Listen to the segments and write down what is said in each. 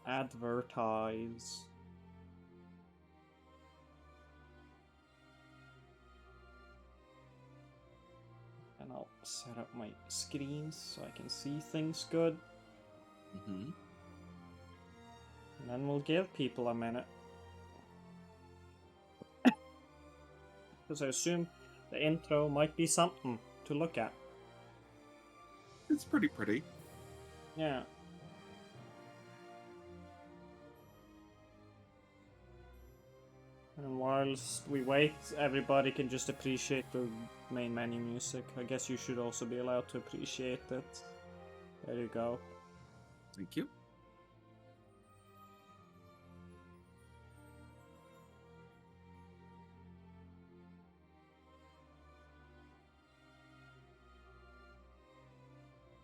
Advertise. And I'll set up my screens so I can see things good. Mm-hmm. And then we'll give people a minute. Because I assume the intro might be something to look at. It's pretty. Yeah. And whilst we wait, everybody can just appreciate the main menu music. I guess you should also be allowed to appreciate it. There you go. Thank you.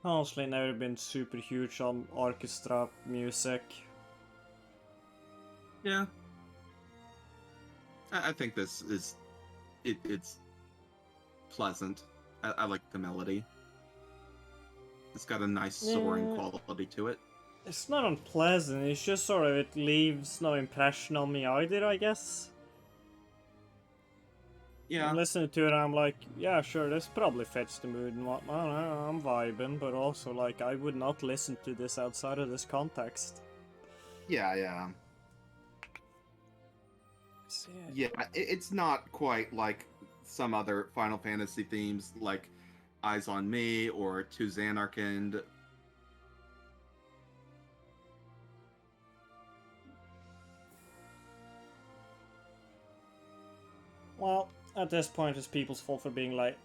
Honestly, never been super huge on orchestra music. Yeah. I think this is... It's pleasant. I like the melody. It's got a nice soaring quality to it. It's not unpleasant, it's just sort of, it leaves no impression on me either, I guess. Yeah. I'm listening to it and I'm like, yeah, sure, this probably fits the mood and whatnot. I'm vibing, but also, like, I would not listen to this outside of this context. Yeah. Yeah, it's not quite like some other Final Fantasy themes, like Eyes on Me or To Xanarkand. Well, at this point, it's people's fault for being late.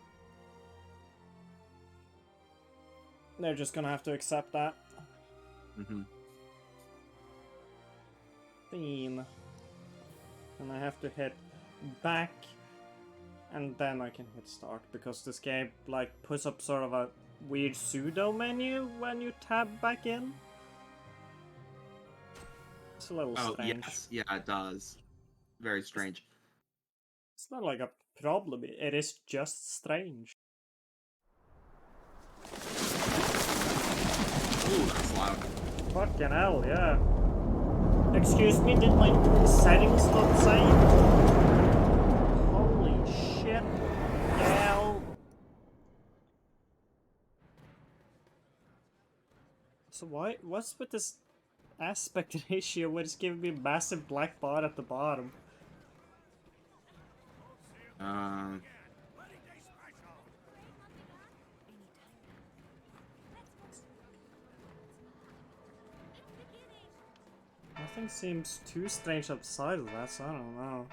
They're just gonna have to accept that. Mm-hmm. Theme. And I have to hit back, and then I can hit start, because this game, like, puts up sort of a weird pseudo menu when you tab back in. It's a little strange. Yes, yeah, it does. Very strange. It's not like a problem, it is just strange. Ooh, that's loud. Fucking hell, yeah. Excuse me, did my settings not save? Holy shit. Hell. So what's with this aspect ratio where it's giving me a massive black bar at the bottom? Nothing seems too strange outside of that, so I don't know.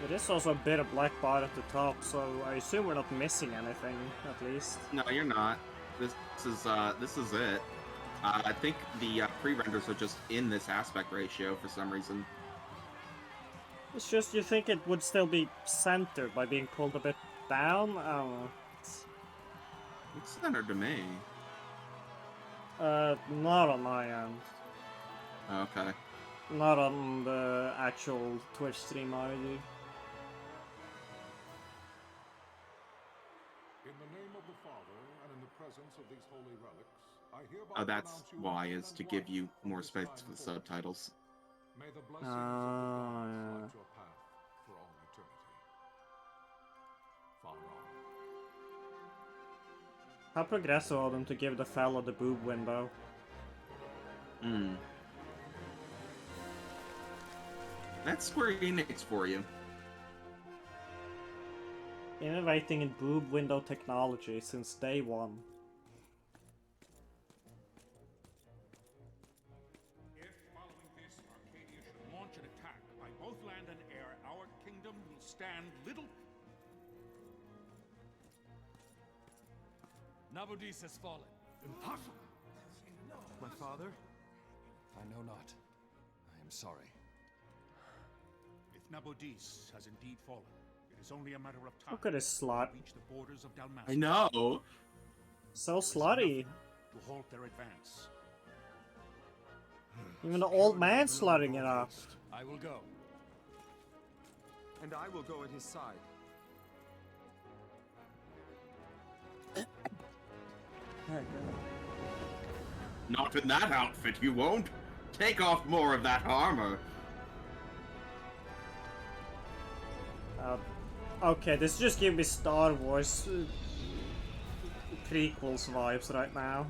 There is also a bit of black bar at the top, so I assume we're not missing anything, at least. No, you're not. This is it. I think the pre-renders are just in this aspect ratio for some reason. It's just you think it would still be centered by being pulled a bit down? I don't know. It's centered to me. Not on my end. Okay. Not on the actual Twitch stream either. In the name of the Father, and in the presence of these holy relics, I hereby Oh, that's pronounce you why, clean is and to give you righteous more for space this for the time subtitles. May the blessings of the gods yeah. light your path for all eternity. Far on. How progressive of them to give the fellow the boob window. That's Square Enix for you. Innovating in boob window technology since day one. If, following this, Arcadia should launch an attack by both land and air, our kingdom will stand little... Nabudis has fallen. Impossible! My father? I know not. I am sorry. If Nabudis has indeed fallen, it is only a matter of time. Look at his slut. to reach the borders of Dalmasca. I know. So slutty. To halt their advance. Even the old man slutting it up. I will go. And I will go at his side. Not in that outfit, you won't. Take off more of that armor. Okay, this just gives me Star Wars prequels vibes right now.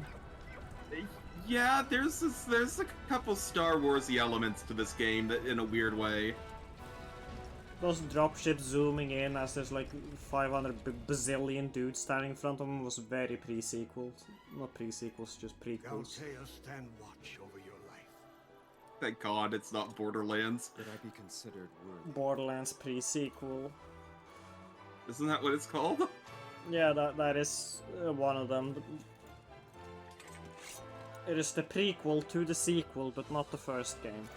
Yeah, there's a couple Star Warsy elements to this game that, in a weird way. Those dropships zooming in as there's like 500 bazillion dudes standing in front of them was very pre-sequels. Not pre-sequels, just prequels. Galtea, stand watch over your life. Thank God it's not Borderlands. Could I be considered worthy? Borderlands pre-sequel. Isn't that what it's called? Yeah, that is one of them. It is the prequel to the sequel, but not the first game.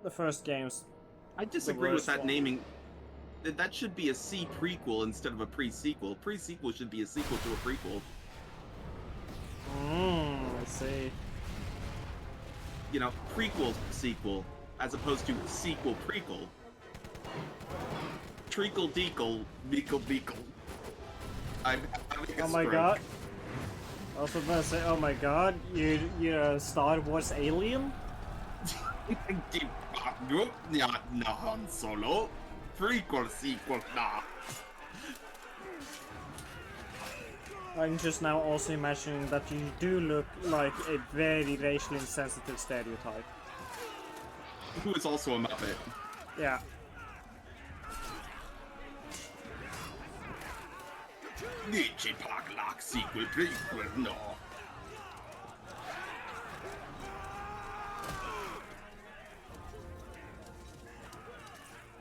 The first game's I disagree with worst that one. naming. That should be a C prequel instead of a pre-sequel. Pre-sequel should be a sequel to a prequel. I see. You know, prequel sequel, as opposed to sequel prequel. Treacle deacle, beakle beakle. I'm having a Oh my stroke. god. I was about to say, oh my god, you're a Star Wars alien? No, Han Solo. Prequel sequel, nah. I'm just now also imagining that you do look like a very racially insensitive stereotype. Who is also a Muppet. Yeah. Nietzsche Park Lock sequel prequel, no.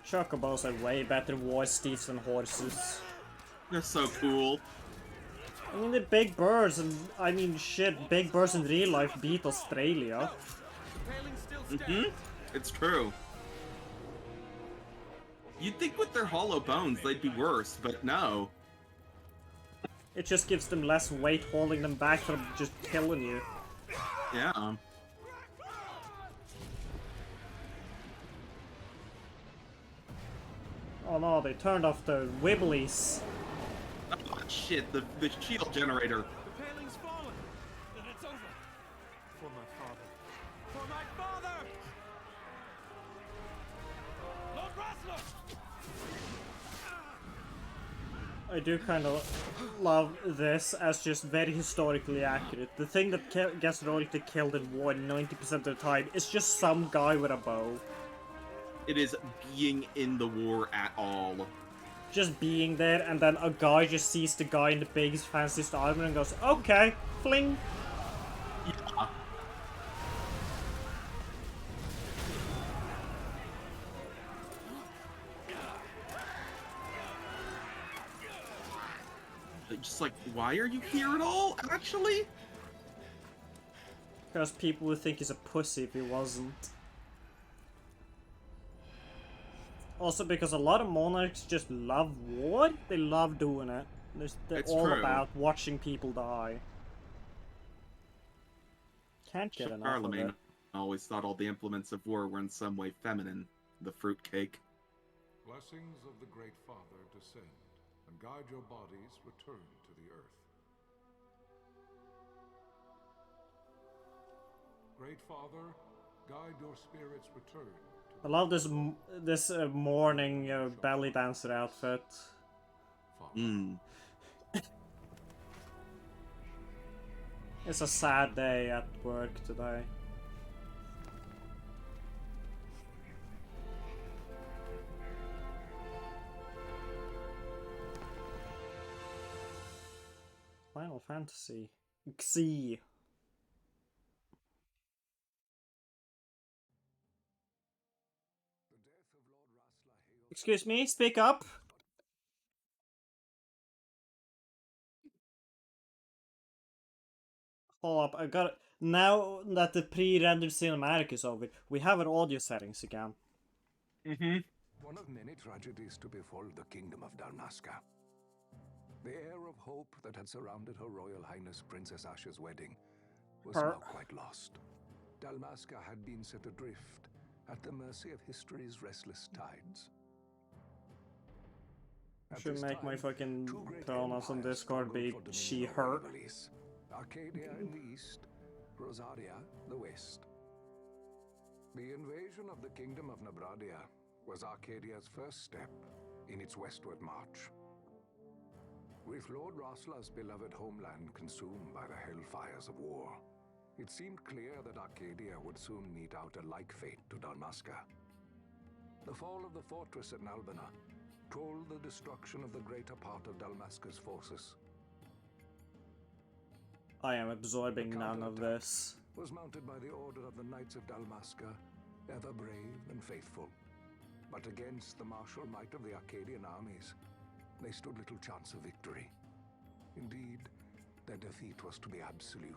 Chocobos are way better war steeds than horses. They're so cool. I mean, the big birds, and I mean, shit, big birds in real life beat Australia. It's true. You'd think with their hollow bones they'd be worse, but no. It just gives them less weight holding them back from just killing you. Yeah. Oh no, they turned off the wibblies. Oh shit, the shield generator. The paling's fallen. Then it's over. For my father. For my father! Lord Rasler! I do kind of love this as just very historically accurate. The thing that gets Rory killed in war 90% of the time is just some guy with a bow. It is being in the war at all. Just being there, and then a guy just sees the guy in the biggest, fanciest armor and goes, okay, fling. Yeah. Just like, why are you here at all, actually? Because people would think he's a pussy if he wasn't. Also because a lot of monarchs just love war. They love doing it. They're It's all true. about watching people die. Can't get enough of Charlemagne it. always thought all the implements of war were in some way feminine. The fruitcake. Blessings of the Great Father descend, and guide your bodies return to the earth. Great Father, guide your spirits return I love this morning belly dancer outfit. Mm. It's a sad day at work today. Final Fantasy XII. Excuse me, speak up. Hold up, I got it. Now that the pre-rendered cinematic is over, we have our audio settings again. Mm-hmm. One of many tragedies to befall the kingdom of Dalmasca. The air of hope that had surrounded Her Royal Highness Princess Asha's wedding was now quite lost. Dalmasca had been set adrift at the mercy of history's restless tides. At Should this make my time, fucking two great pronouns on empires Discord be struggled for she, dominion over her. Ivalice. Arcadia in the east, Rosaria the west. The invasion of the Kingdom of Nabradia was Arcadia's first step in its westward march. With Lord Rossla's beloved homeland consumed by the hellfires of war, it seemed clear that Arcadia would soon mete out a like fate to Dalmasca. The fall of the fortress at Nalbina told the destruction of the greater part of Dalmasca's forces. I am absorbing none of counterattack this. was mounted by the order of the Knights of Dalmasca, ever brave and faithful. But against the martial might of the Arcadian armies, they stood little chance of victory. Indeed, their defeat was to be absolute.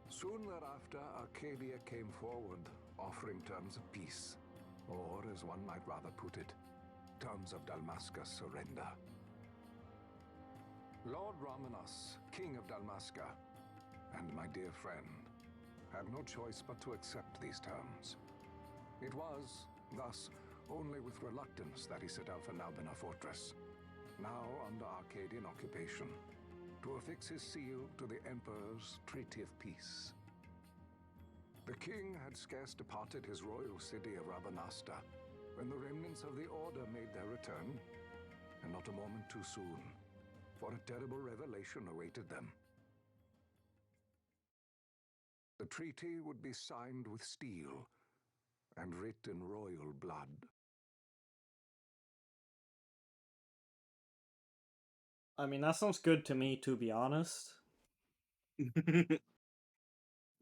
Soon thereafter, Arcadia came forward, offering terms of peace, or, as one might rather put it, terms of Dalmasca's surrender. Lord Romanos, King of Dalmasca, and my dear friend, had no choice but to accept these terms. It was, thus, only with reluctance that he set out for Nalbina Fortress, now under Arcadian occupation, to affix his seal to the Emperor's Treaty of Peace. The king had scarce departed his royal city of Rabanasta when the remnants of the Order made their return, and not a moment too soon, for a terrible revelation awaited them. The treaty would be signed with steel and writ in royal blood. I mean, that sounds good to me, to be honest.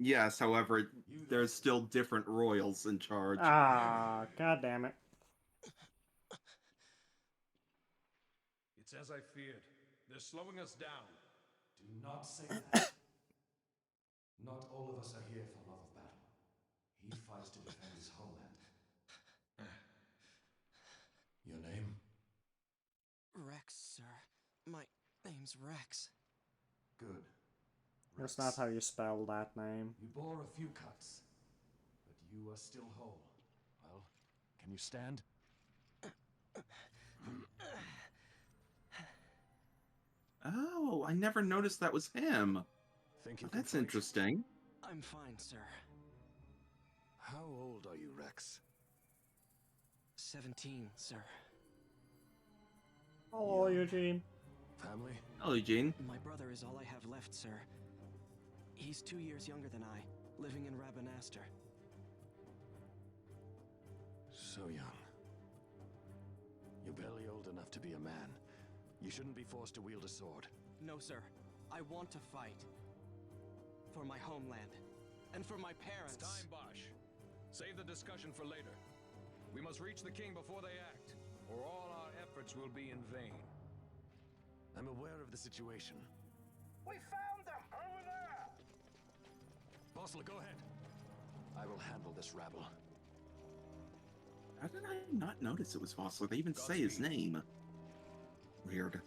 Yes, however, there's still different royals in charge. Ah, god damn it. It's as I feared. They're slowing us down. Do not say that. Not all of us are here for love of battle. He fights to defend his homeland. Your name? Rex, sir. My name's Rex. Good. That's Rex. not how you spell that name. You bore a few cuts, but you are still whole. Well, can you stand? Oh, I never noticed that was him. Think you Oh, can that's fight? interesting. I'm fine, sir. How old are you, Rex? 17, sir. Oh, Eugene. Family? Hello, Eugene. My brother is all I have left, sir. He's 2 years younger than I, living in Rabanastre. So young. You're barely old enough to be a man. You shouldn't be forced to wield a sword. No, sir. I want to fight. For my homeland. And for my parents. It's time, Bosch. Save the discussion for later. We must reach the king before they act, or all our efforts will be in vain. I'm aware of the situation. We found them! Over there! Bossel, go ahead. I will handle this rabble. How did I not notice it was Vossler? They even say his name. Weird.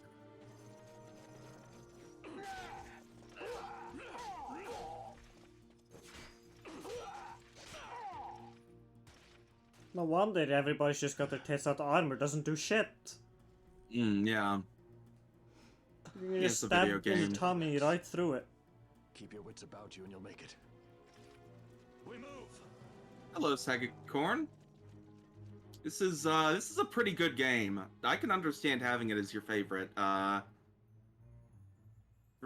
No wonder everybody's just got their tits out. The armor doesn't do shit. Yeah. You can Yeah, just it's a video stab in game. the tummy right through it. Keep your wits about you and you'll make it. We move! Hello, Sagacorn. This is a pretty good game. I can understand having it as your favorite. For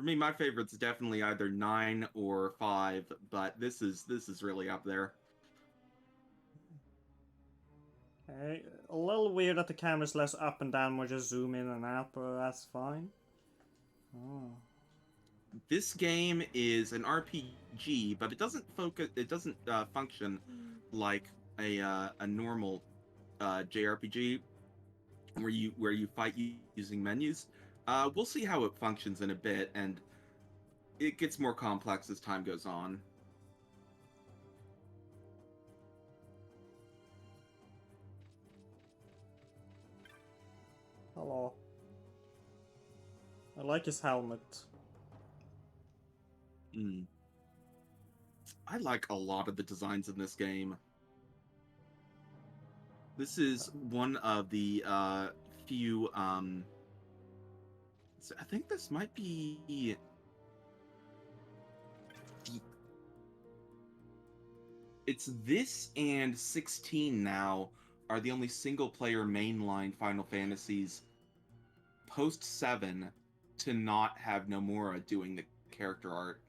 me, my favorite's definitely either 9 or 5, but this is really up there. Okay, a little weird that the camera's less up and down, we're just zoom in and out, but that's fine. Oh. This game is an RPG, but it doesn't focus. It doesn't function like a normal JRPG where you fight using menus. We'll see how it functions in a bit, and it gets more complex as time goes on. Hello. I like his helmet. I like a lot of the designs in this game. This is one of the you so I think this might be it's this and 16 now are the only single player mainline Final Fantasies post 7 to not have Nomura doing the character art.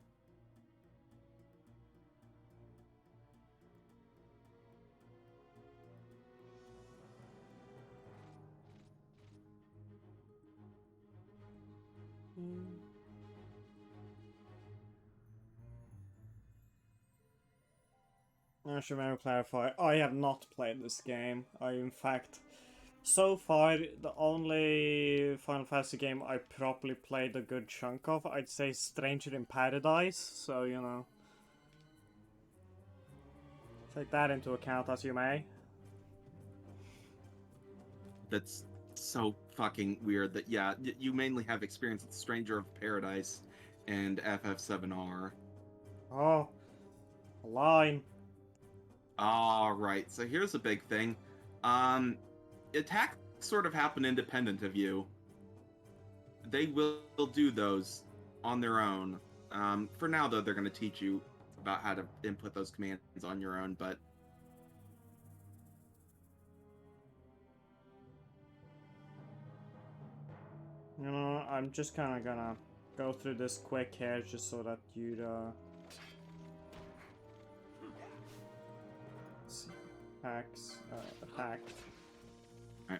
I should maybe clarify. I have not played this game. I, in fact, so far, the only Final Fantasy game I properly played a good chunk of, I'd say Stranger in Paradise, so, you know. Take that into account as you may. That's so fucking weird that, yeah, you mainly have experience with Stranger of Paradise and FF7R. Oh, a line. Alright, so here's a big thing. Attacks sort of happen independent of you. They will do those on their own. For now, though, they're going to teach you about how to input those commands on your own, but... You know, I'm just kind of gonna go through this quick here just so that you'd, attacks, attacked. Right.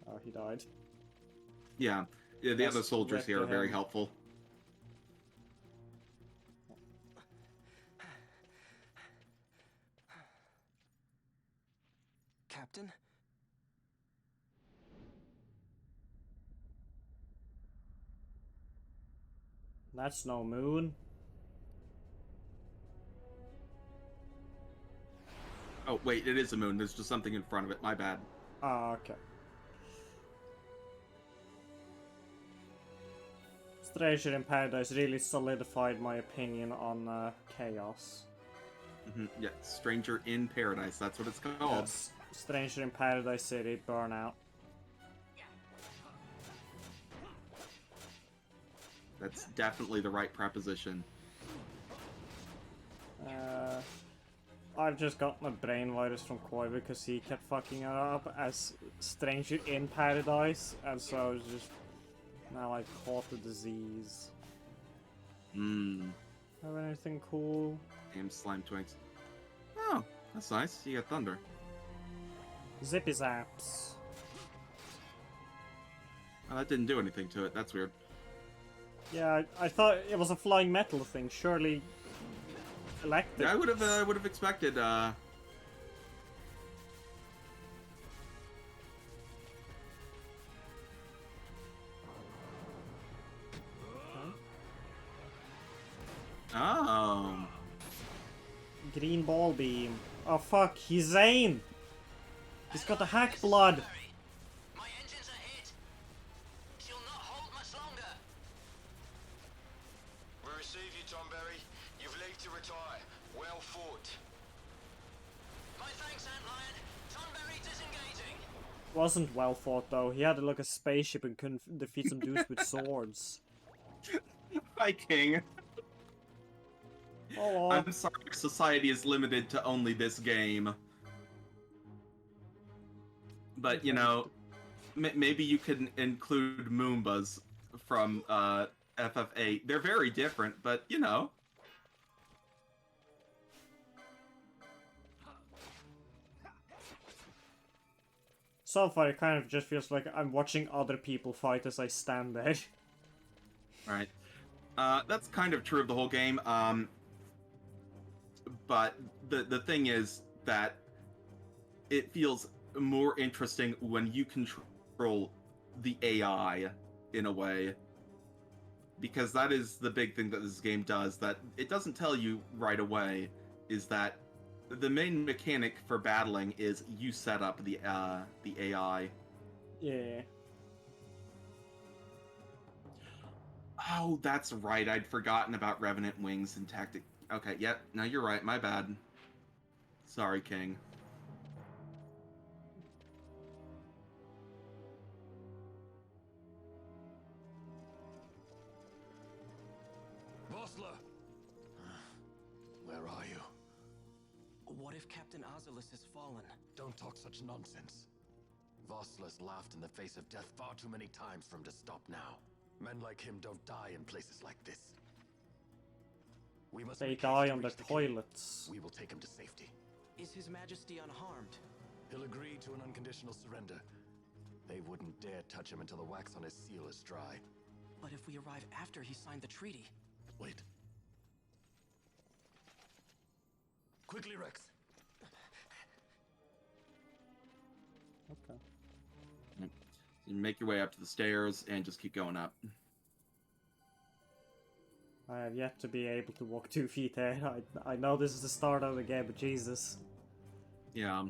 Oh, he died. Yeah, the Let's other soldiers get here to are very him. helpful. Captain? That's no moon. Oh, wait, it is a moon. There's just something in front of it. My bad. Ah, okay. Stranger in Paradise really solidified my opinion on Chaos. Yeah, Stranger in Paradise. That's what it's called. Yes, Stranger in Paradise City, Burnout. That's definitely the right preposition. I've just got my brain virus from Koi because he kept fucking it up as Stranger in Paradise, and so I was just now I caught the disease. Have anything cool? Damn slime twinks. Oh, that's nice. You got thunder. Zippy zaps. Oh, that didn't do anything to it. That's weird. Yeah, I thought it was a flying metal thing. Surely, electric. Yeah, I would have expected. Oh. Green ball beam. Oh fuck, he's Zane! He's got the hack blood! My engines are hit. She'll not hold much longer. We receive you, Tom Berry. You've leave to retire. Well fought. My thanks, Antlion. Tonberry disengaging. Wasn't well fought though. He had like a spaceship and couldn't defeat some dudes with swords. Hi, King. Oh, I'm sorry, society is limited to only this game. But, you know, maybe you can include Moombas from FF8. They're very different, but, you know. so far it kind of just feels like I'm watching other people fight as I stand there. Right. That's kind of true of the whole game. But the thing is that it feels more interesting when you control the AI in a way. Because that is the big thing that this game does, that it doesn't tell you right away, is that the main mechanic for battling is you set up the AI. Yeah. Oh, that's right. I'd forgotten about Revenant Wings and Tactic. Okay, yep. No, you're right. My bad. Sorry, King. Vossler! Where are you? What if Captain Ozilus has fallen? Don't talk such nonsense. Vossler's laughed in the face of death far too many times for him to stop now. Men like him don't die in places like this. We must They make haste die to on the reach king. toilets. We will take him to safety. Is His Majesty unharmed? He'll agree to an unconditional surrender. They wouldn't dare touch him until the wax on his seal is dry. But if we arrive after he signed the treaty... Wait. Quickly, Rex. Okay. You make your way up to the stairs and just keep going up. I have yet to be able to walk 2 feet ahead. I know this is the start of the game, but Jesus. Yeah.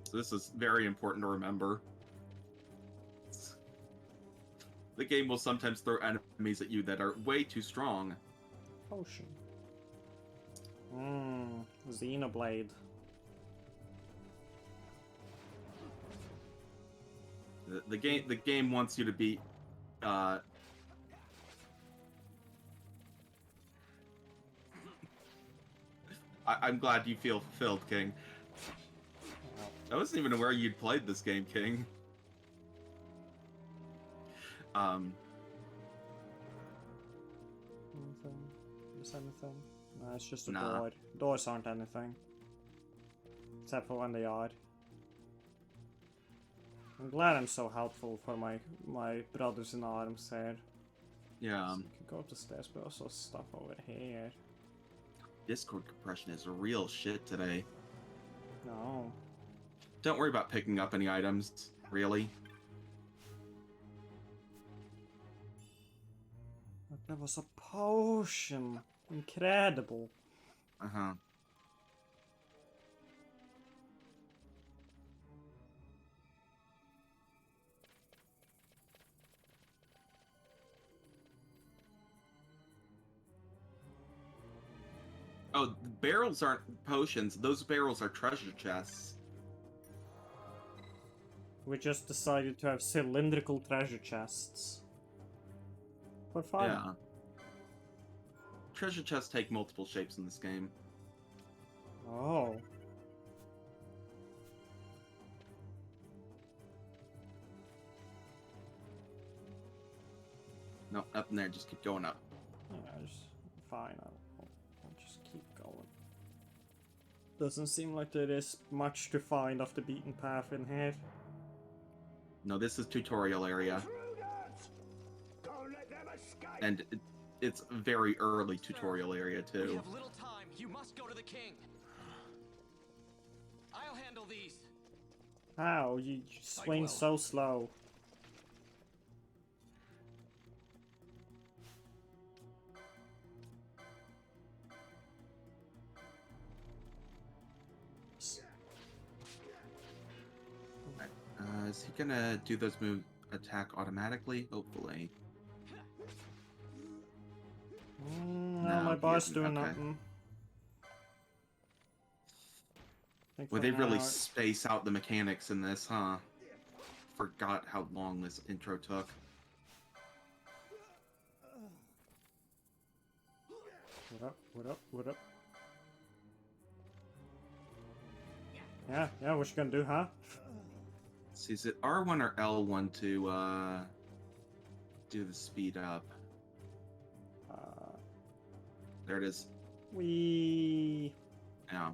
So this is very important to remember. The game will sometimes throw enemies at you that are way too strong. Potion. Xenoblade. The game wants you to be I'm glad you feel fulfilled, King. I wasn't even aware you'd played this game, King. Anything? Is anything? No, it's just a door. Doors aren't anything. Except for when they are. I'm glad I'm so helpful for my brothers in arms here. Yeah. So you can go up the stairs, but also stuff over here. Discord compression is real shit today. No. Don't worry about picking up any items, really. There was a potion. Incredible. Uh-huh. Oh, the barrels aren't potions. Those barrels are treasure chests. We just decided to have cylindrical treasure chests. For fun. Yeah. Treasure chests take multiple shapes in this game. Oh. No, up in there. Just keep going up. Yeah, just fine. I'll just keep going. Doesn't seem like there is much to find off the beaten path in here. No, this is tutorial area. And it's a very early tutorial area, We too. have little time. You must go to the king. I'll handle these. How? You swing so slow. Is he gonna do those moves attack automatically? Hopefully. No, my he bar's isn't. doing Okay. nothing. Well, they really space out the mechanics in this, huh? Forgot how long this intro took. What up? What up? What up? Yeah, what you gonna do, huh? See, is it R1 or L1 to do the speed up? There it is. We. Yeah.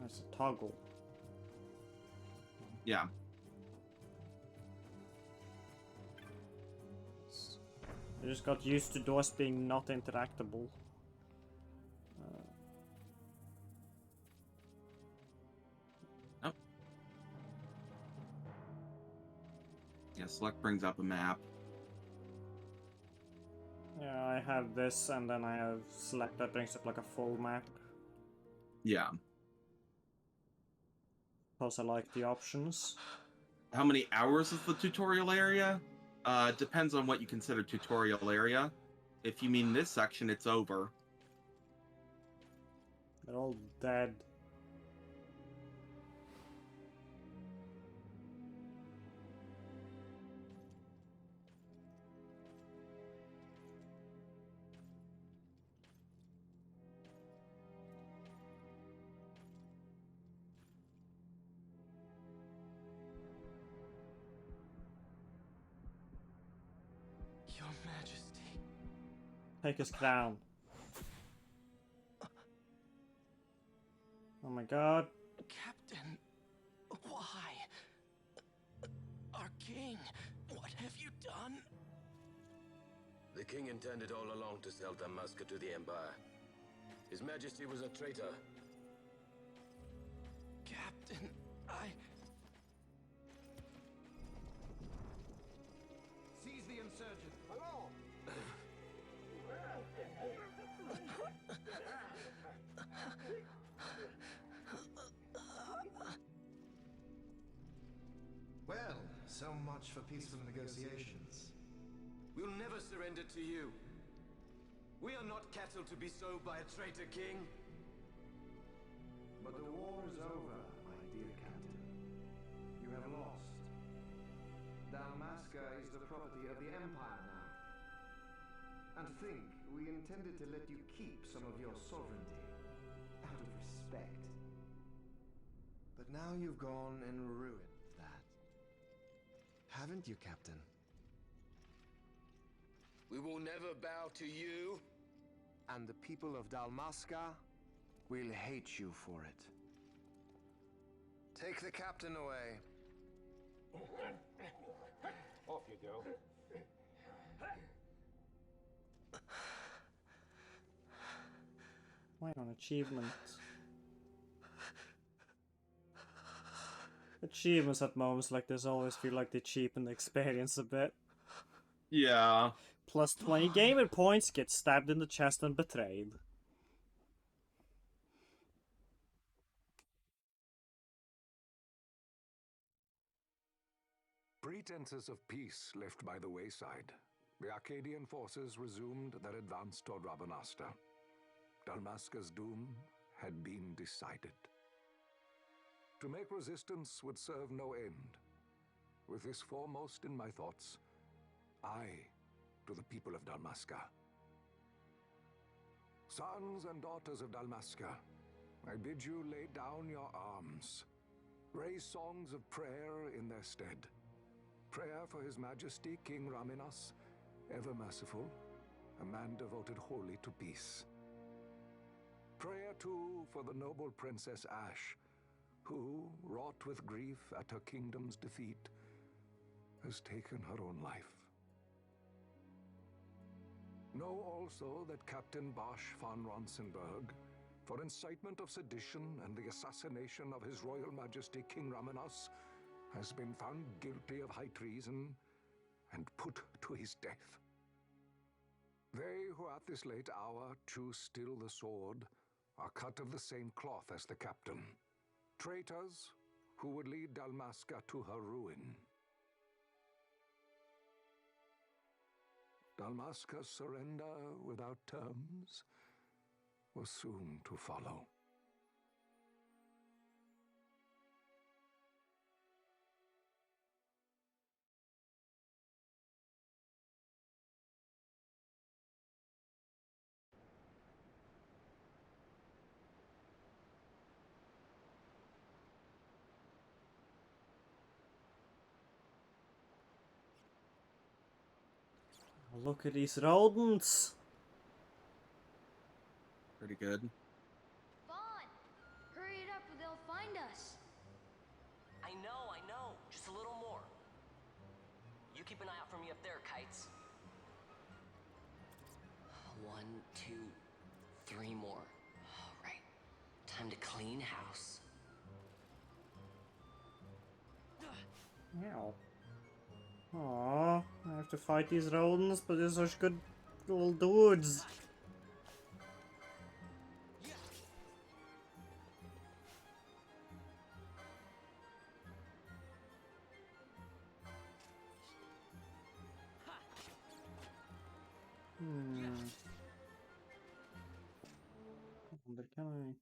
That's a toggle. Yeah. I just got used to doors being not interactable. Oh. Yeah, select brings up a map. Yeah, I have this, and then I have select that brings up like a full map. Yeah. Because I like the options. How many hours is the tutorial area? Depends on what you consider tutorial area. If you mean this section, it's over. They're all dead. Take his crown. Oh my god. Captain, why? Our king, what have you done? The king intended all along to sell Damaska to the Empire. His Majesty was a traitor. Captain, Seize the insurgent. Hello! Well, so much for peaceful negotiations. We'll never surrender to you. We are not cattle to be sold by a traitor king. But the war is over, my dear captain. You have lost. Dalmasca is the property of the Empire now. And think, we intended to let you keep some of your sovereignty, out of respect. But now you've gone and ruined that. Haven't you, Captain? We will never bow to you. And the people of Dalmasca will hate you for it. Take the captain away. Off you go. Wait on achievement. Achievements at moments like this always feel like they cheapen the experience a bit. Yeah. Plus 20 gamer points, get stabbed in the chest and betrayed. Pretenses of peace left by the wayside, the Arcadian forces resumed their advance toward Rabanasta. Dalmasca's doom had been decided. To make resistance would serve no end. With this foremost in my thoughts, I to the people of Dalmasca. Sons and daughters of Dalmasca, I bid you lay down your arms. Raise songs of prayer in their stead. Prayer for His Majesty King Raminas, ever merciful, a man devoted wholly to peace. Prayer too for the noble Princess Ash, who, wrought with grief at her kingdom's defeat, has taken her own life. Know also that Captain Bosch von Ronsenberg, for incitement of sedition and the assassination of His Royal Majesty King Raminas, has been found guilty of high treason and put to his death. They who at this late hour choose still the sword are cut of the same cloth as the captain. Traitors who would lead Dalmasca to her ruin. Dalmasca's surrender without terms was soon to follow. Look at these rodents. Pretty good. Vaughn, hurry it up or they'll find us. I know. Just a little more. You keep an eye out for me up there, Kites. 1, 2, 3 more. All right. Time to clean house. Meow. Aww, I have to fight these rodents, but they're such good little dudes. But can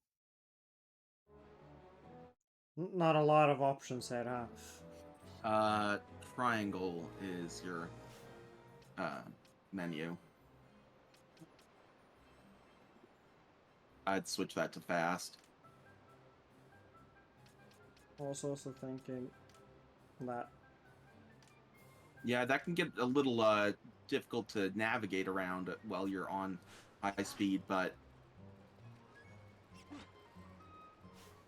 I? Not a lot of options here, huh? Triangle is your menu. I'd switch that to fast. Also thinking that Yeah, that can get a little difficult to navigate around while you're on high speed, but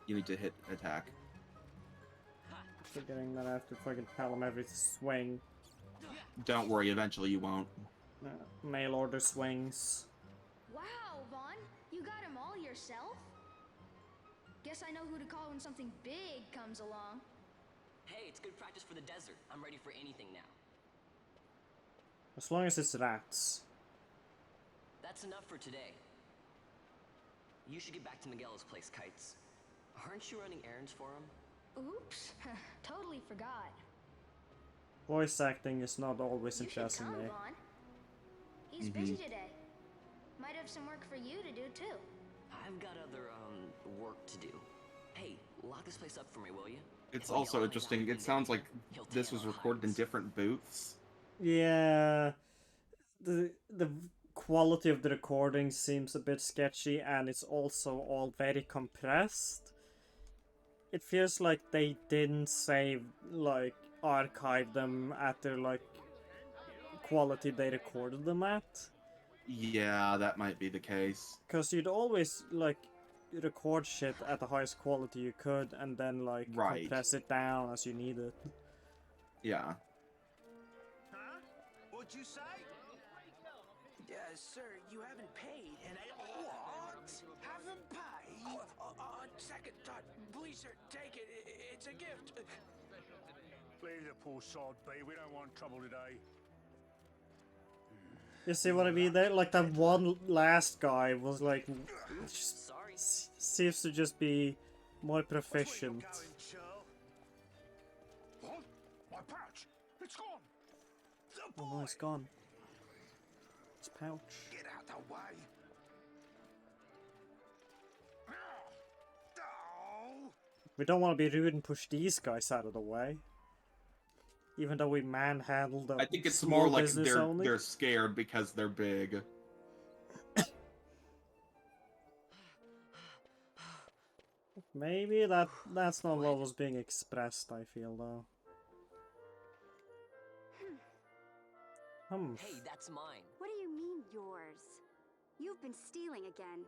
you need to hit attack. Forgetting that I have to fucking tell him every swing. Don't worry, eventually you won't. Mail order swings. Wow, Vaughn, you got him all yourself? Guess I know who to call when something big comes along. Hey, it's good practice for the desert. I'm ready for anything now. As long as it's rats. That's enough for today. You should get back to Miguel's place, Kites. Aren't you running errands for him? Oops, totally forgot. Voice acting is not always You should impressing come, me. Vaughn. He's busy today. Might have some work for you to do too. I've got other, work to do. Hey, lock this place up for me, will you? It's If also Miguel interesting. finds out It sounds like he'll this tan was our recorded in hides. different booths. Yeah, the quality of the recording seems a bit sketchy, and it's also all very compressed. It feels like they didn't save, like, archive them at their, like, quality they recorded them at. Yeah, that might be the case. Because you'd always, like, record shit at the highest quality you could, and then, like, Right. compress it down as you need it. Yeah. Huh? What'd you say? Sir, you haven't paid, and I... What? Haven't paid? On second thought, please, sir, take it. It's a gift. Leave the poor sod be. We don't want trouble today. You see what I mean there? Like, that one last guy was, like, Sorry. seems to just be more proficient. What? My pouch! It's gone! Oh no, it's gone. It's pouch. Get out the way! Oh! We don't want to be rude and push these guys out of the way. Even though we manhandled the I think it's small more like business only. they're scared because they're big. Maybe that's not what was being expressed, I feel, though. Hey, that's mine. What do you mean, yours? You've been stealing again.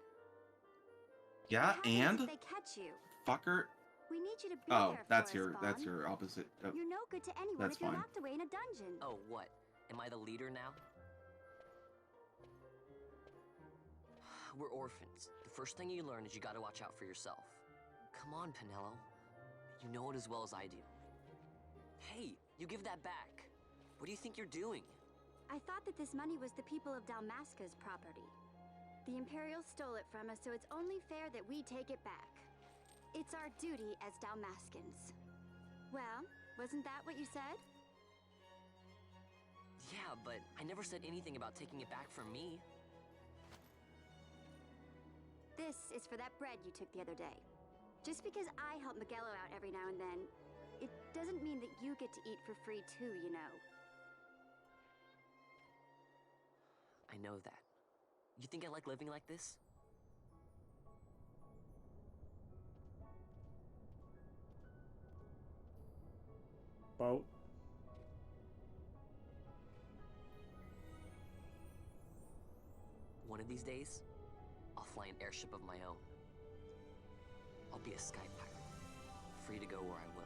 Yeah, What happens and if they catch you? fucker. We need you to be Oh, there that's for us, that's Vaughn. your opposite. Oh, You're no good to anyone that's if you're fine. locked away in a dungeon. Oh, what? Am I the leader now? We're orphans. The first thing you learn is you gotta watch out for yourself. Come on, Pinello. You know it as well as I do. Hey, you give that back. What do you think you're doing? I thought that this money was the people of Dalmasca's property. The Imperials stole it from us, so it's only fair that we take it back. It's our duty as Dalmascans. Well, wasn't that what you said? Yeah, but I never said anything about taking it back from me. This is for that bread you took the other day. Just because I help Miguelo out every now and then, it doesn't mean that you get to eat for free too, you know. I know that. You think I like living like this? Boat. One of these days, I'll fly an airship of my own. I'll be a sky pirate, free to go where I will.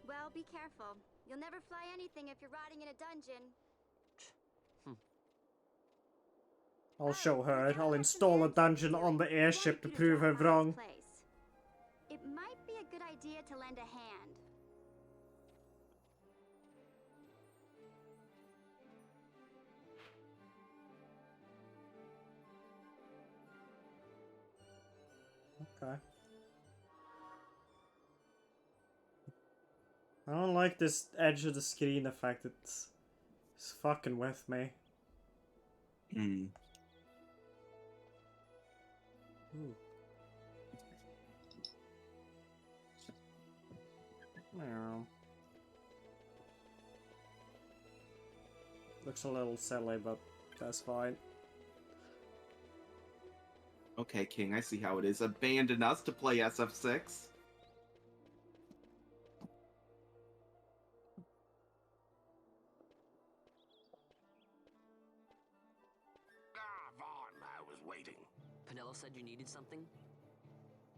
Well, be careful. You'll never fly anything if you're rotting in a dungeon. I'll show her. I'll install a dungeon on the airship to prove her wrong. It might be a good idea to lend a hand. Okay. I don't like this edge of the screen effect. It's fucking with me. Hmm. Ooh. Meow. Looks a little silly, but that's fine. Okay, King, I see how it is. Abandon us to play SF6? Vaughn, I was waiting. Pinello said you needed something?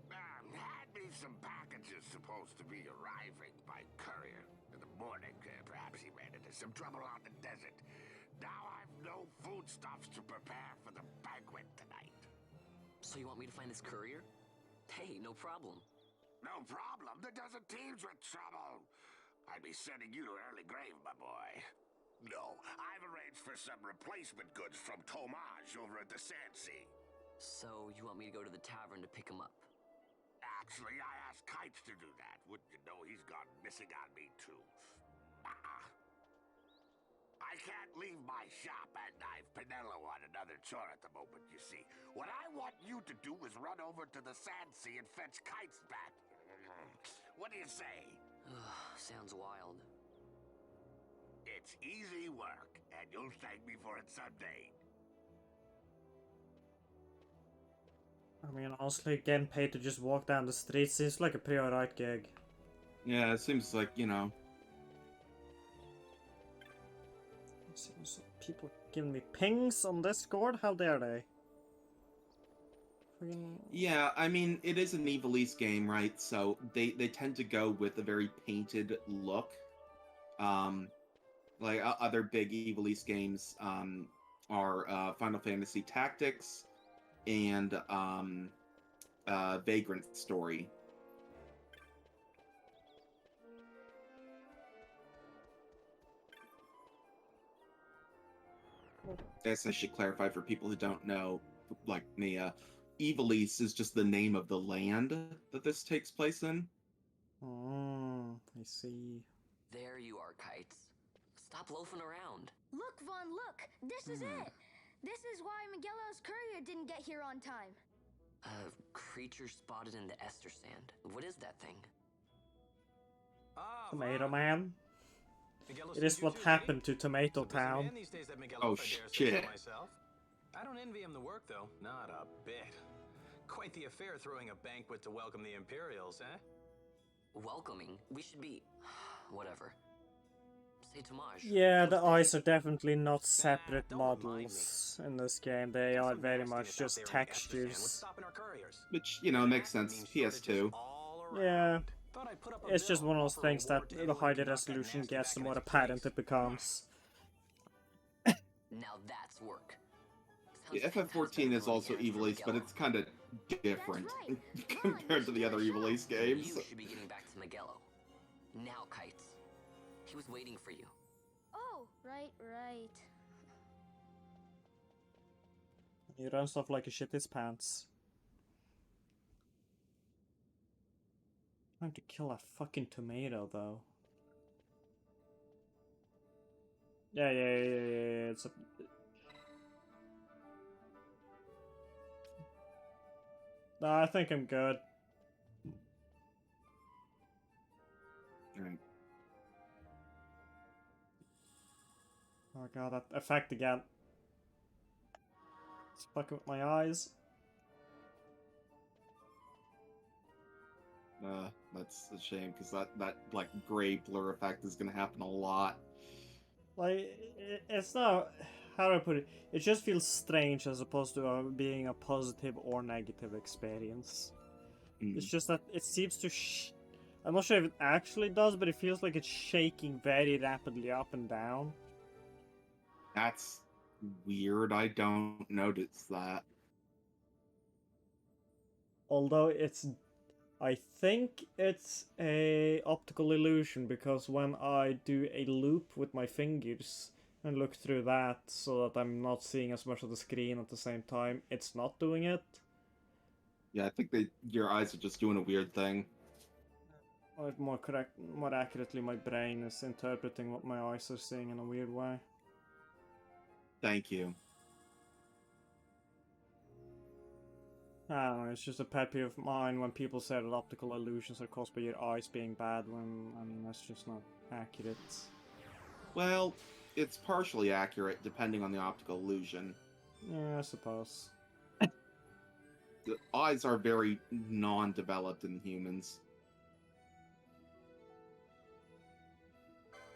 Had me some packages supposed to be arriving by courier. In the morning, perhaps he ran into some trouble out in the desert. Now I've no foodstuffs to prepare for the banquet tonight. So you want me to find this courier? Hey, no problem. No problem. The desert teems with trouble. I'd be sending you to early grave, my boy. No, I've arranged for some replacement goods from Tomage over at the Sandsea. So you want me to go to the tavern to pick him up? Actually, I asked Kites to do that. Wouldn't you know he's gone missing on me, too. I can't leave my shop, and I've Pinello on another chore at the moment, you see. What I want you to do is run over to the Sandsea and fetch Kites back. What do you say? Sounds wild. It's easy work, and you'll thank me for it someday. I mean, honestly, getting paid to just walk down the street seems like a pretty alright gig. Yeah, it seems like, you know. Seems like people giving me pings on Discord? How dare they? Friggin... Yeah, I mean, it is an Evilise game, right? So they tend to go with a very painted look. Like other big Evilise games are Final Fantasy Tactics and Vagrant Story. I guess I should clarify for people who don't know, like me, Evilise is just the name of the land that this takes place in. Oh, I see. There you are, Kites. Stop loafing around. Look, Vaughn, look! This is it! This is why Miguelo's courier didn't get here on time. Creature spotted in the Ester sand. What is that thing? Tomato Man? It is what happened to Tomato Town. Oh, shit. I don't envy him the work, though. Not a bit. Quite the affair throwing a banquet to welcome the Imperials, eh? Welcoming? We should be... whatever. Say Tomage. Yeah, the eyes are definitely not separate models in this game. They are very much just textures. Which, you know, makes sense. PS2. Yeah. It's just one of those things that the higher the resolution gets, the more apparent it becomes. Now that's work. Yeah, FF14 is also Evilise, but it's kind of different compared to the other Evilise games. You should be getting back to Miguelo. Now, Kites. He was waiting for you. Oh, right. He runs off like he shit his pants. Trying to kill a fucking tomato, though. Yeah. It's a... No, I think I'm good. Right. Oh god, that effect again. It's fucking with my eyes. That's a shame, because that like gray blur effect is gonna happen a lot. Like, it's not... How do I put it? It just feels strange as opposed to being a positive or negative experience. It's just that it seems to I'm not sure if it actually does, but it feels like it's shaking very rapidly up and down. That's weird. I don't notice that. Although it's... I think it's a optical illusion, because when I do a loop with my fingers and look through that so that I'm not seeing as much of the screen at the same time, it's not doing it. Yeah, I think your eyes are just doing a weird thing. Or more accurately, my brain is interpreting what my eyes are seeing in a weird way. Thank you. I don't know, it's just a pet peeve of mine when people say that optical illusions are caused by your eyes being bad, when, I mean, that's just not accurate. Well, it's partially accurate depending on the optical illusion. Yeah, I suppose. the eyes are very non-developed in humans.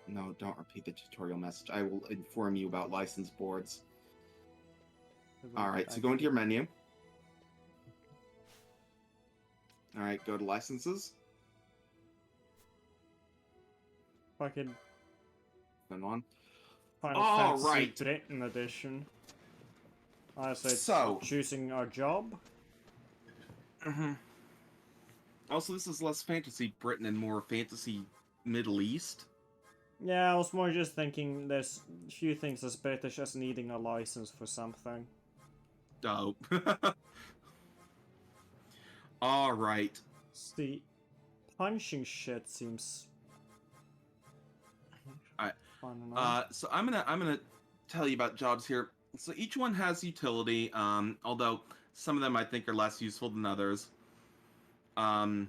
No, don't repeat the tutorial message. I will inform you about license boards. Alright, so go into your menu. Alright, go to licenses. Fucking Turn on. Final Fantasy Britain edition. I said So choosing our job. Also, this is less fantasy Britain and more fantasy Middle East. Yeah, I was more just thinking there's a few things as British as needing a license for something. Oh. Alright. The punching shit seems fun enough. So I'm gonna tell you about jobs here. So each one has utility, although some of them I think are less useful than others. And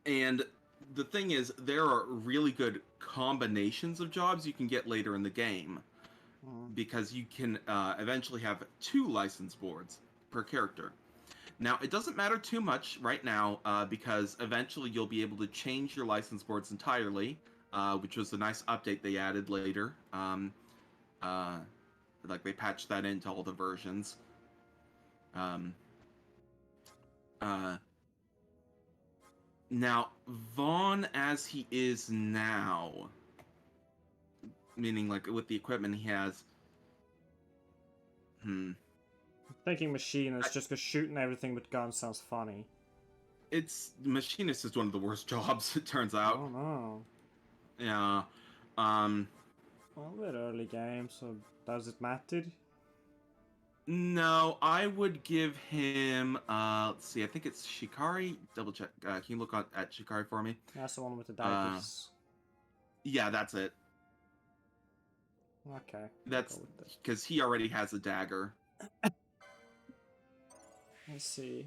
the thing is, there are really good combinations of jobs you can get later in the game, because you can eventually have 2 license boards per character. Now, it doesn't matter too much right now, because eventually you'll be able to change your license boards entirely, which was a nice update they added later. Like, they patched that into all the versions. Now, Vaughn, as he is now, meaning like with the equipment he has, I'm thinking machinist, just because shooting everything with guns sounds funny. Machinist is one of the worst jobs, it turns out. Oh no. Yeah. Well, we're early game, so does it matter? No, I would give him, let's see, I think it's Shikari. Double check. Can you look at Shikari for me? That's the one with the daggers. Yeah, that's it. Okay. That's because he already has a dagger. Let's see.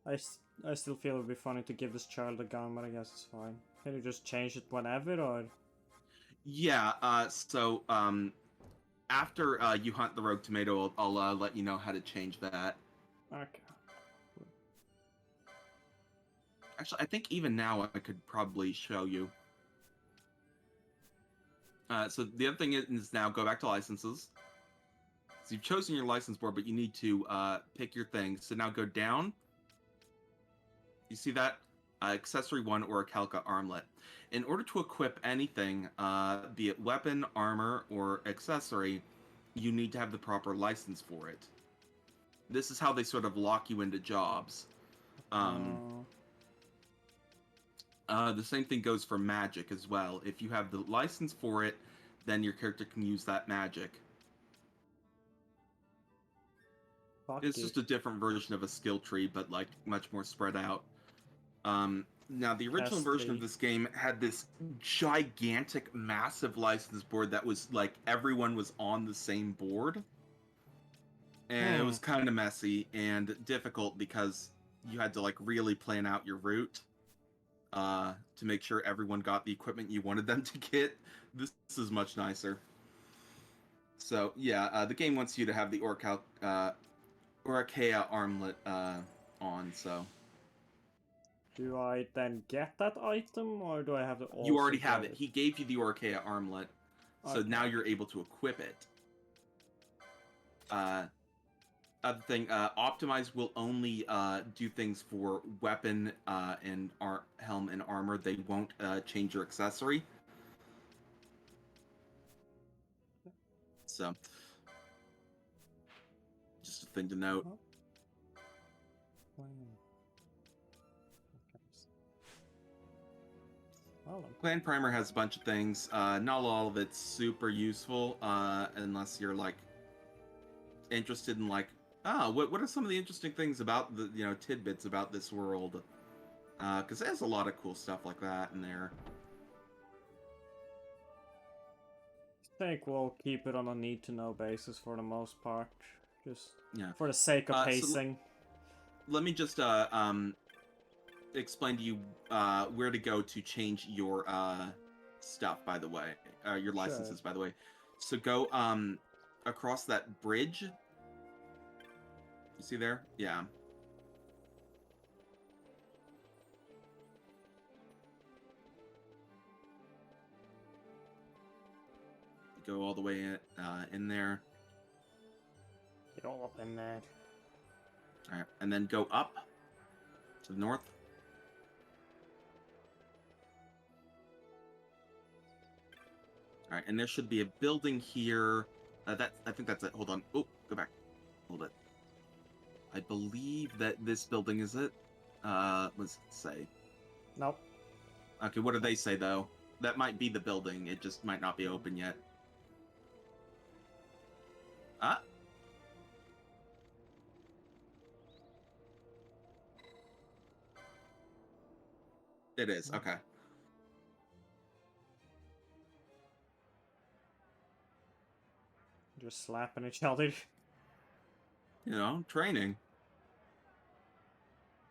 I still feel it would be funny to give this child a gun, but I guess it's fine. Can you just change it whenever, or? Yeah, after you hunt the rogue tomato, I'll let you know how to change that. Okay. Actually, I think even now I could probably show you. So the other thing is now go back to licenses. So you've chosen your license board, but you need to pick your thing. So now go down. You see that? Accessory 1 or a Calca armlet. In order to equip anything, be it weapon, armor, or accessory, you need to have the proper license for it. This is how they sort of lock you into jobs. The same thing goes for magic as well. If you have the license for it, then your character can use that magic. It's just a different version of a skill tree, but like much more spread out. Now, the original version of this game had this gigantic, massive license board that was like everyone was on the same board. And it was kind of messy and difficult because you had to like really plan out your route to make sure everyone got the equipment you wanted them to get. This is much nicer. So, yeah, the game wants you to have the Oracea armlet on, so... Do I then get that item, or do I have to also You already have it. He gave you the Oracea armlet, so now you're able to equip it. Other thing, Optimize will only do things for weapon and helm and armor. They won't change your accessory. So, just a thing to note. Clan Primer has a bunch of things. Not all of it's super useful, unless you're like interested in like, what are some of the interesting things about the tidbits about this world? Because there's a lot of cool stuff like that in there. I think we'll keep it on a need-to-know basis for the most part, just Yeah. for the sake of pacing. So let me just explain to you where to go to change your stuff, by the way. Your licenses, by the way. So go across that bridge. You see there? Yeah. Go all the way in there. Get all up in there. All right, and then go up to the north. All right, and there should be a building here. I think that's it. Hold on. Oh, go back. Hold it. I believe that this building is it. Let's say. Nope. Okay, what do they say though? That might be the building. It just might not be open yet. Ah. It is. Okay. Just slapping each other. You know, training.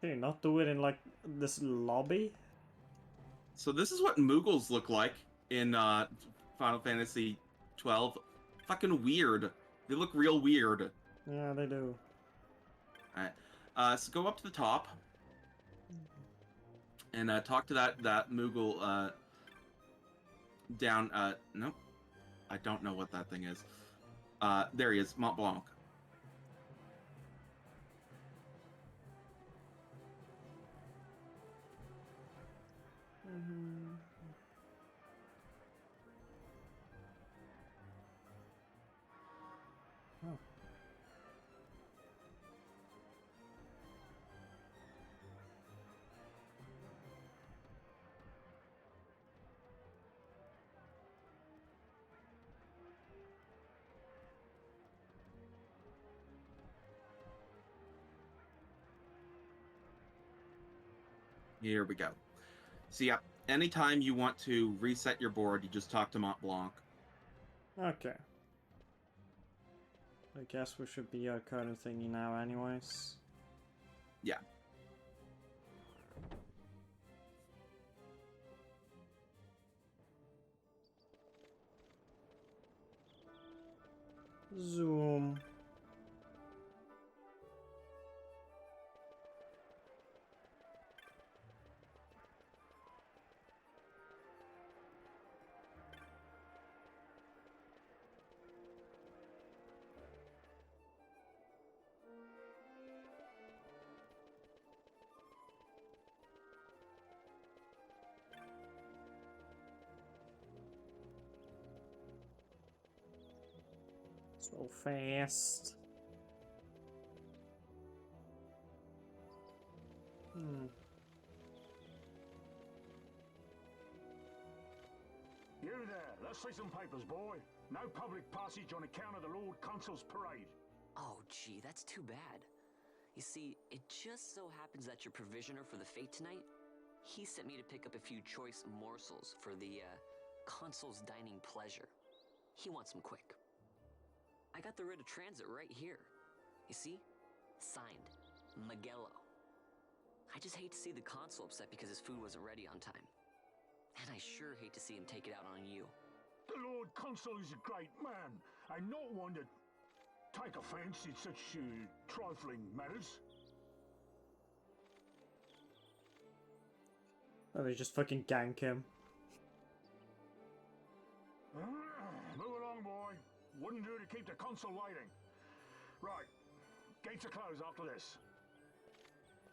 Can you not do it in like this lobby? So this is what Moogles look like in Final Fantasy XII. Fucking weird. They look real weird. Yeah, they do. Alright. So go up to the top. And talk to that Moogle down. Nope. I don't know what that thing is. There he is. Mont Blanc. Oh. Here we go. So yeah, anytime you want to reset your board, you just talk to Mont Blanc. Okay. I guess we should be our current thingy now anyways. Yeah. Zoom. So fast. You there, let's see some papers, boy. No public passage on account of the Lord Consul's parade. Oh, gee, that's too bad. You see, it just so happens that your provisioner for the fete tonight, he sent me to pick up a few choice morsels for the, consul's dining pleasure. He wants them quick. I got the writ of transit right here. You see? Signed, Magello. I just hate to see the consul upset because his food wasn't ready on time. And I sure hate to see him take it out on you. The Lord Consul is a great man, and not one to take offence in such trifling matters. Oh, they just fucking gank him. Move along, boy. Wouldn't do to keep the consul waiting. Right. Gates are closed after this.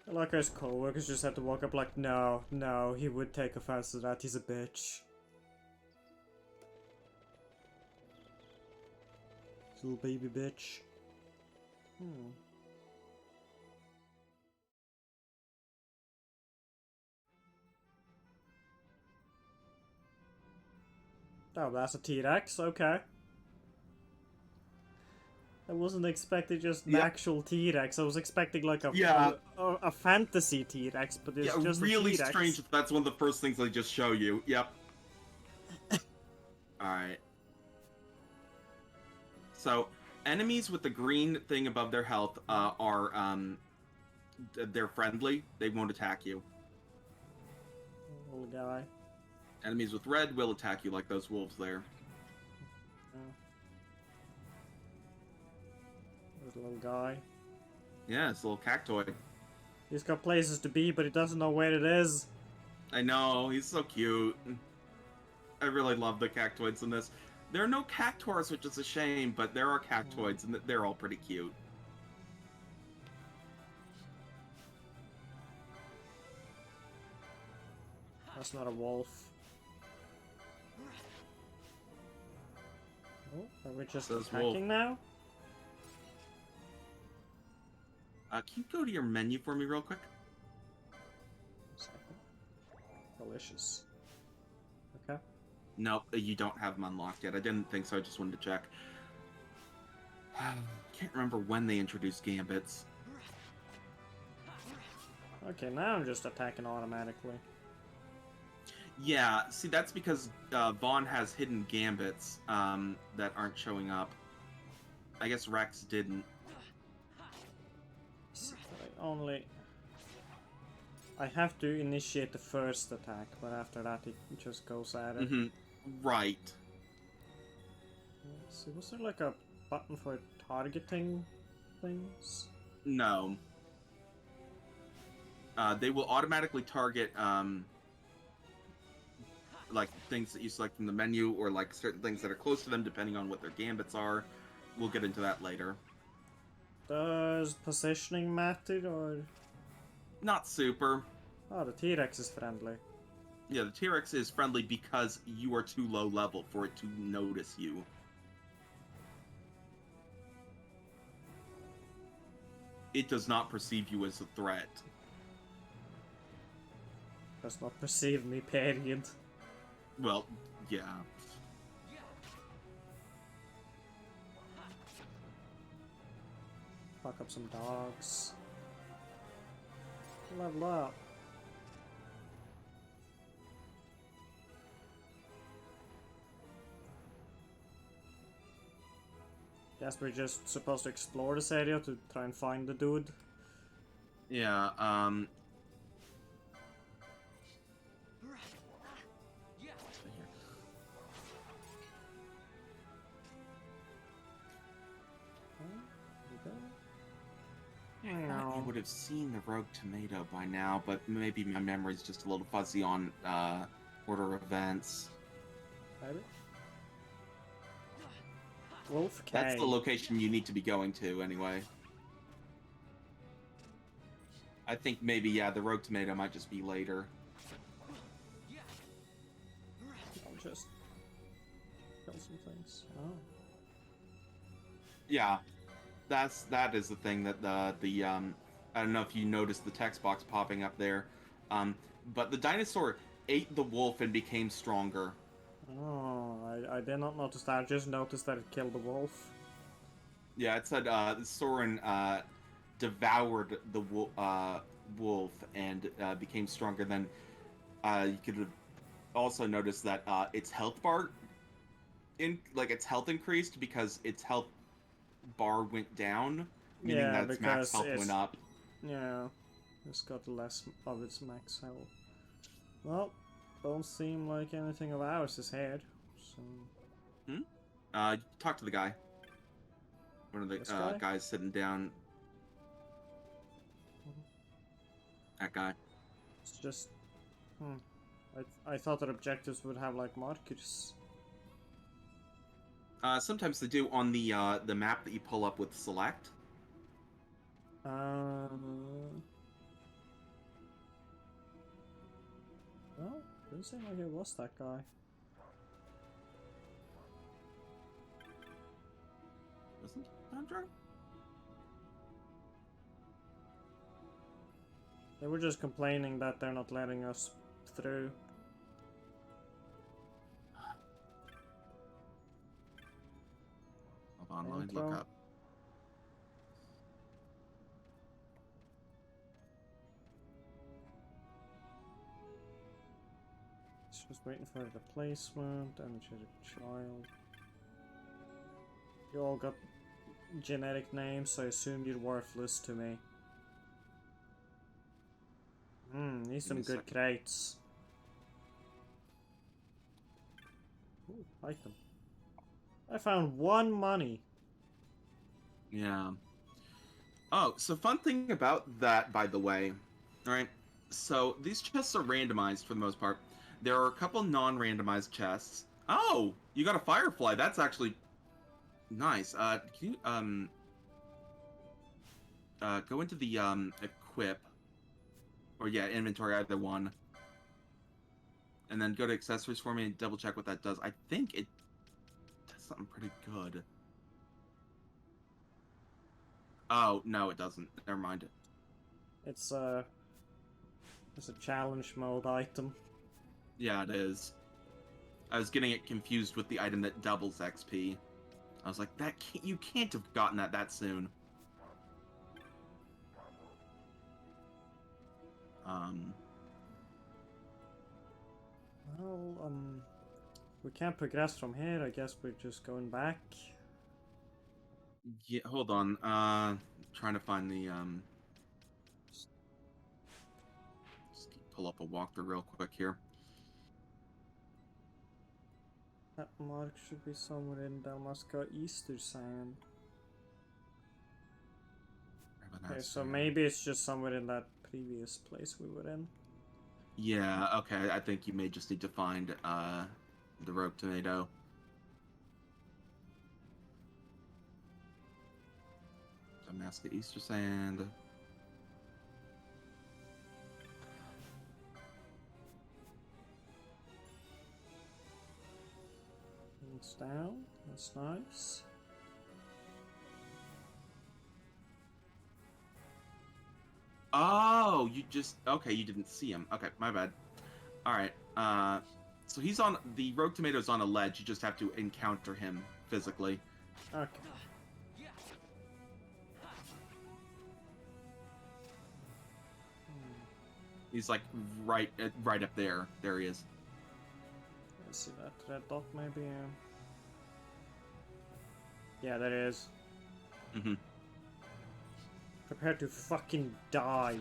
Like his co-workers just had to walk up like, no, no, he would take offense to that, he's a bitch. Little baby bitch. Oh, that's a T-Rex? Okay. I wasn't expecting just an actual T-Rex. I was expecting like a fantasy T-Rex, but it's just really a T-Rex. strange if that's one of the first things they just show you. Yep. Alright. So, enemies with the green thing above their health they're friendly. They won't attack you. Little guy. Enemies with red will attack you like those wolves there. There's a little guy. Yeah, it's a little cactoid. He's got places to be, but he doesn't know where it is. I know, he's so cute. I really love the cactoids in this. There are no cactuars, which is a shame, but there are cactoids, and they're all pretty cute. That's not a wolf. Oh, are we just attacking now? Can you go to your menu for me real quick? Delicious. Okay. Nope, you don't have them unlocked yet. I didn't think so, I just wanted to check. Can't remember when they introduced gambits. Okay, now I'm just attacking automatically. Yeah, see, that's because Vaughn has hidden gambits that aren't showing up. I guess Rex didn't. I have to initiate the first attack, but after that it just goes at it. Right. Let's see, was there like a button for targeting things? No. They will automatically target like things that you select from the menu, or like certain things that are close to them depending on what their gambits are. We'll get into that later. Does positioning matter, or...? Not super. Oh, the T-Rex is friendly. Yeah, the T-Rex is friendly because you are too low level for it to notice you. It does not perceive you as a threat. Does not perceive me, period. Well, yeah. Fuck up some dogs. Level up. Guess we're just supposed to explore this area to try and find the dude. Yeah, I would have seen the rogue tomato by now, but maybe my memory's just a little fuzzy on order of events. Maybe. Wolf K. That's the location you need to be going to, anyway. I think maybe, yeah, the rogue tomato might just be later. I'll just kill some things. Oh. Yeah, that is the thing that the I don't know if you noticed the text box popping up there, but the dinosaur ate the wolf and became stronger. Oh, I did not notice that. I just noticed that it killed the wolf. Yeah, it said Soren devoured the wolf and became stronger. Then you could have also noticed that its health bar, its health increased because its health bar went down, meaning that its max health went up. Yeah, it's got less of its max health. Well, don't seem like anything of ours is here, so... Talk to the guy. One of the guys sitting down. That guy. It's just... I thought that objectives would have, like, markers. Sometimes they do on the map that you pull up with select. Well, didn't seem like it was that guy. Wasn't Andrew? They were just complaining that they're not letting us through. Hold on, let me look up. Just waiting for the replacement, energetic child. You all got genetic names, so I assumed you're worthless to me. Need some good crates. Ooh, item. I found 1 money. Yeah. Oh, so fun thing about that, by the way, alright? So these chests are randomized for the most part. There are a couple non-randomized chests. Oh, you got a firefly. That's actually nice. Can you go into the equip, or yeah, inventory, either one, and then go to accessories for me and double check what that does. I think it does something pretty good. Oh no, it doesn't. Never mind. It's a challenge mode item. Yeah, it is. I was getting it confused with the item that doubles XP. I was like, you can't have gotten that soon. Well, we can't progress from here. I guess we're just going back. Yeah, hold on. Trying to find the just pull up a walkthrough real quick here. That mark should be somewhere in Dalmasca Easter Sand. Okay, so maybe it's just somewhere in that previous place we were in. Yeah, okay, I think you may just need to find the rogue tomato. Damascus Easter Sand. It's down. That's nice. Oh, you just... Okay, you didn't see him. Okay, my bad. Alright, so he's on... The rogue tomato's on a ledge. You just have to encounter him physically. Okay. He's like right up there. There he is. Let's see that red dot maybe. Yeah, there it is. Mm-hmm. Prepare to fucking die.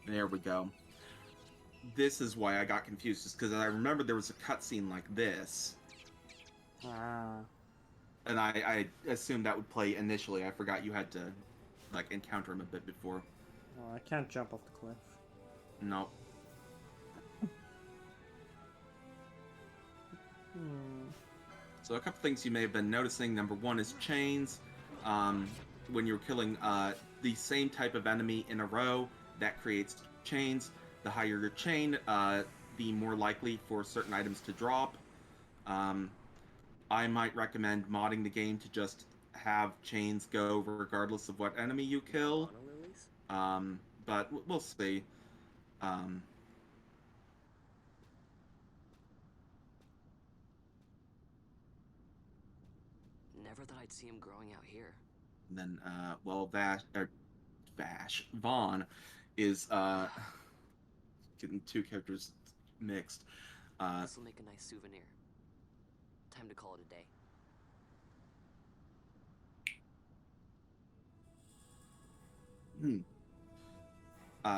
There we go. This is why I got confused, just because I remember there was a cutscene like this. Ah. And I assumed that would play initially. I forgot you had to, like, encounter him a bit before. Oh, I can't jump off the cliff. No. So a couple things you may have been noticing. Number one is chains. When you're killing the same type of enemy in a row, that creates chains. The higher your chain, the more likely for certain items to drop. I might recommend modding the game to just have chains go regardless of what enemy you kill. But we'll see. Never thought I'd see him growing out here. Then, well, Vaughn is, getting two characters mixed. This'll make a nice souvenir. Time to call it a day.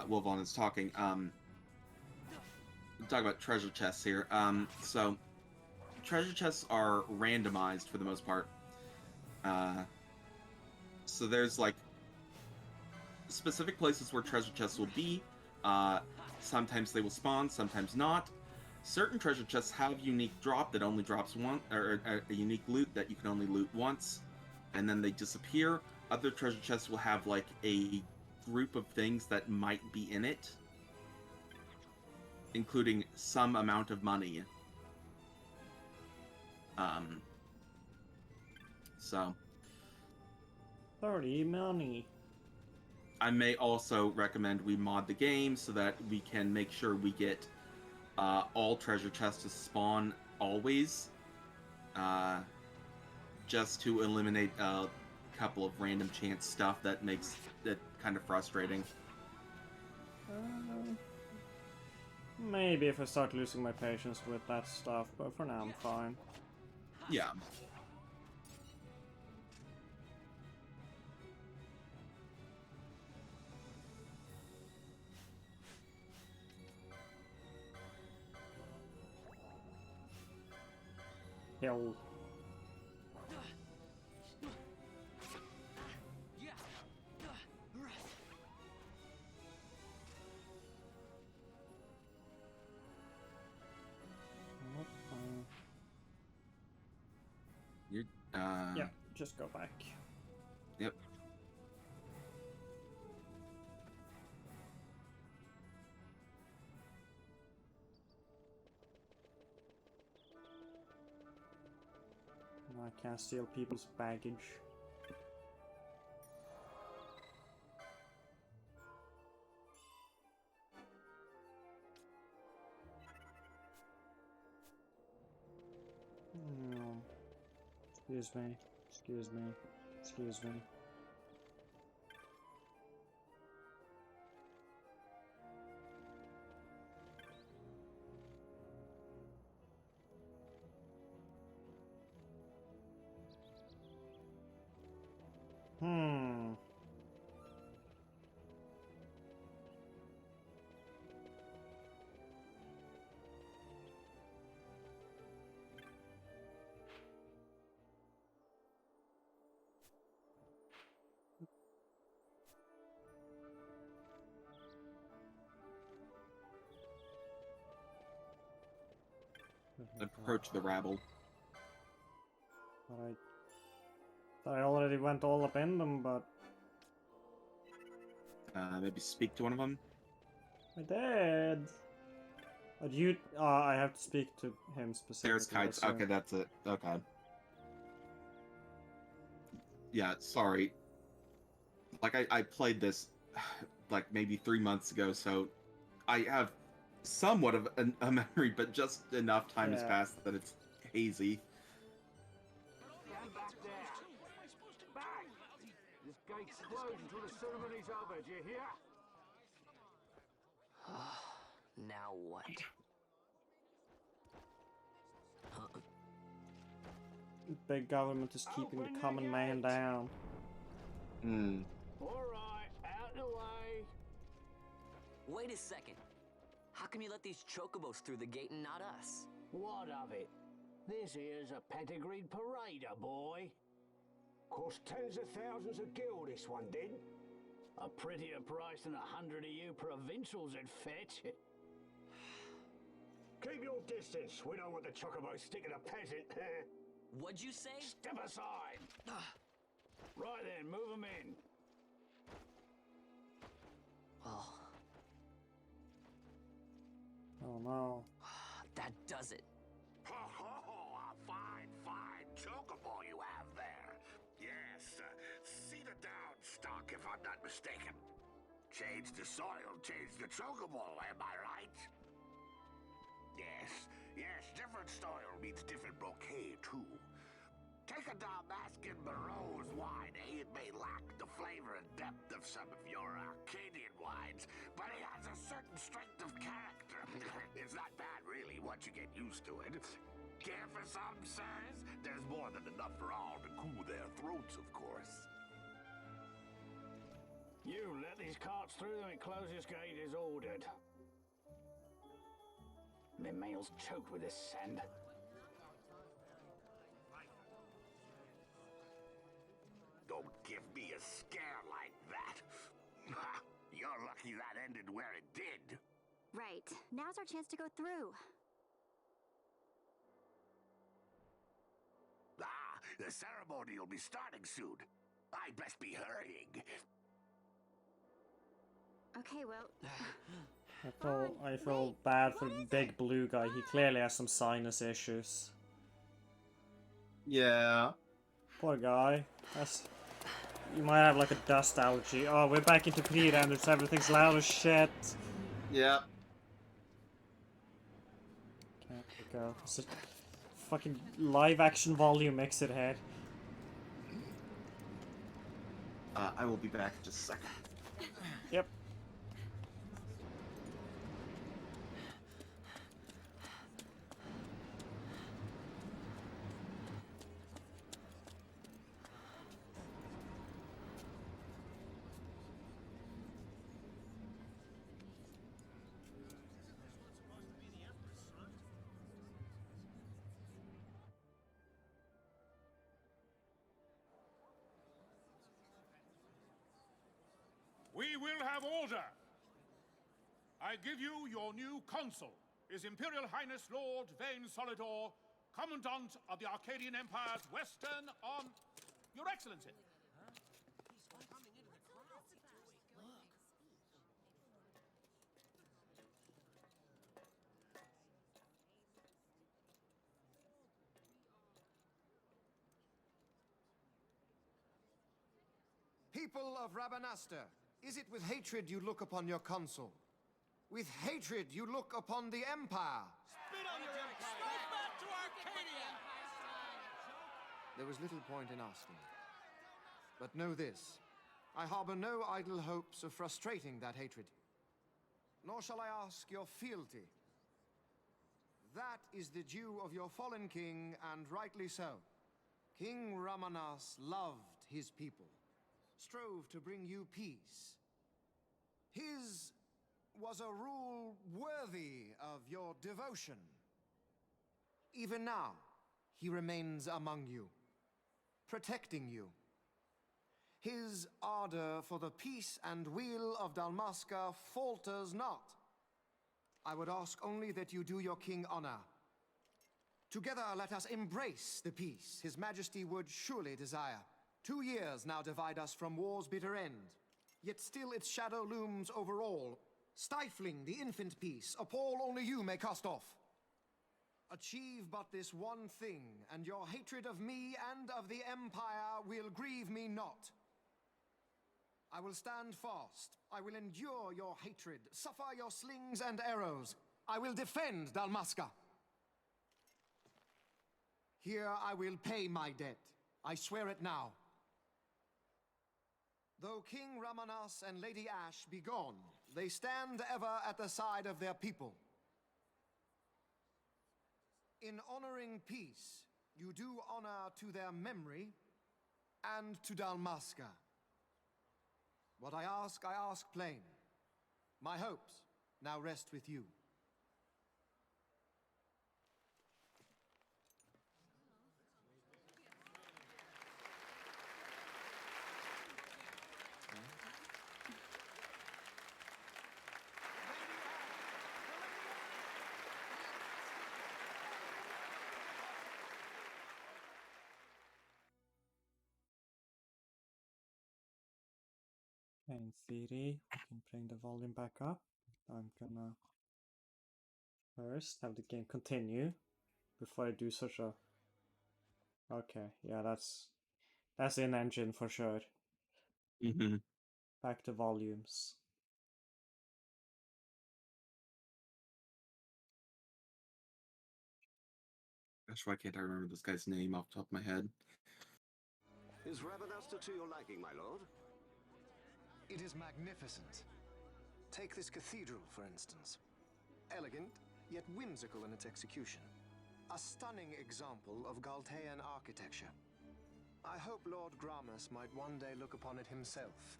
Well, Vaughn is talking. Talk about treasure chests here. So, treasure chests are randomized for the most part. So there's, like, specific places where treasure chests will be. Sometimes they will spawn, sometimes not. Certain treasure chests have unique drop that only drops one, or a unique loot that you can only loot once, and then they disappear. Other treasure chests will have, like, a group of things that might be in it, including some amount of money. So 30 money. I may also recommend we mod the game so that we can make sure we get all treasure chests to spawn always, just to eliminate a couple of random chance stuff that makes it kind of frustrating. Maybe if I start losing my patience with that stuff, but for now I'm fine. Yeah. Hell. You Yeah, just go back. Yep. No, I can't steal people's baggage. No. Excuse me. Excuse me. Excuse me. Hmm. Approach the rabble. But I already went all up in them, but Maybe speak to one of them. I did. But you, I have to speak to him specifically. There's kites. Okay, that's it. Okay. Yeah, sorry. Like I played this like maybe 3 months ago, so I have somewhat of a memory, but just enough time has passed that it's hazy. Stand back there. Back! This gate's closed until the ceremony's over, do you hear? Now what? Big government is keeping the common man down. Hmm. Alright, out the way. Wait a second. How come you let these chocobos through the gate and not us? What of it? This here's a pedigreed parader, boy. Cost tens of thousands of gil, this one did. A prettier price than 100 of you provincials would fetch. Keep your distance. We don't want the chocobos sticking a peasant. What'd you say? Step aside. Right then, move them in. Oh. Oh no. That does it. Oh, a fine, fine chocobo you have there. Yes, cedar down stock if I'm not mistaken. Change the soil, change the chocobo, am I right? Yes, yes, different soil means different bouquet too. Take a Damascan Barrow's wine, eh? It may lack the flavor and depth of some of your Arcadian wines, but it has a certain strength of character. It's not bad, really, once you get used to it. Care for some, sirs? There's more than enough for all to cool their throats, of course. You let these carts through and closest gate is ordered. My mail's choked with this sand. Don't give me a scare like that. You're lucky that ended where it did. Right. Now's our chance to go through. The ceremony will be starting soon. I'd best be hurrying. Okay, well... I feel bad for the big blue guy. He clearly has some sinus issues. Yeah. Poor guy. You might have like a dust allergy. Oh, we're back into pre-renders. Everything's loud as shit. Yep. Can't go. It's a fucking live action volume exit head. I will be back in just a second. Yep. We will have order. I give you your new consul, His Imperial Highness Lord Vane Solidor, Commandant of the Arcadian Empire's Western on... Your Excellency. People of Rabanastre, is it with hatred you look upon your consul? With hatred you look upon the Empire? Spit on your empire! Go back to Arcadia! There was little point in asking. But know this, I harbor no idle hopes of frustrating that hatred. Nor shall I ask your fealty. That is the due of your fallen king, and rightly so. King Ramanas loved his people, strove to bring you peace. His was a rule worthy of your devotion. Even now, he remains among you, protecting you. His ardor for the peace and weal of Dalmasca falters not. I would ask only that you do your king honor. Together let us embrace the peace his majesty would surely desire. 2 years now divide us from war's bitter end, yet still its shadow looms over all, stifling the infant peace a pall only you may cast off. Achieve but this one thing, and your hatred of me and of the Empire will grieve me not. I will stand fast. I will endure your hatred, suffer your slings and arrows. I will defend Dalmasca. Here I will pay my debt. I swear it now. Though King Ramanas and Lady Ash be gone, they stand ever at the side of their people. In honoring peace, you do honor to their memory and to Dalmasca. What I ask plain. My hopes now rest with you. In theory, we can bring the volume back up. I'm gonna first have the game continue before I do such a... Okay, yeah, that's in engine for sure. Mm-hmm. Back to volumes. That's why can't I remember this guy's name off the top of my head. Is Rabanastre to your liking, my lord? It is magnificent. Take this cathedral, for instance. Elegant, yet whimsical in its execution. A stunning example of Galtean architecture. I hope Lord Gramus might one day look upon it himself.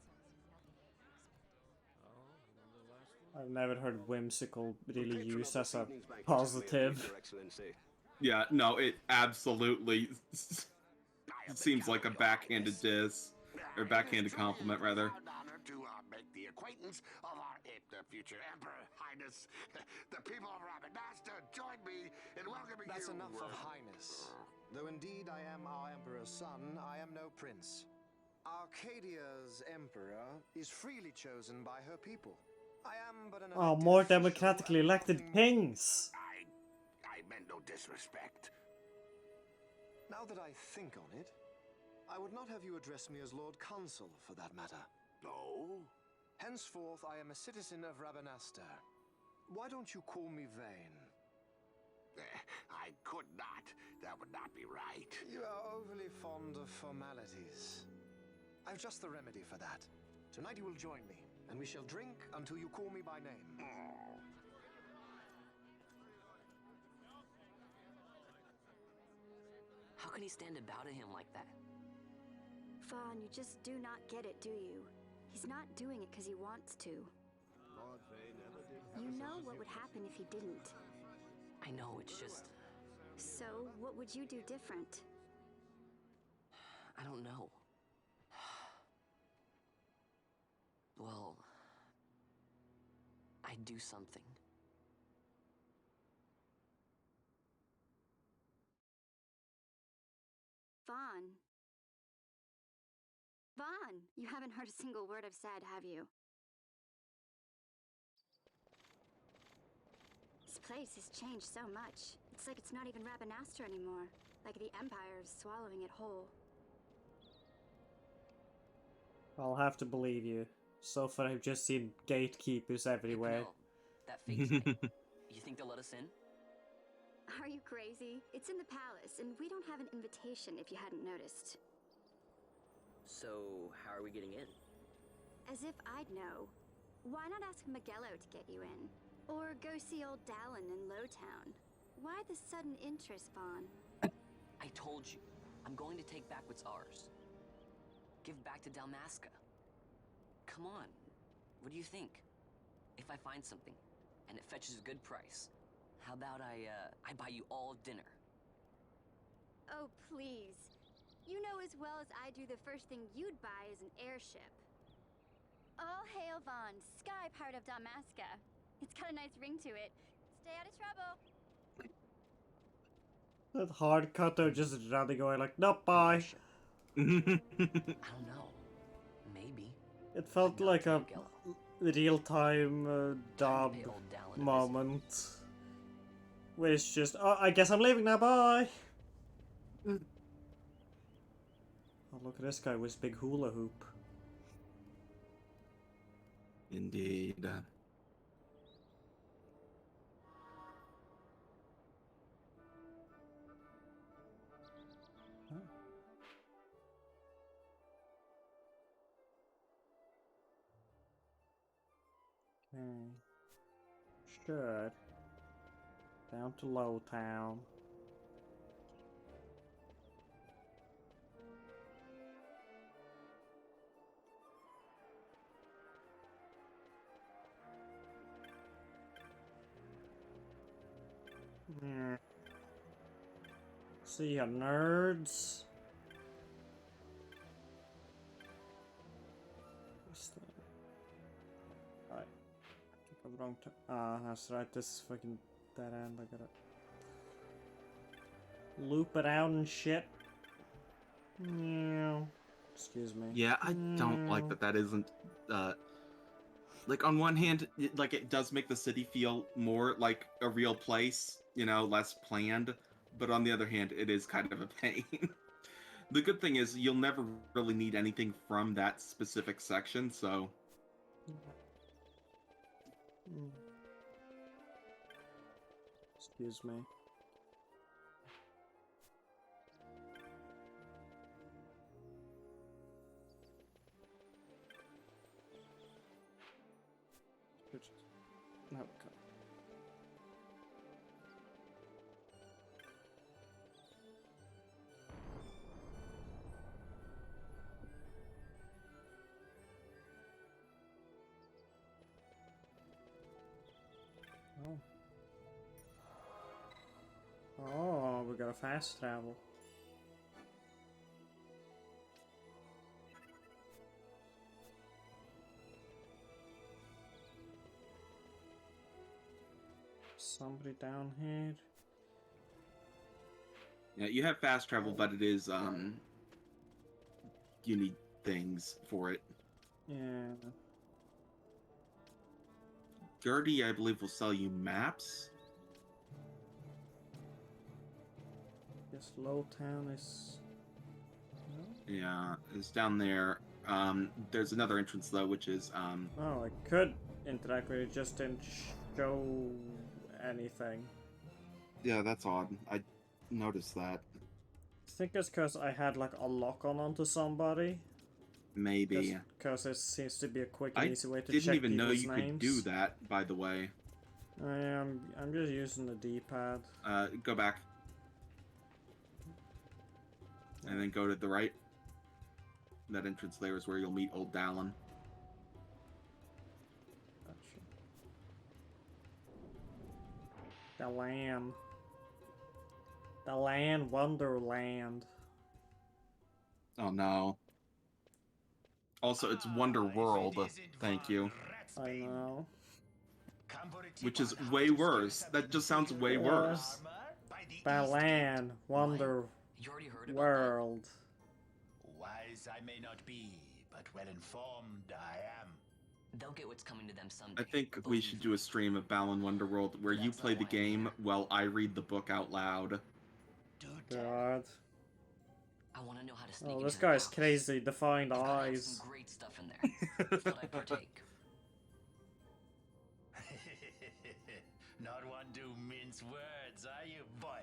I've never heard whimsical really used as a positive. Yeah, no, it absolutely seems like a backhanded diss, or backhanded compliment, rather. To make the acquaintance of our future Emperor, Highness. The people of Rabanastre join me in welcoming That's you. enough of Highness. Though indeed I am our Emperor's son, I am no prince. Arcadia's Emperor is freely chosen by her people. I am but an More democratically elected kings! I meant no disrespect. Now that I think on it, I would not have you address me as Lord Consul, for that matter. No? Henceforth, I am a citizen of Rabanastre. Why don't you call me Vane? I could not. That would not be right. You are overly fond of formalities. I've just the remedy for that. Tonight you will join me, and we shall drink until you call me by name. How can he stand about to him like that? Vaughn, you just do not get it, do you? He's not doing it because he wants to. You know what would happen if he didn't. I know, it's just... So, what would you do different? I don't know. Well... I'd do something. Vaughn. Vaughn, you haven't heard a single word I've said, have you? This place has changed so much. It's like it's not even Rabanastre anymore. Like the Empire is swallowing it whole. I'll have to believe you. So far I've just seen gatekeepers everywhere. That fake thing. You think they'll let us in? Are you crazy? It's in the palace, and we don't have an invitation if you hadn't noticed. So, how are we getting in? As if I'd know. Why not ask Magello to get you in? Or go see old Dallin in Lowtown? Why the sudden interest, Vaughn? I told you, I'm going to take back what's ours. Give back to Dalmasca. Come on, what do you think? If I find something, and it fetches a good price, how about I buy you all dinner? Oh, please. You know as well as I do the first thing you'd buy is an airship. All hail Vaughn, Sky Pirate of Dalmasca. It's got a nice ring to it. Stay out of trouble. That hard cutter just running away like, nope, bye. I don't know. Maybe. It felt like a real-time dub moment. Where it's just, oh, I guess I'm leaving now, bye! Oh, look at this guy with his big hula hoop. Indeed. Okay. Should. Down to Lowtown. See ya, nerds. Alright. I took a wrong turn. Ah, that's right. This is fucking dead end. I gotta loop it out and shit. Yeah. Excuse me. Yeah, I don't like that. That isn't. Like on one hand, it does make the city feel more like a real place, you know, less planned. But on the other hand, it is kind of a pain. The good thing is you'll never really need anything from that specific section, so. Excuse me. No, okay. Oh. Oh, we got a fast travel. Somebody down here. Yeah, you have fast travel, but it is, you need things for it. Yeah. Gertie, I believe, will sell you maps. Guess Lowtown is. No? Yeah, it's down there. There's another entrance though, which is Oh, I could interact with it, just didn't show anything. Yeah, that's odd. I noticed that. I think it's because I had like a lock on onto somebody. Maybe. Because it seems to be a quick and easy way to check I didn't even know people's you names. could do that, by the way. I'm just using the D-pad. Go back. And then go to the right. That entrance there is where you'll meet Old Dallin. The land. The land wonderland. Oh no. Also, it's Wonder World. Thank you. I know. Which is way worse. That just sounds way worse. The land You already heard about World. Wise I may not be, but well informed I am. They'll get what's coming to them someday. I think we should do a stream of Balan Wonderworld where you play the game while I read the book out loud. God. I want to know how to sneak Oh, into this the guy's palace. crazy. Defined You've gotta have eyes. some great stuff in there. Thought I'd partake. Not one to mince words, are you, boy?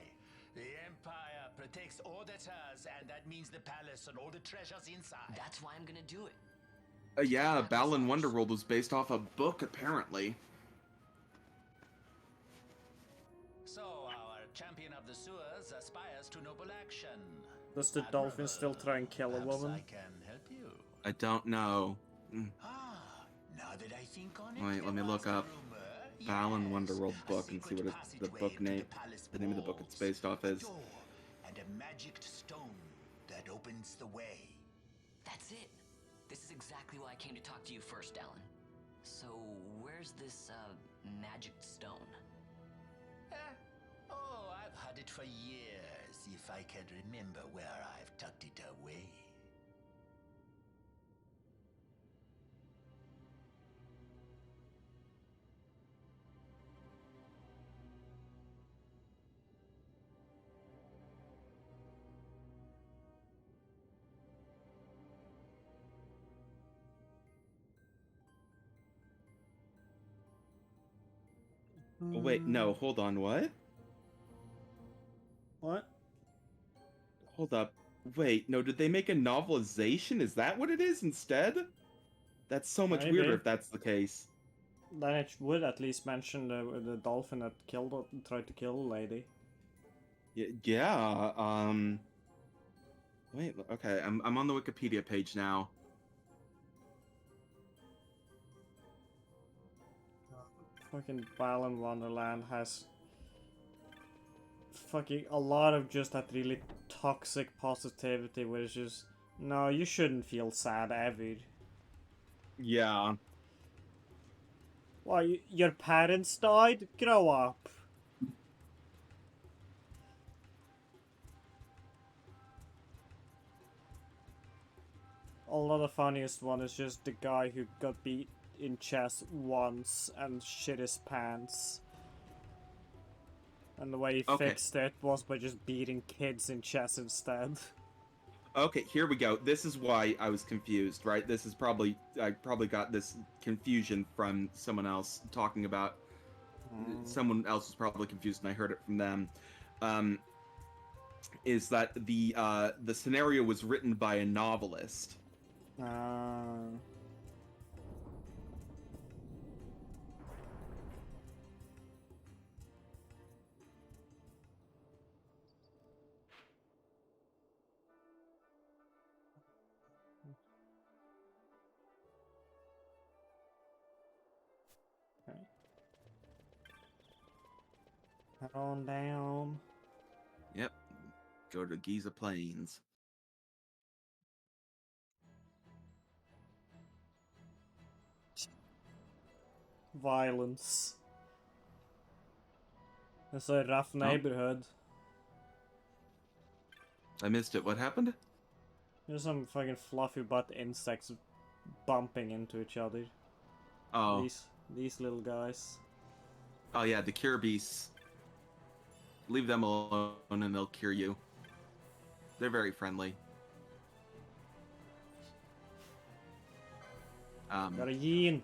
The Empire protects all that's hers, and that means the palace and all the treasures inside. That's why I'm gonna do it. Yeah, Balan Wonderworld was based off a book, apparently. So our champion of the sewers aspires to noble action. Does the dolphin still try and kill a woman? I can help you. I don't know. Now that I think on it, Wait, let me look up Balan Wonderworld book and see what the book name, the name of the book it's based off is. And a magic stone that opens the way. That's it. This is exactly why I came to talk to you first, Alan. So, where's this, magic stone? Oh, I've had it for years, if I can remember where I've tucked it away. Oh, wait, no, hold on, what? What? Hold up. Wait, no, did they make a novelization? Is that what it is instead? That's so much Maybe. weirder if that's the case. Then it would at least mention the dolphin that tried to kill a lady. Yeah, wait, okay, I'm on the Wikipedia page now. Fucking Balan Wonderland has fucking a lot of just that really toxic positivity, where it's just, no, you shouldn't feel sad ever. Yeah. Why, your parents died? Grow up. Although the funniest one is just the guy who got beat in chess once and shit his pants. And the way he fixed it was by just beating kids in chess instead. Okay, here we go. This is why I was confused, right? This is probably, I probably got this confusion from someone else talking about, someone else was probably confused and I heard it from them. Is that the scenario was written by a novelist. Okay. Head on down. Yep. Go to Giza Plains. Violence. It's a rough neighborhood. I missed it. What happened? There's some fucking fluffy butt insects bumping into each other. Oh. These little guys. Oh yeah, the cure beasts. Leave them alone and they'll cure you. They're very friendly. Got a yin.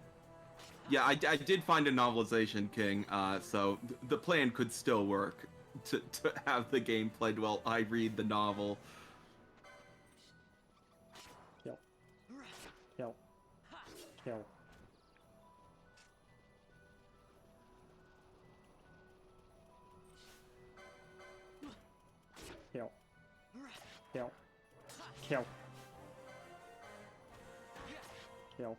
Yeah, I did find a novelization, King, so the plan could still work to have the game played while I read the novel. Kill. Kill. Kill. Kill. Kill. Kill. Kill.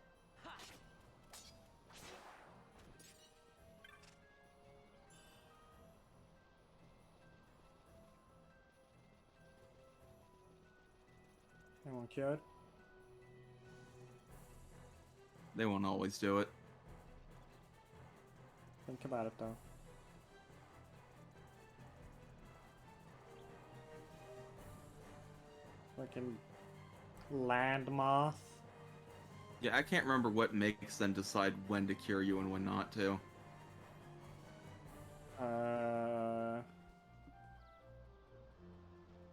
Anyone cured? They won't always do it. Think about it though. Fucking land moth. Yeah, I can't remember what makes them decide when to cure you and when not to.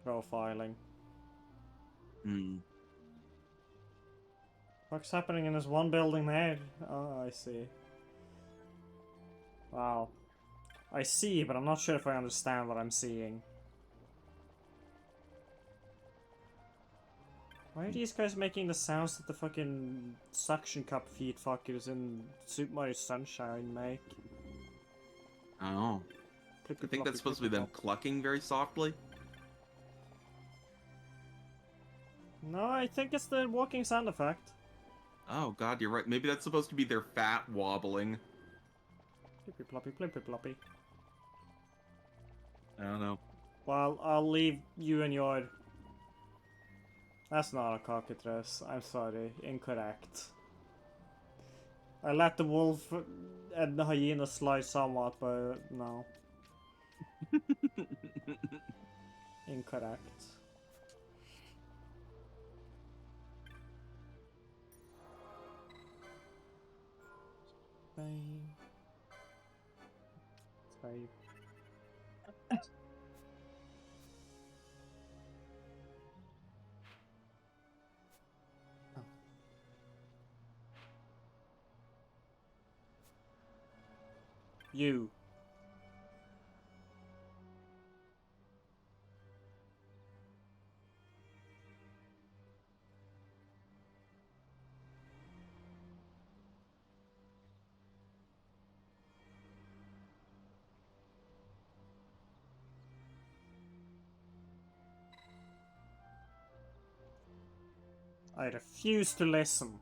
Profiling. Hmm. What's happening in this one building there? Oh, I see. Wow. I see, but I'm not sure if I understand what I'm seeing. Why are these guys making the sounds that the fucking suction cup feet fuckers in Super Mario Sunshine make? Oh. I think that's supposed to be them clucking very softly. No, I think it's the walking sound effect. Oh god, you're right. Maybe that's supposed to be their fat wobbling. Plippy ploppy, plippy ploppy. I don't know. Well, I'll leave you and your... That's not a cockatrice. I'm sorry. Incorrect. I let the wolf and the hyena slide somewhat, but no. Incorrect. Sorry. You. I refuse to listen.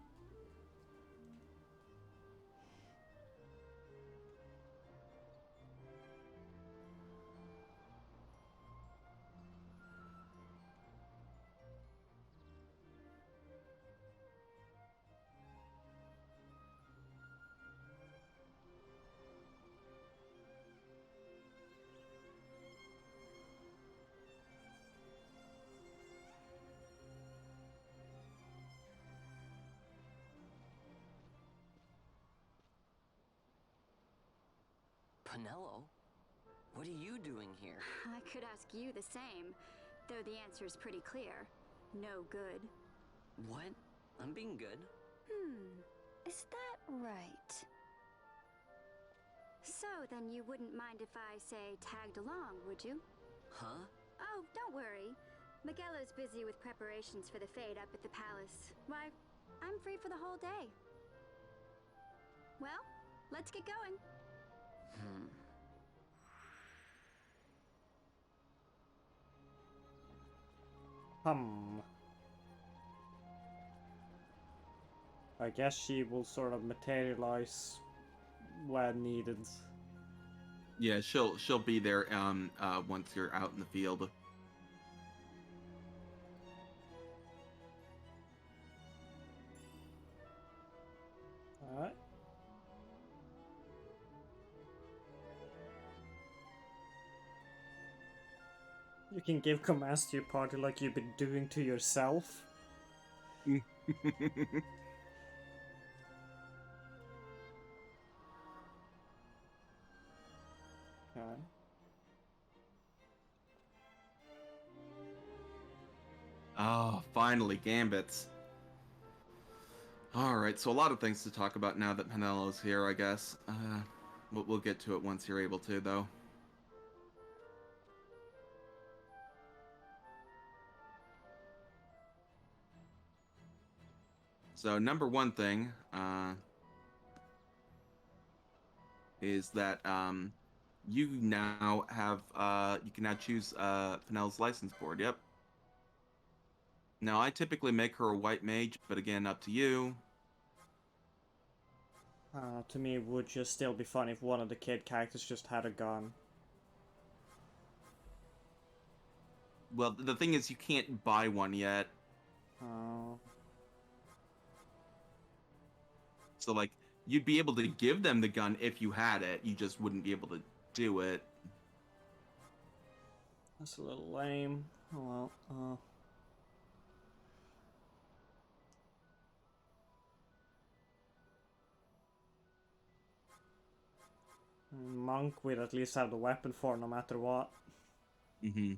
Penelo? What are you doing here? I could ask you the same, though the answer is pretty clear. No good. What? I'm being good. Is that right? So, then you wouldn't mind if I, say, tagged along, would you? Huh? Oh, don't worry. Miguelo's busy with preparations for the fete up at the palace. Why, I'm free for the whole day. Well, let's get going. I guess she will sort of materialize when needed. Yeah, she'll be there once you're out in the field. Alright. You can give commands to your party like you've been doing to yourself. Okay. Oh, finally, Gambits. Alright, so a lot of things to talk about now that Penelo's here, I guess. We'll get to it once you're able to, though. So, number one thing, is that, you now have, you can now choose, Penel's license board, yep. Now, I typically make her a white mage, but again, up to you. To me, it would just still be fun if one of the kid characters just had a gun. Well, the thing is, you can't buy one yet. Oh. So, like, you'd be able to give them the gun if you had it, you just wouldn't be able to do it. That's a little lame. Oh well, Monk will at least have the weapon for no matter what. Mm-hmm.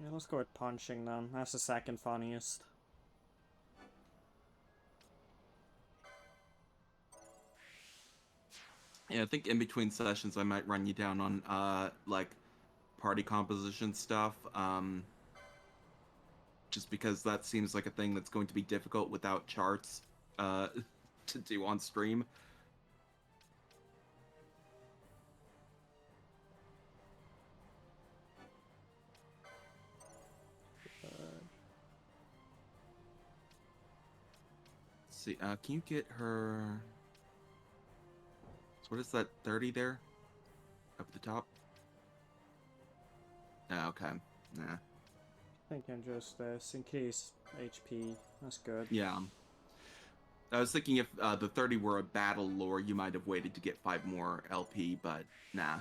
Yeah, let's go with punching then. That's the second funniest. Yeah, I think in between sessions I might run you down on like party composition stuff. Just because that seems like a thing that's going to be difficult without charts to do on stream. Let's see, can you get her... So what is that, 30 there? Up at the top? Oh, okay. Nah. I think I can just increase HP. That's good. Yeah. I was thinking if the 30 were a battle lore, you might have waited to get 5 more LP, but nah.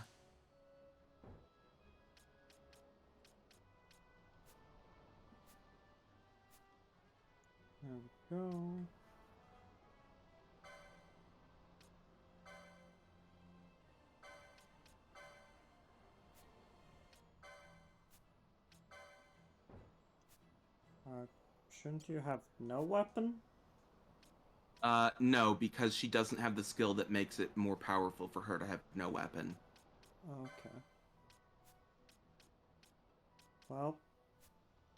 There we go. Shouldn't you have no weapon? No, because she doesn't have the skill that makes it more powerful for her to have no weapon. Okay. Well,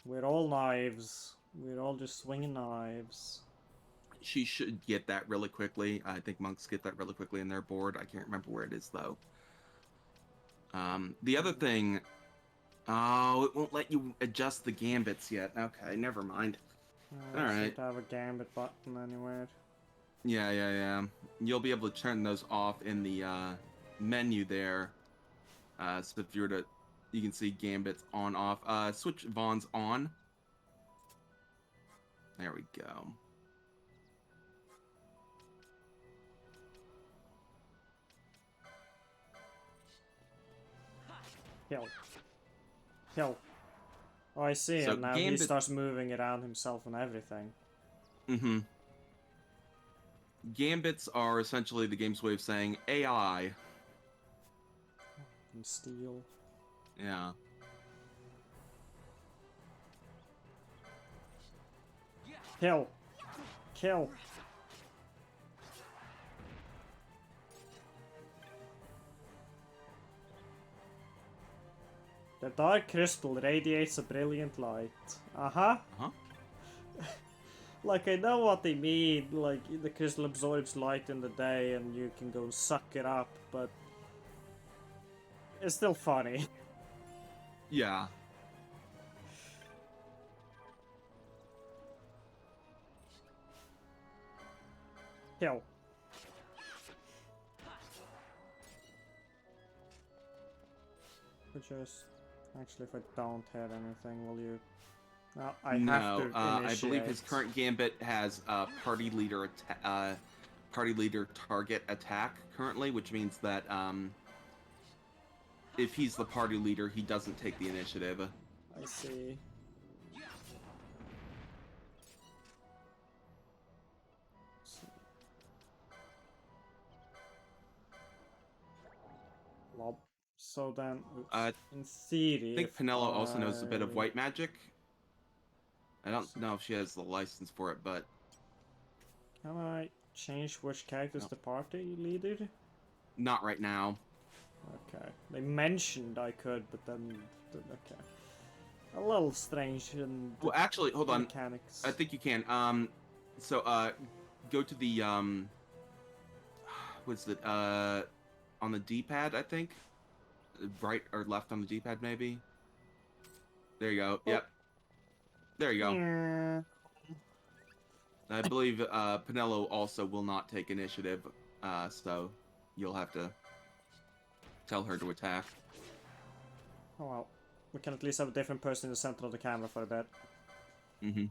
we're all knives. We're all just swinging knives. She should get that really quickly. I think monks get that really quickly in their board. I can't remember where it is, though. The other thing... Oh, it won't let you adjust the gambits yet. Okay, never mind. Alright. Should have a gambit button anywhere. Yeah. You'll be able to turn those off in the menu there. So if you were to... You can see gambits on, off. Switch Vaughn's on. There we go. Kill. Oh, I see. So and now he starts moving around himself and everything. Mm-hmm. Gambits are essentially the game's way of saying AI. And steal. Yeah. Kill. The dark crystal radiates a brilliant light. Uh-huh. Like, I know what they mean. Like, the crystal absorbs light in the day and you can go suck it up, but... It's still funny. Yeah. Kill. Just... Actually, if I don't hit anything, will you... No, I have to I believe his current gambit has party leader target attack currently, which means that if he's the party leader, he doesn't take the initiative. I see. Lob. So then, in theory, I think Penelo also knows a bit of white magic. I don't know if she has the license for it, but... Can I change which character's the party leader? Not right now. Okay. They mentioned I could, but then... Okay. A little strange in the well, actually, hold on. Mechanics. I think you can. Go to the, what's it, on the D-pad, I think? Right or left on the D-pad, maybe? There you go. Oh. Yep. There you go. Yeah. I believe Penelo also will not take initiative, so you'll have to tell her to attack. Oh well. We can at least have a different person in the center of the camera for a bit. Mm-hmm.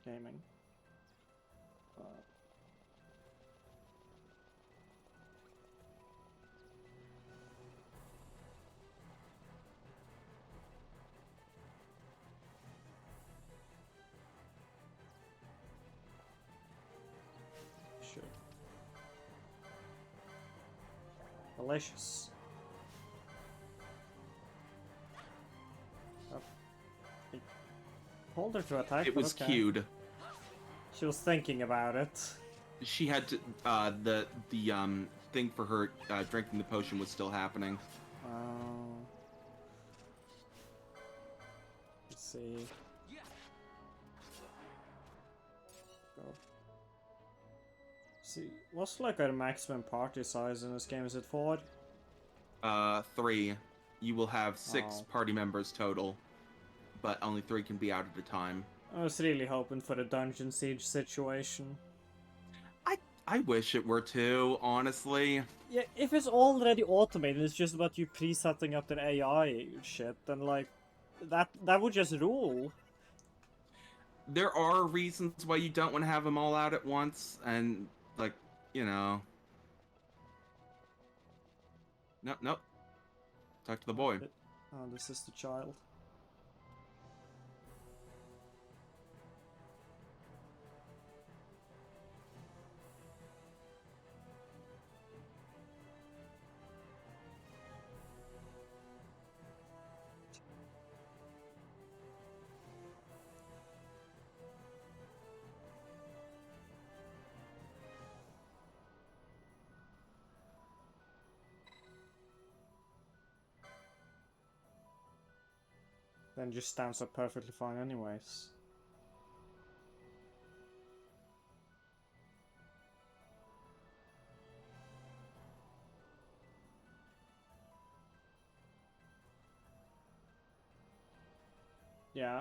Gaming. Delicious. Oh. I told her to attack. It was okay. cued. She was thinking about it. She had to, the thing for her drinking the potion was still happening. Let's see. Go. See, what's like our maximum party size in this game? Is it 4? 3. You will have 6 Oh. party members total, but only 3 can be out at a time. I was really hoping for a dungeon siege situation. I wish it were too, honestly. Yeah, if it's already automated, it's just about you pre-setting up the AI shit, then like, that would just rule. There are reasons why you don't want to have them all out at once, and, like, you know... Nope. Talk to the boy. Oh, this is the child. Then just stands up perfectly fine anyways. Yeah.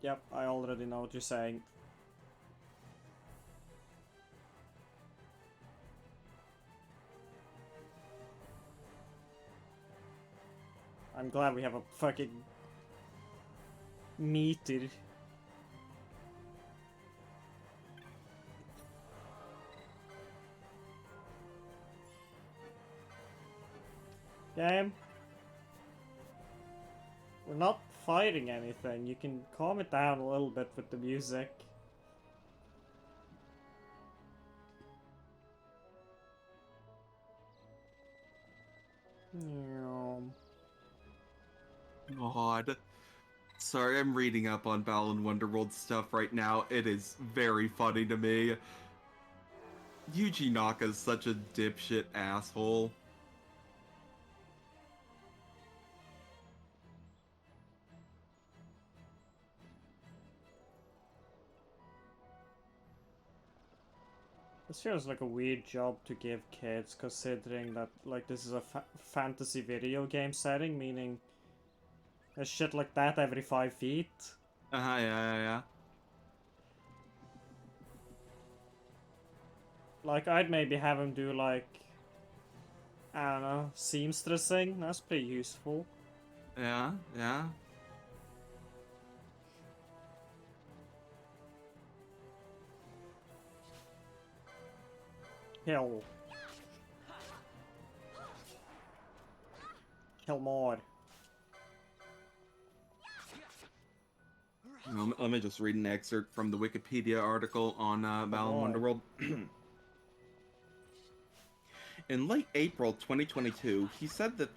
Yep, I already know what you're saying. I'm glad we have a fucking meter. Game. We're not fighting anything. You can calm it down a little bit with the music. God. Sorry, I'm reading up on Balan Wonderworld stuff right now. It is very funny to me. Yuji Naka is such a dipshit asshole. This feels like a weird job to give kids, considering that like this is a fantasy video game setting, meaning there's shit like that every 5 feet. Yeah. Like, I'd maybe have him do like, I don't know, seamstressing. That's pretty useful. Yeah. Kill more. Let me just read an excerpt from the Wikipedia article on Balan Wonderworld. In late April 2022, he said that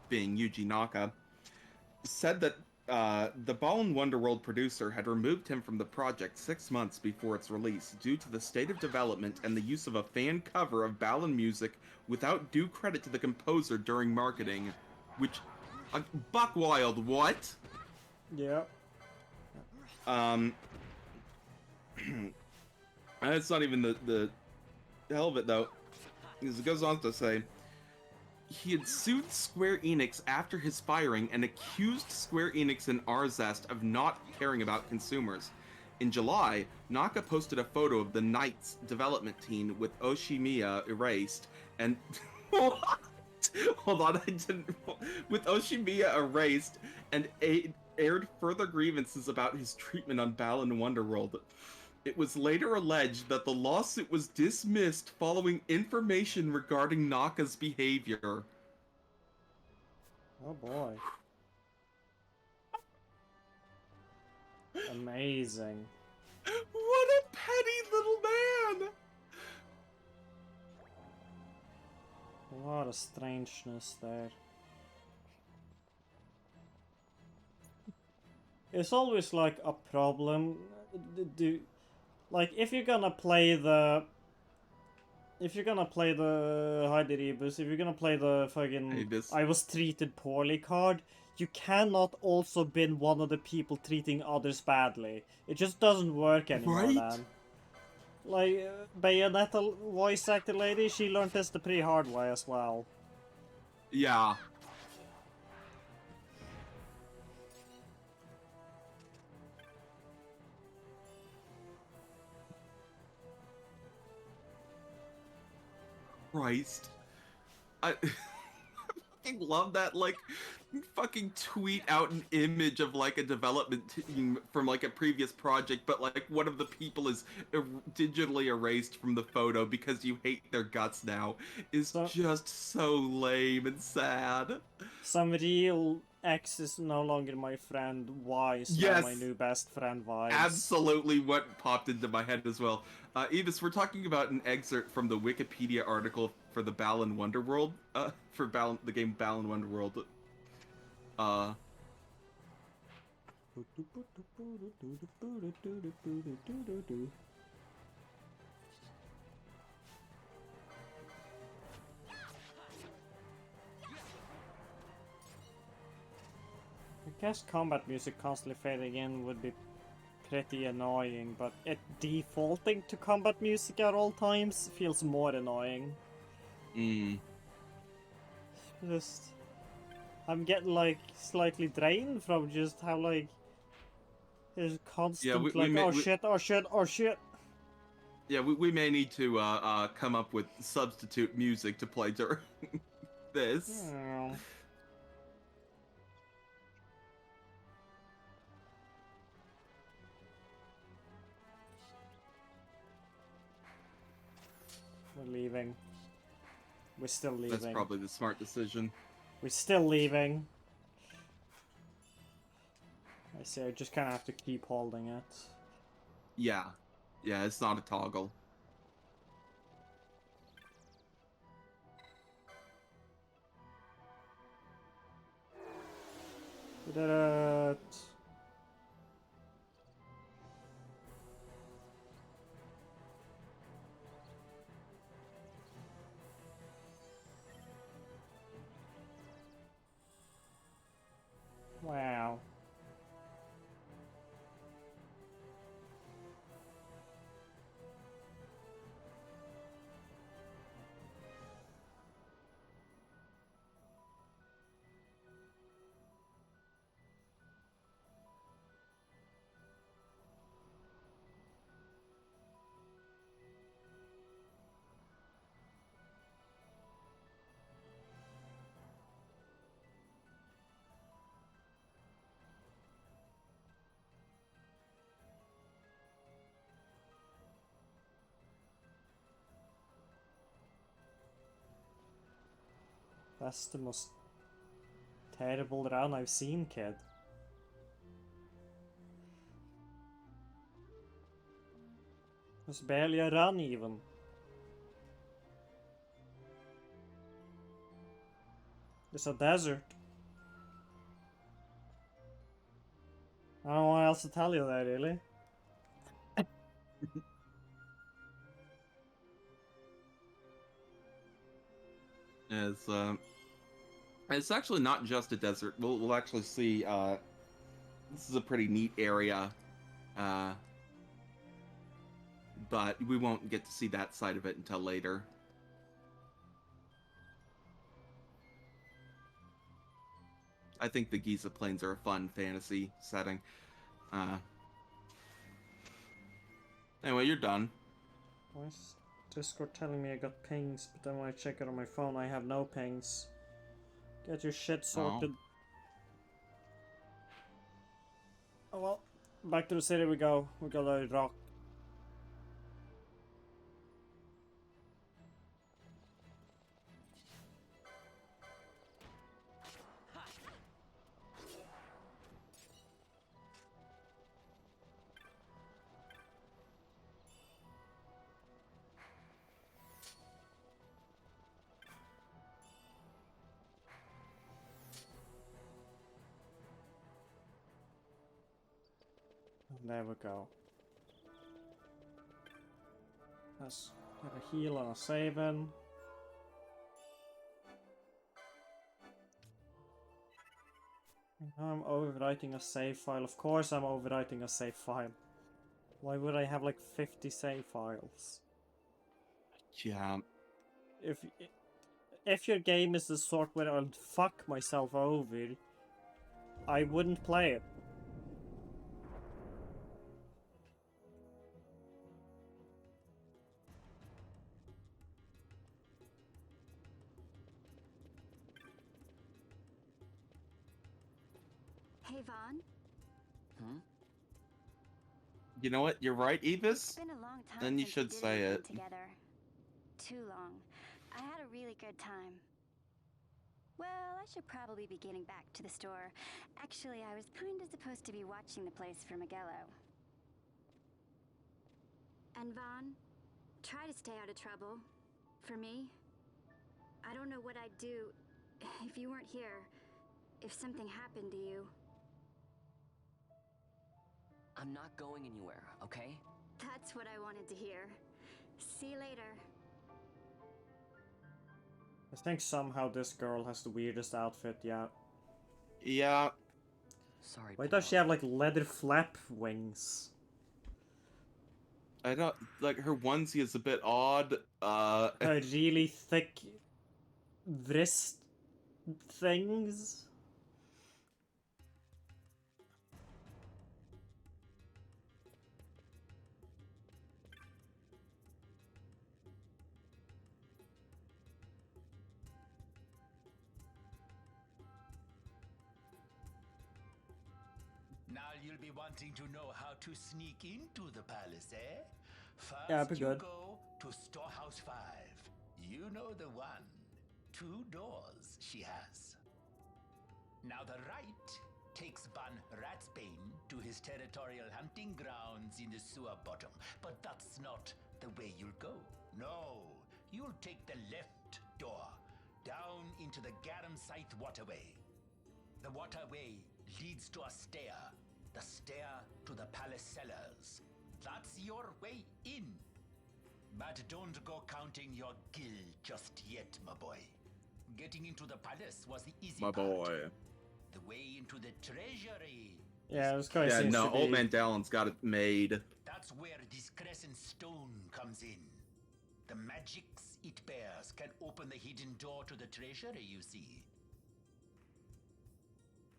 being Yuji Naka, said that the Balan Wonderworld producer had removed him from the project 6 months before its release due to the state of development and the use of a fan cover of Balan music without due credit to the composer during marketing. Which, buck wild, what? Yeah. That's not even the hell of it, though. Because it goes on to say, he had sued Square Enix after his firing and accused Square Enix and Arzest of not caring about consumers. In July, Naka posted a photo of the Knights development team with Oshimiya erased and... What? Hold on, I didn't... With Oshimiya erased and aired further grievances about his treatment on Balan Wonderworld. It was later alleged that the lawsuit was dismissed following information regarding Naka's behavior. Oh boy. amazing. What a petty little man! A lot of strangeness there. It's always like a problem. Like if you're gonna play the Heidi Rebus, if you're gonna play the fucking I was treated poorly card, you cannot also been one of the people treating others badly. It just doesn't work anymore, Right? man. Like, Bayonetta voice actor lady, she learned this the pretty hard way as well. Yeah. Christ. I fucking love that, like, fucking tweet out an image of, like, a development team from, like, a previous project, but, like, one of the people is digitally erased from the photo because you hate their guts now, is just so lame and sad. Some real X is no longer my friend, Y is now my new best friend, vibes. Absolutely what popped into my head as well. Evis, we're talking about an excerpt from the Wikipedia article for the Balan Wonderworld, the game Balan Wonderworld. I guess combat music constantly fading in would be pretty annoying, but it defaulting to combat music at all times feels more annoying. Just... I'm getting, like, slightly drained from just how, like... There's constant, oh shit, oh shit, oh shit! Yeah, we may need to, come up with substitute music to play during this. Oh. We're leaving. We're still leaving. That's probably the smart decision. We're still leaving. I see, I just kind of have to keep holding it. Yeah. Yeah, it's not a toggle. We did it! Wow. That's the most terrible run I've seen, kid. It's barely a run, even. It's a desert. I don't know what else to tell you there, really. It's actually not just a desert. We'll actually see, this is a pretty neat area, but we won't get to see that side of it until later. I think the Giza Plains are a fun fantasy setting. Anyway, you're done. Why is Discord telling me I got pings, but then when I check it on my phone, I have no pings. Get your shit sorted. Oh well, back to the city we go. We gotta rock. There we go. Let's have a heal and a saving. Now I'm overwriting a save file. Of course I'm overwriting a save file. Why would I have like 50 save files? Yeah. If your game is the sort where I'll fuck myself over, I wouldn't play it. Hey, Vaughn. You know what? You're right, Evis. It's been a long time Then you since we should did say anything it. together. Too long. I had a really good time. Well, I should probably be getting back to the store. Actually, I was kinda supposed to be watching the place for Miguelo. And Vaughn, try to stay out of trouble. For me, I don't know what I'd do if you weren't here. If something happened to you. I'm not going anywhere, okay? That's what I wanted to hear. See you later. I think somehow this girl has the weirdest outfit, yeah. Yeah. Sorry. Why does she have like leather flap wings? I don't like her onesie is a bit odd. Her really thick wrist things. Now you'll be wanting to know how to sneak into the palace, eh? First, Yeah, be good. you go to Storehouse 5. You know the one. 2 doors she has. Now the right takes Ban Ratsbane to his territorial hunting grounds in the sewer bottom. But that's not the way you'll go. No, you'll take the left door, down into the Garum Scythe waterway. The waterway leads to a stair. The stair to the palace cellars. That's your way in. But don't go counting your gil just yet, my boy. Getting into the palace was the easy part. The way into the treasury. Yeah, this guy Yeah, seems no, to be... Old Man Dallon's got it made. That's where this crescent stone comes in. The magics it bears can open the hidden door to the treasury, you see.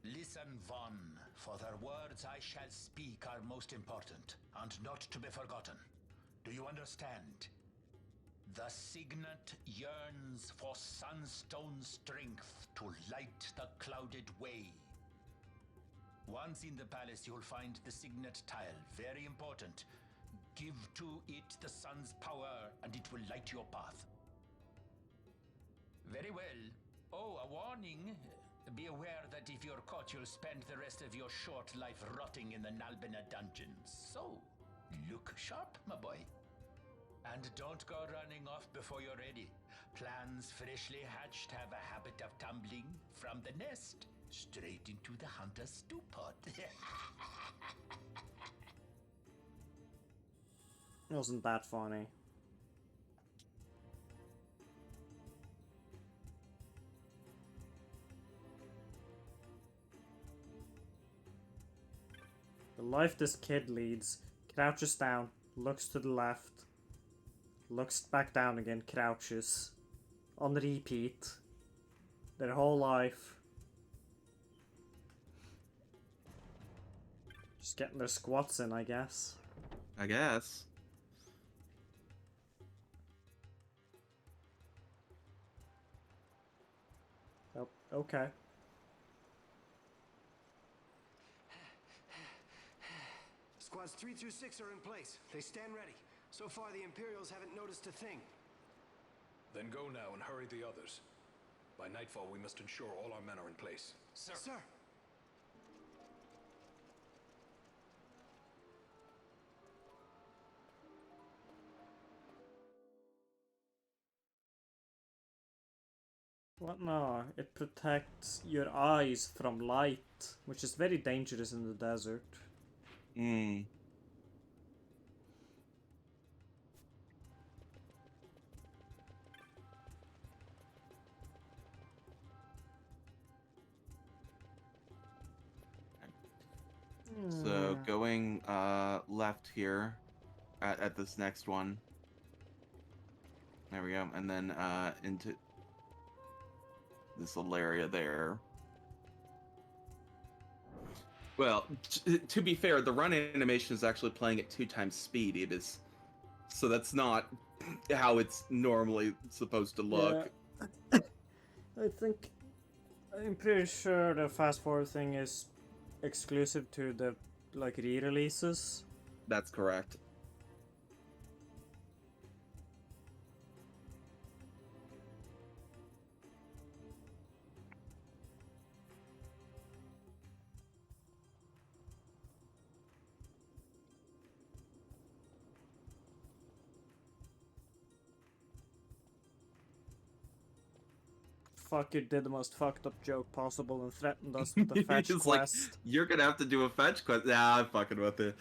Listen, Vaughn, for the words I shall speak are most important, and not to be forgotten. Do you understand? The signet yearns for sunstone strength to light the clouded way. Once in the palace, you'll find the signet tile, very important. Give to it the sun's power, and it will light your path. Very well. Oh, a warning. Be aware that if you're caught, you'll spend the rest of your short life rotting in the Nalbina dungeons. So, look sharp, my boy. And don't go running off before you're ready. Plans freshly hatched have a habit of tumbling from the nest straight into the hunter's stew pot. Wasn't that funny? The life this kid leads. Crouches down, looks to the left, looks back down again, crouches. On repeat. Their whole life. Just getting their squats in, I guess. I guess. Oh, okay. Squads 3 through 6 are in place. They stand ready. So far, the Imperials haven't noticed a thing. Then go now and hurry the others. By nightfall, we must ensure all our men are in place. Sir. Sir. What now? It protects your eyes from light, which is very dangerous in the desert. Hmm. So going left here at this next one. There we go. And then into this little area there. Well, to be fair, the run animation is actually playing at 2x speed. It is, so that's not how it's normally supposed to look. Yeah. I'm pretty sure the fast forward thing is exclusive to the like re-releases. That's correct. Fuck, you did the most fucked up joke possible and threatened us with a fetch It's quest. like, you're gonna have to do a fetch quest. Nah, I'm fucking with it.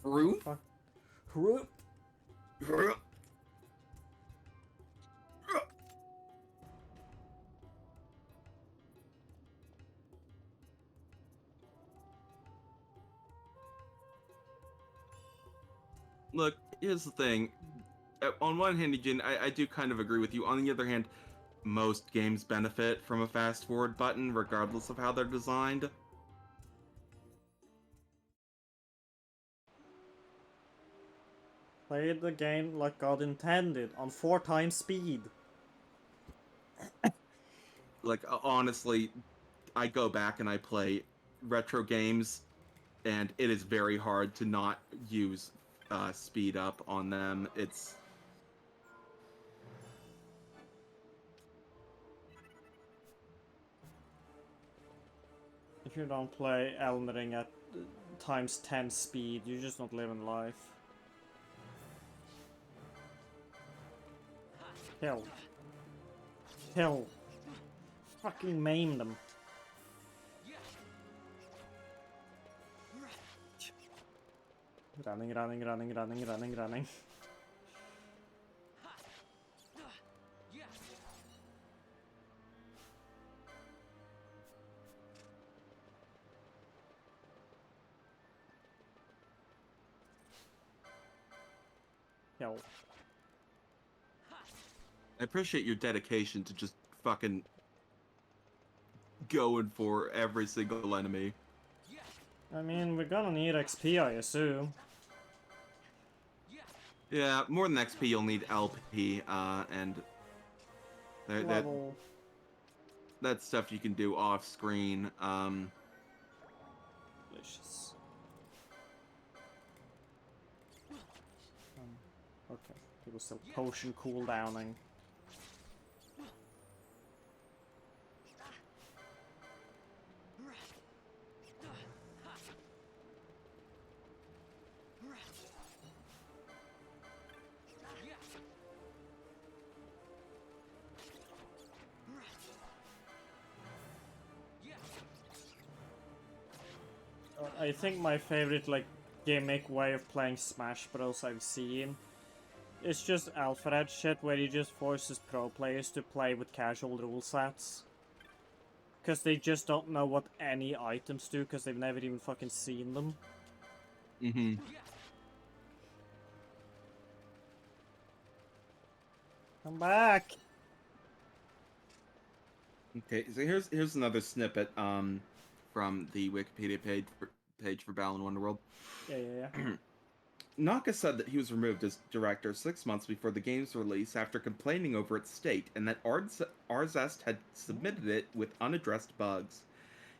Fruit? Fruit? Look, here's the thing. On one hand, Eugene, I do kind of agree with you. On the other hand, most games benefit from a fast forward button, regardless of how they're designed. Play the game like God intended, on 4x speed. Like, honestly, I go back and I play retro games, and it is very hard to not use speed up on them. It's... If you don't play Elden Ring at times 10 speed, you're just not living life. Kill. Kill. Fucking maim them. Running. Kill. I appreciate your dedication to just fucking going for every single enemy. I mean, we're gonna need XP, I assume. Yeah, more than XP, you'll need LP, and that's stuff you can do off screen. Delicious. Okay, people still potion cooldowning. I think my favorite like gimmick way of playing Smash Bros I've seen is just Alpharad shit where he just forces pro players to play with casual rule sets. Because they just don't know what any items do because they've never even fucking seen them. Mm-hmm. Come back! Okay, so here's another snippet from the Wikipedia page for Balan Wonderworld. Yeah. Naka said that he was removed as director 6 months before the game's release after complaining over its state, and that Arzest had submitted it with unaddressed bugs.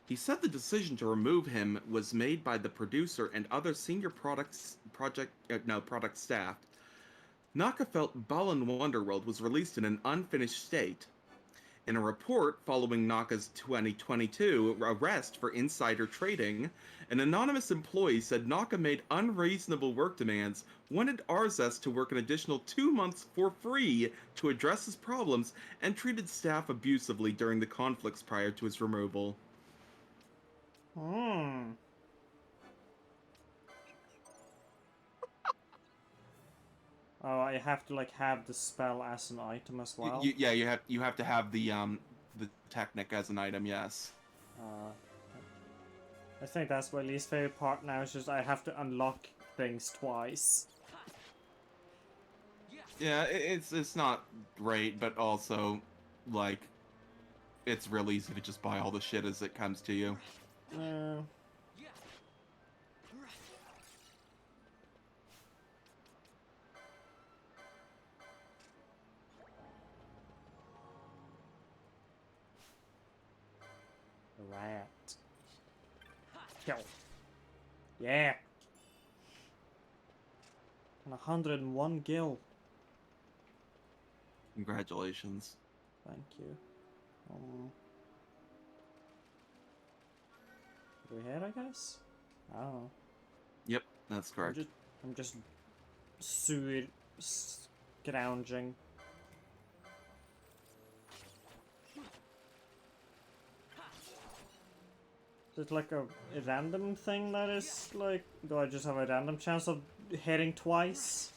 He said the decision to remove him was made by the producer and other senior product staff. Naka felt Balan Wonderworld was released in an unfinished state. In a report following Naka's 2022 arrest for insider trading, an anonymous employee said Naka made unreasonable work demands, wanted Arzest to work an additional 2 months for free to address his problems, and treated staff abusively during the conflicts prior to his removal. Hmm. Oh, I have to like have the spell as an item as well. Yeah, you have to have the technic as an item. Yes. I think that's my least favorite part now. Is just I have to unlock things twice. Yeah, it's not great, but also like it's real easy to just buy all the shit as it comes to you. Rat. Kill. Yeah. And 101 gil. Congratulations. Thank you. Go ahead, I guess? I don't know. Yep, that's correct. I'm just sewer scrounging. Is it like a random thing that is like, do I just have a random chance of hitting twice?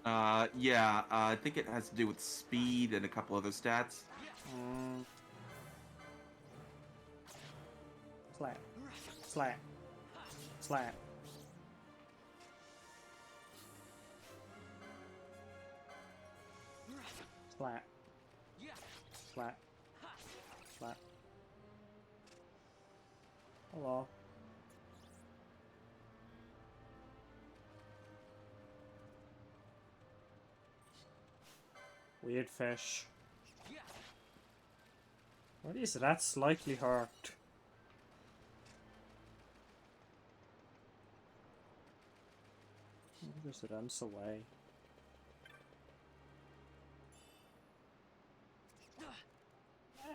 Yeah, I think it has to do with speed and a couple other stats. Slap. Slap. Slap. Slap. Slap. Slap. Hello. Weird fish. What is that slightly hurt? It just runs away.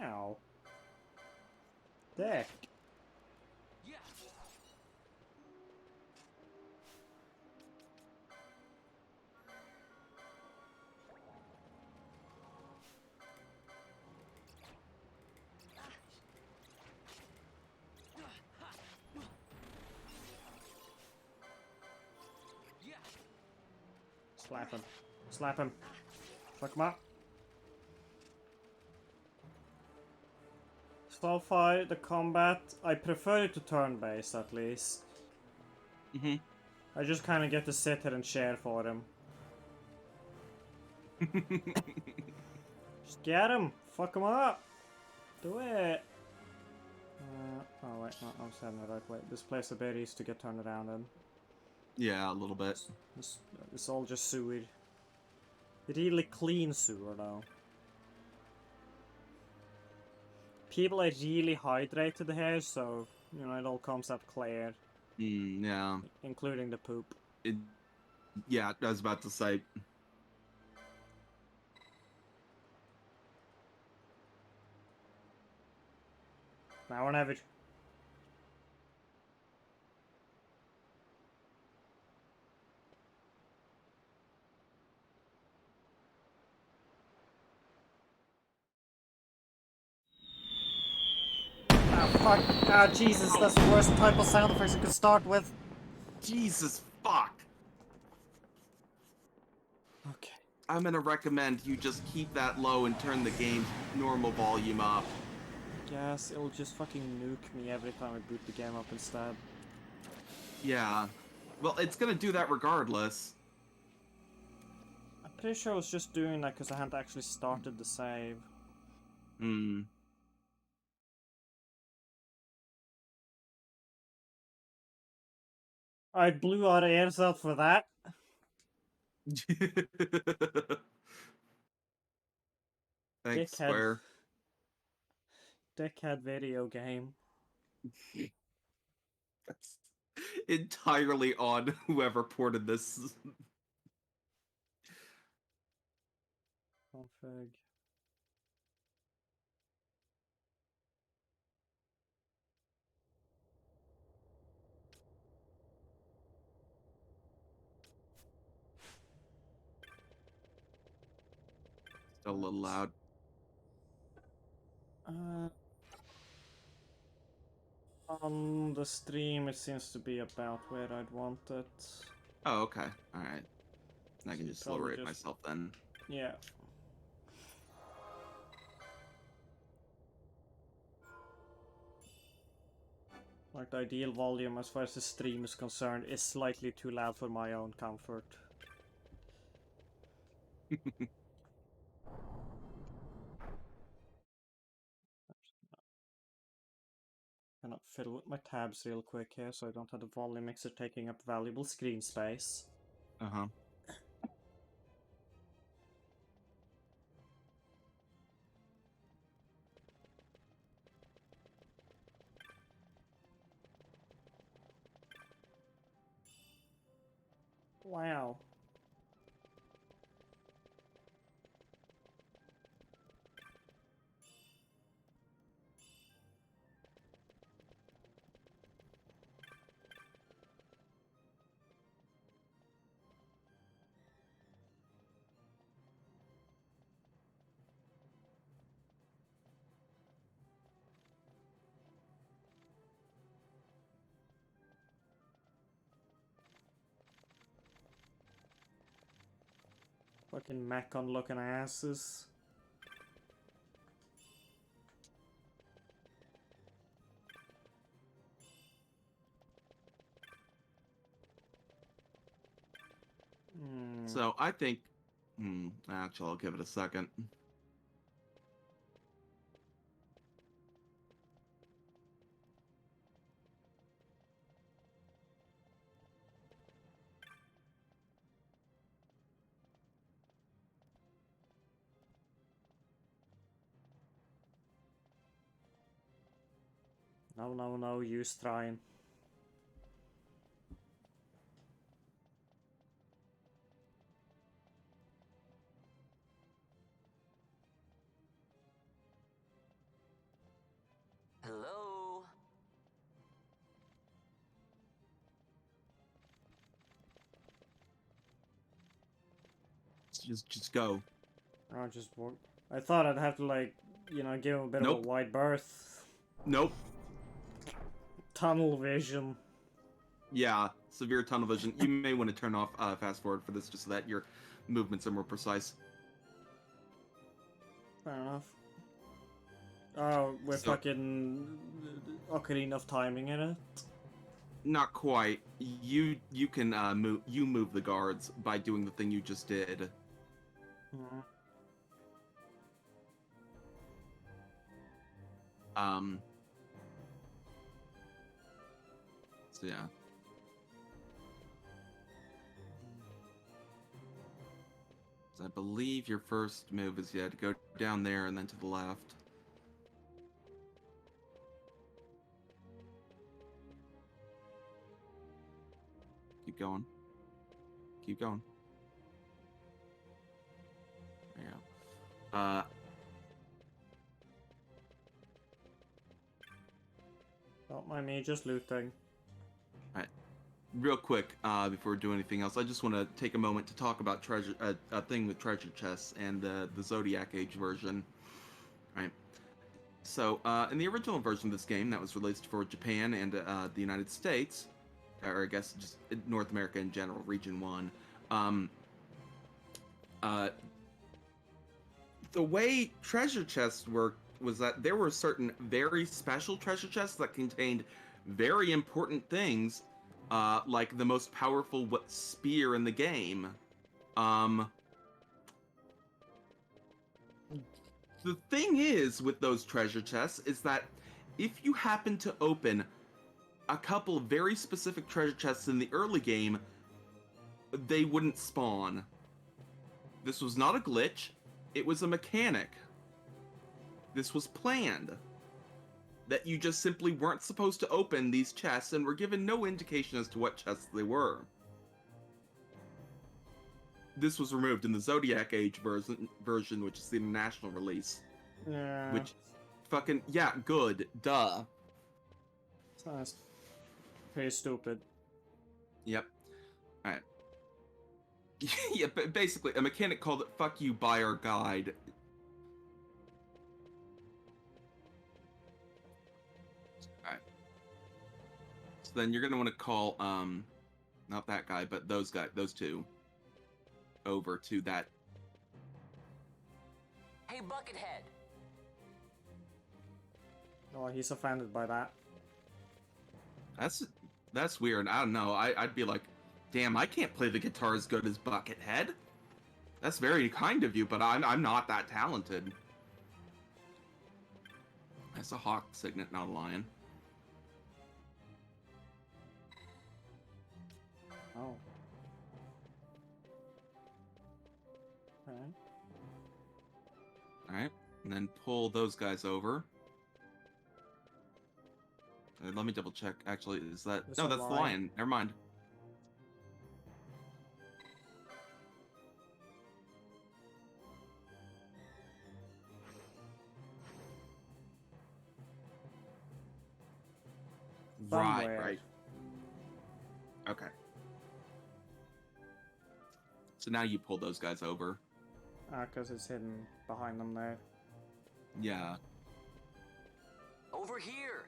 Ow. Dick. Slap him. Slap him. Fuck him up. So far, the combat, I prefer it to turn-based at least. I just kind of get to sit here and share for him. Just get him! Fuck him up! Do it! Oh wait, no, I'm standing the right way. This place a bit easy to get turned around in. Yeah, a little bit. It's all just sewer. Really clean sewer though. People are really hydrated here, so, you know, it all comes up clear. Yeah. Including the poop. Yeah, I was about to say. Now on average. Fuck. Ah, Jesus, that's the worst type of sound effects you could start with. Jesus fuck. Okay. I'm gonna recommend you just keep that low and turn the game's normal volume up. Yes, it'll just fucking nuke me every time I boot the game up instead. Yeah. Well, it's gonna do that regardless. I'm pretty sure I was just doing that because I hadn't actually started the save. I blew our ears out for that. Thanks, Dickhead. Square. Dickhead video game. That's entirely on whoever ported this. Config. Still a little loud. On the stream, it seems to be about where I'd want it. Oh, okay. All right. I can just slow probably rate myself then. Yeah. Like the ideal volume as far as the stream is concerned is slightly too loud for my own comfort. Gonna fiddle with my tabs real quick here so I don't have the volume mixer taking up valuable screen space. Uh-huh. Wow. Fucking Macon looking asses. So I think, actually, I'll give it a second. No, use trying. Hello? Just go. I just won't. I thought I'd have to, like, you know, give him a bit of a wide berth. Nope. Tunnel vision. Yeah, severe tunnel vision. You may want to turn off fast forward for this just so that your movements are more precise. Fair enough. Oh, with fucking Ocarina of Timing in it? Not quite. You can move the guards by doing the thing you just did. So yeah. So I believe your first move is to go down there and then to the left. Keep going. Keep going. There you go. Don't mind me, just looting. Alright. Real quick, before we do anything else, I just want to take a moment to talk about a thing with treasure chests and the Zodiac Age version. Right. So, in the original version of this game that was released for Japan and the United States, or I guess just North America in general, Region 1, the way treasure chests worked was that there were certain very special treasure chests that contained very important things, like the most powerful spear in the game. The thing is with those treasure chests is that if you happen to open a couple of very specific treasure chests in the early game, they wouldn't spawn. This was not a glitch, it was a mechanic. This was planned. That you just simply weren't supposed to open these chests and were given no indication as to what chests they were. This was removed in the Zodiac Age version, which is the international release. Yeah. Which, fucking, yeah, good, duh. That's pretty stupid. Yep. Alright. Yeah, but basically, a mechanic called it Fuck You Buy Our Guide then you're gonna want to call not that guy, but those two over to that. Hey, Buckethead. Oh, he's offended by that. That's weird. I don't know. I'd be like, damn, I can't play the guitar as good as Buckethead. That's very kind of you, but I'm not that talented. That's a hawk signet, not a lion. Oh. Okay. Alright, and then pull those guys over. Let me double check. Actually, is that... There's no, a that's the lion. lion. Never mind. Somewhere. Right. Okay. So now you pull those guys over. Because it's hidden behind them there. Yeah. Over here.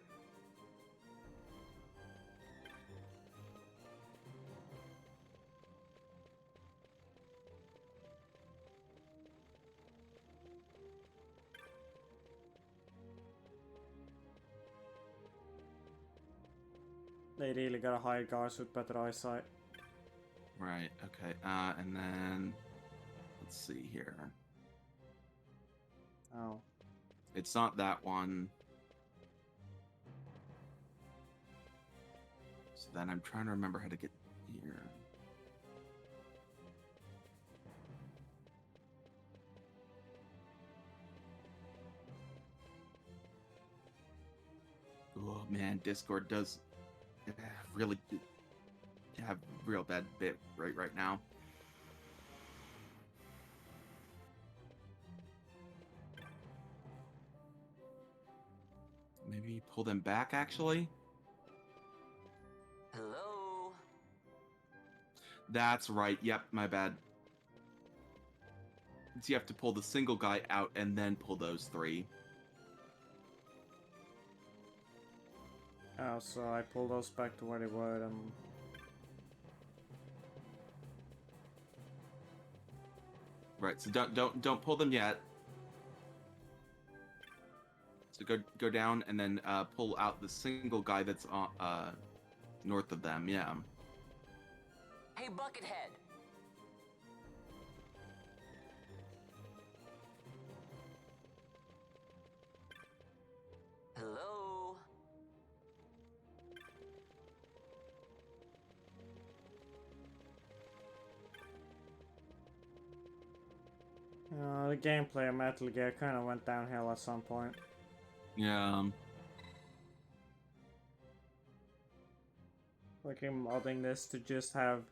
They really gotta hire guards with better eyesight. Right, okay. And then... let's see here. Oh. It's not that one. So then I'm trying to remember how to get here. Oh man, Discord does really have real bad bit right now. Maybe pull them back, actually? Hello? That's right. Yep, my bad. So you have to pull the single guy out and then pull those three. Oh, so I pull those back to where they were and... Right, so don't pull them yet. So go down and then pull out the single guy that's north of them. Yeah. Hey, Buckethead. Hello? The gameplay of Metal Gear kind of went downhill at some point. Yeah. Like I'm modding this to just have...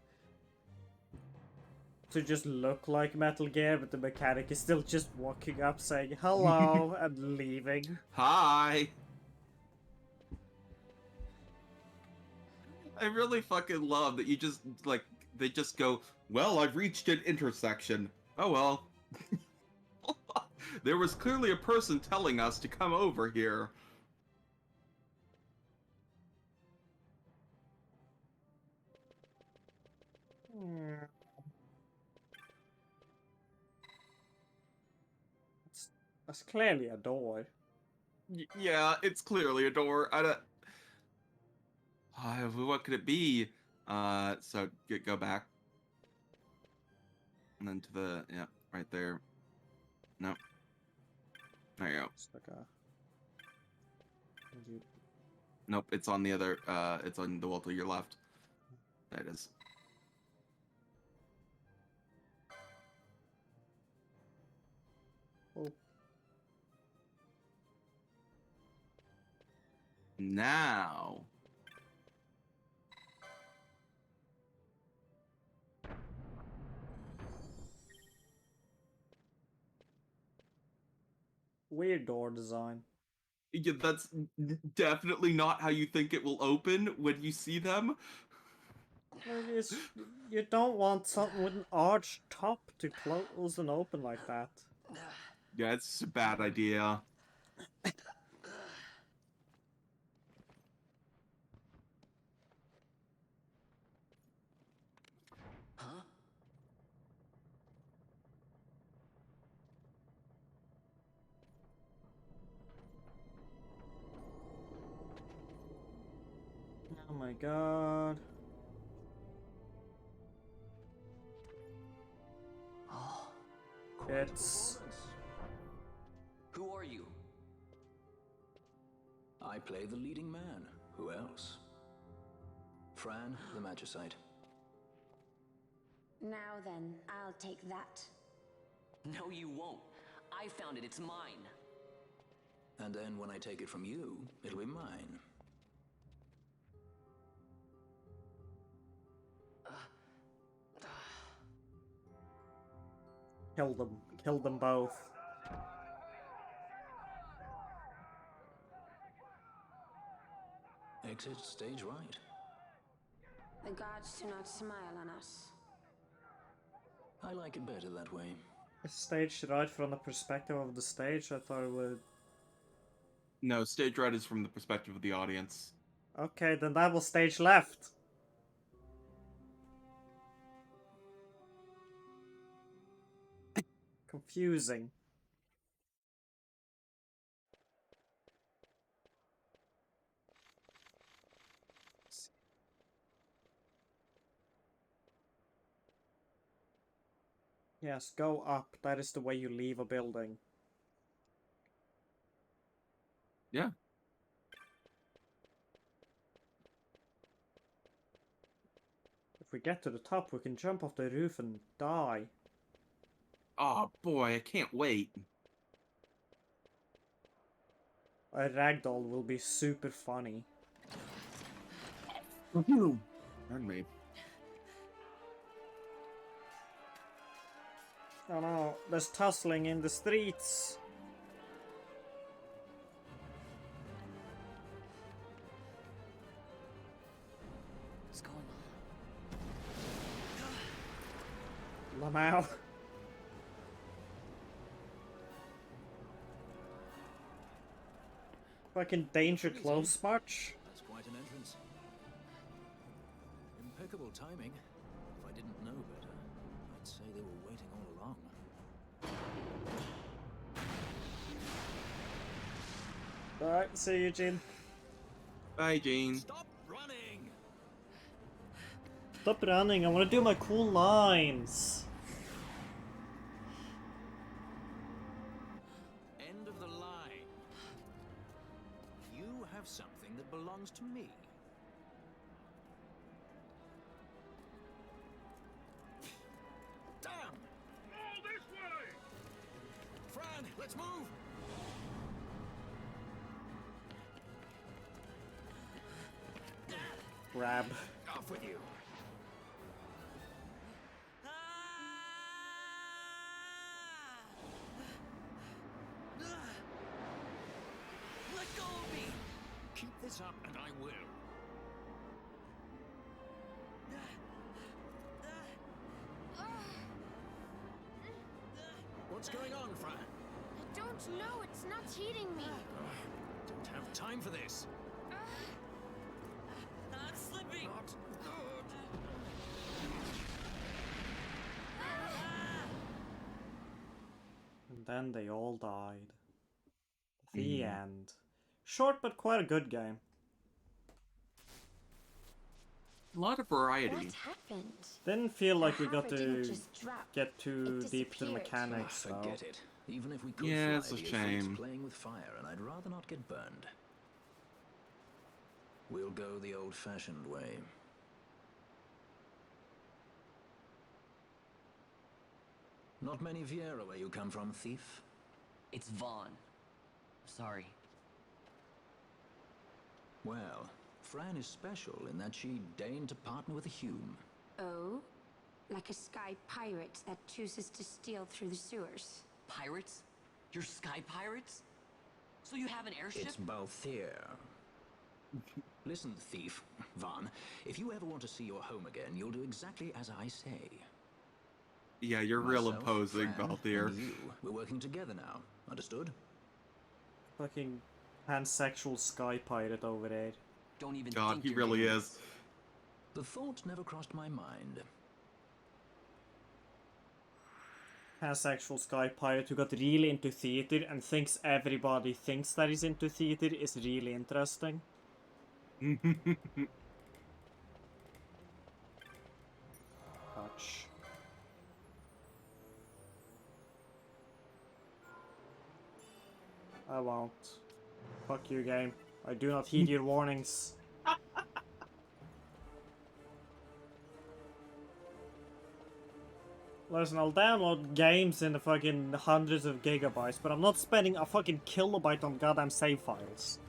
to just look like Metal Gear, but the mechanic is still just walking up saying hello and leaving. Hi! I really fucking love that you just, like, they just go, well, I've reached an intersection. Oh well. There was clearly a person telling us to come over here. That's clearly a door. Yeah, it's clearly a door. I don't... what could it be? So go back. And then to the... yeah, right there. Nope. There you go. It's like a... Nope, it's on the other, it's on the wall to your left. There it is. Oh. Now... Weird door design. yeah, that's definitely not how you think it will open when you see them. You don't want something with an arched top to close and open like that. Yeah, it's a bad idea. my god. Oh, It's... who are you? I play the leading man. Who else? Fran, the Magicite. Now then, I'll take that. No, you won't. I found it. It's mine. And then when I take it from you, it'll be mine. Kill them. Kill them both. Exit stage right. The gods do not smile on us. I like it better that way. Stage right from the perspective of the stage, I thought it would... No, stage right is from the perspective of the audience. Okay, then that was stage left. Confusing. Yes, go up. That is the way you leave a building. Yeah. If we get to the top, we can jump off the roof and die. Oh boy, I can't wait. A ragdoll will be super funny. Pardon me. Oh no, there's tussling in the streets. What's going on? Lamau. Fucking danger close march. That's quite an entrance. Impeccable timing. If I didn't know better, I'd say they were waiting all along. Alright, see you, Jean. Bye, Jean. Stop running! Stop running, I want to do my cool lines. End of the line. You have something that belongs to me. Damn! All this way! Fran, let's move! Grab. Off with you. Let go of me! Keep this up and I will. What's going on, Fran? I don't know, it's not heating me. Don't have time for this. I'm slipping! Not good. And then they all died. The end. Short but quite a good game. A lot of variety. What happened? Didn't feel like we got Harper didn't to just drop. get too It deep to the disappeared. mechanics, though. Forget it. Even if we could Yeah, fly, it's a the effect's shame. playing with fire, and I'd rather not get burned. We'll go the old-fashioned way. Not many Viera where you come from, thief? It's Vaughn. Sorry. Well, Fran is special in that she deigned to partner with a Hume. Oh? Like a sky pirate that chooses to steal through the sewers. Pirates? You're sky pirates? So you have an airship? It's both here. Listen, thief, Vaughn, if you ever want to see your home again, you'll do exactly as I say. Yeah, you're real Myself, imposing, Fran, Balthier. and you, we're working together now. Understood? Fucking pansexual sky pirate over there. Don't even God, think he you're really doing is. The thought never crossed my mind. Pansexual sky pirate who got really into theater and thinks everybody thinks that he's into theater is really interesting. I won't. Fuck you, game. I do not heed your warnings. Listen, I'll download games in the fucking hundreds of gigabytes, but I'm not spending a fucking kilobyte on goddamn save files.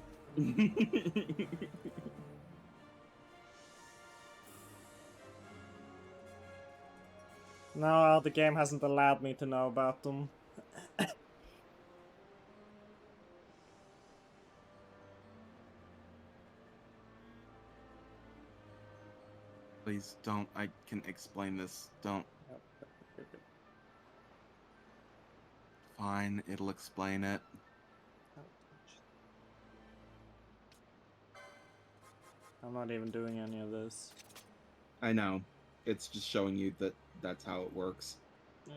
No, the game hasn't allowed me to know about them. Please don't. I can explain this. Don't. Fine, it'll explain it. I'm not even doing any of this. I know. It's just showing you that that's how it works. Yeah.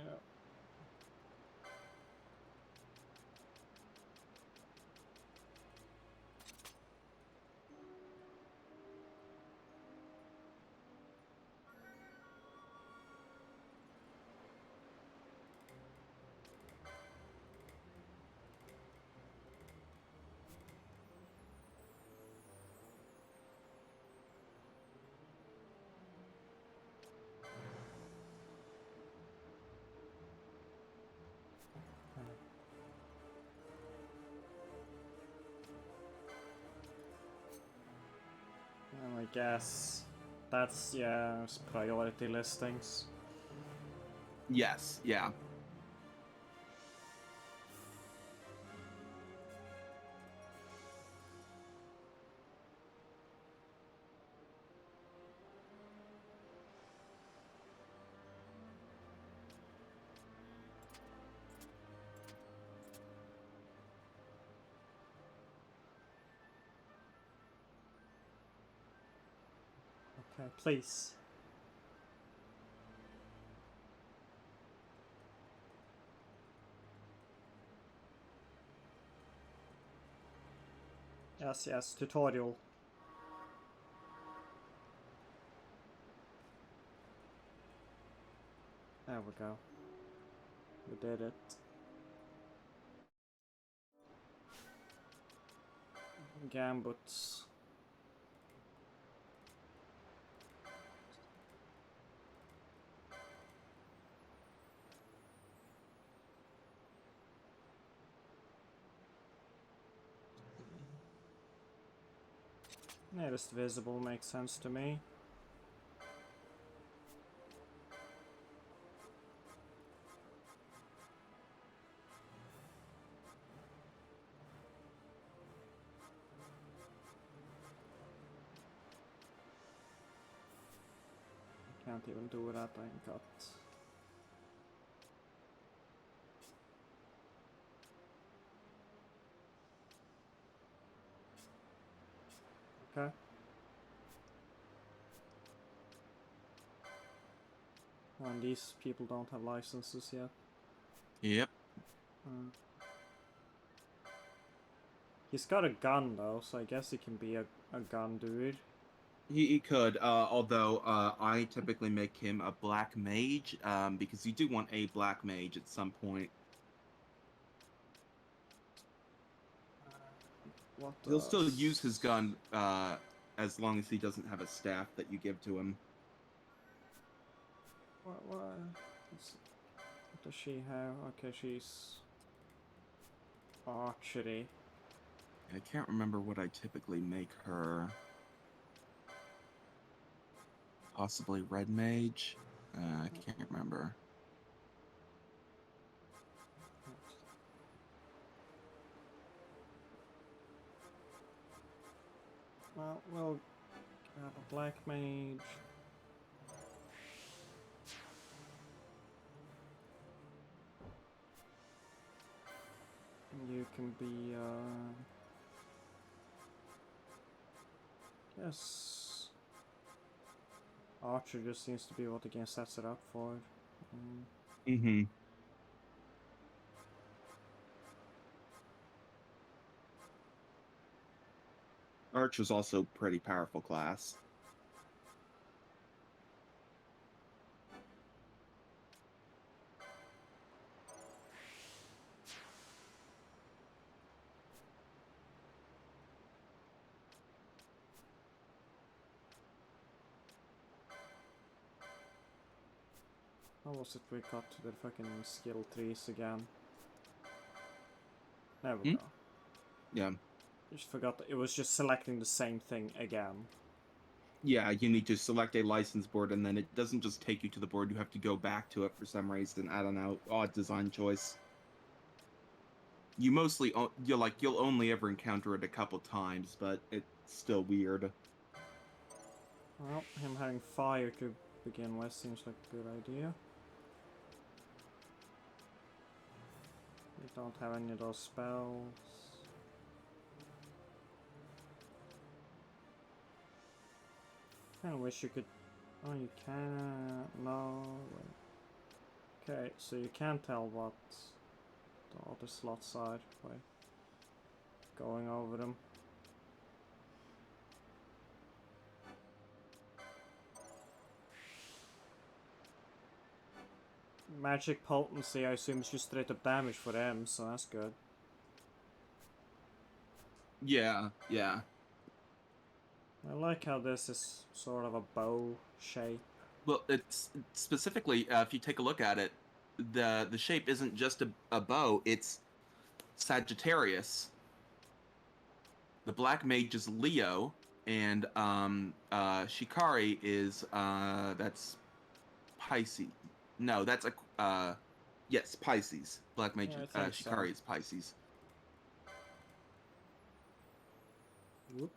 I guess that's, yeah, it's priority listings. Yes, yeah. Okay, please. Yes, yes, tutorial. There we go. We did it. Gambuts. Nearest visible makes sense to me. Can't even do that, I got. Okay. And these people don't have licenses yet. Yep. He's got a gun though, so I guess he can be a gun dude. He could, although I typically make him a black mage, because you do want a black mage at some point. What He'll still use his gun as long as he doesn't have a staff that you give to him. What does she have? Okay, she's archery. I can't remember what I typically make her. Possibly red mage? I can't remember. Well, we'll grab a black mage. You can be, yes. Archer just seems to be what the game sets it up for. Mm-hmm. Archer's also pretty powerful class. How was it we got to the fucking skill trees again? There we go. Yeah. Just forgot that it was just selecting the same thing again. Yeah, you need to select a license board, and then it doesn't just take you to the board. You have to go back to it for some reason. I don't know, odd design choice. You mostly you'll only ever encounter it a couple times, but it's still weird. Well, him having fire to begin with seems like a good idea. We don't have any of those spells. Kinda wish you could... Oh, you can't... No... Wait. Okay, so you can't tell what the other slots are by going over them. Magic potency, I assume, is just straight up damage for them, so that's good. Yeah, yeah. I like how this is sort of a bow shape. Well, it's specifically, if you take a look at it, the shape isn't just a bow, it's Sagittarius. The Black Mage is Leo, and Shikari is, that's Pisces. No, that's yes, Pisces. Black Mage, Yeah, Shikari is Pisces. Whoop.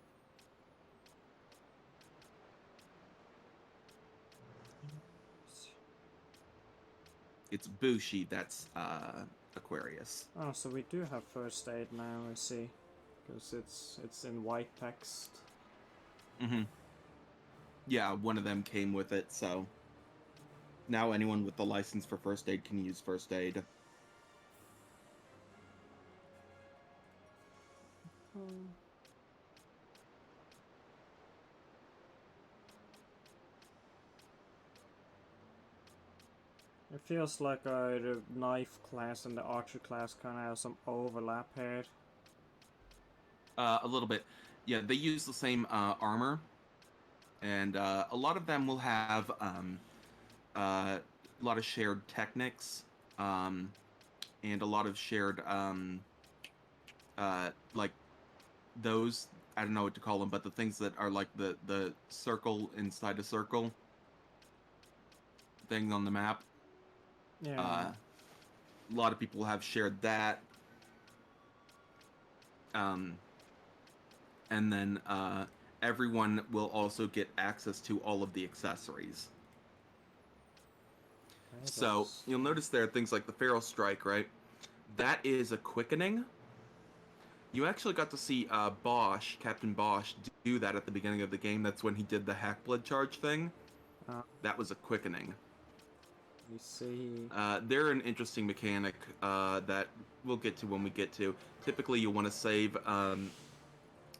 It's Bushi, that's Aquarius. Oh, so we do have first aid now, I see. Because it's in white text. Mm-hmm. Yeah, one of them came with it, so now anyone with the license for first aid can use first aid. It feels like the knife class and the archer class kind of have some overlap here. A little bit. Yeah, they use the same armor, and a lot of them will have a lot of shared techniques, and a lot of shared like those, I don't know what to call them, but the things that are like the circle inside a circle thing on the map. Yeah. A lot of people have shared that. And then everyone will also get access to all of the accessories. So you'll notice there are things like the Feral Strike, right? That is a quickening. You actually got to see Bosch, Captain Bosch, do that at the beginning of the game. That's when he did the hack blood charge thing. That was a quickening. You see. They're an interesting mechanic that we'll get to when we get to. Typically, you want to save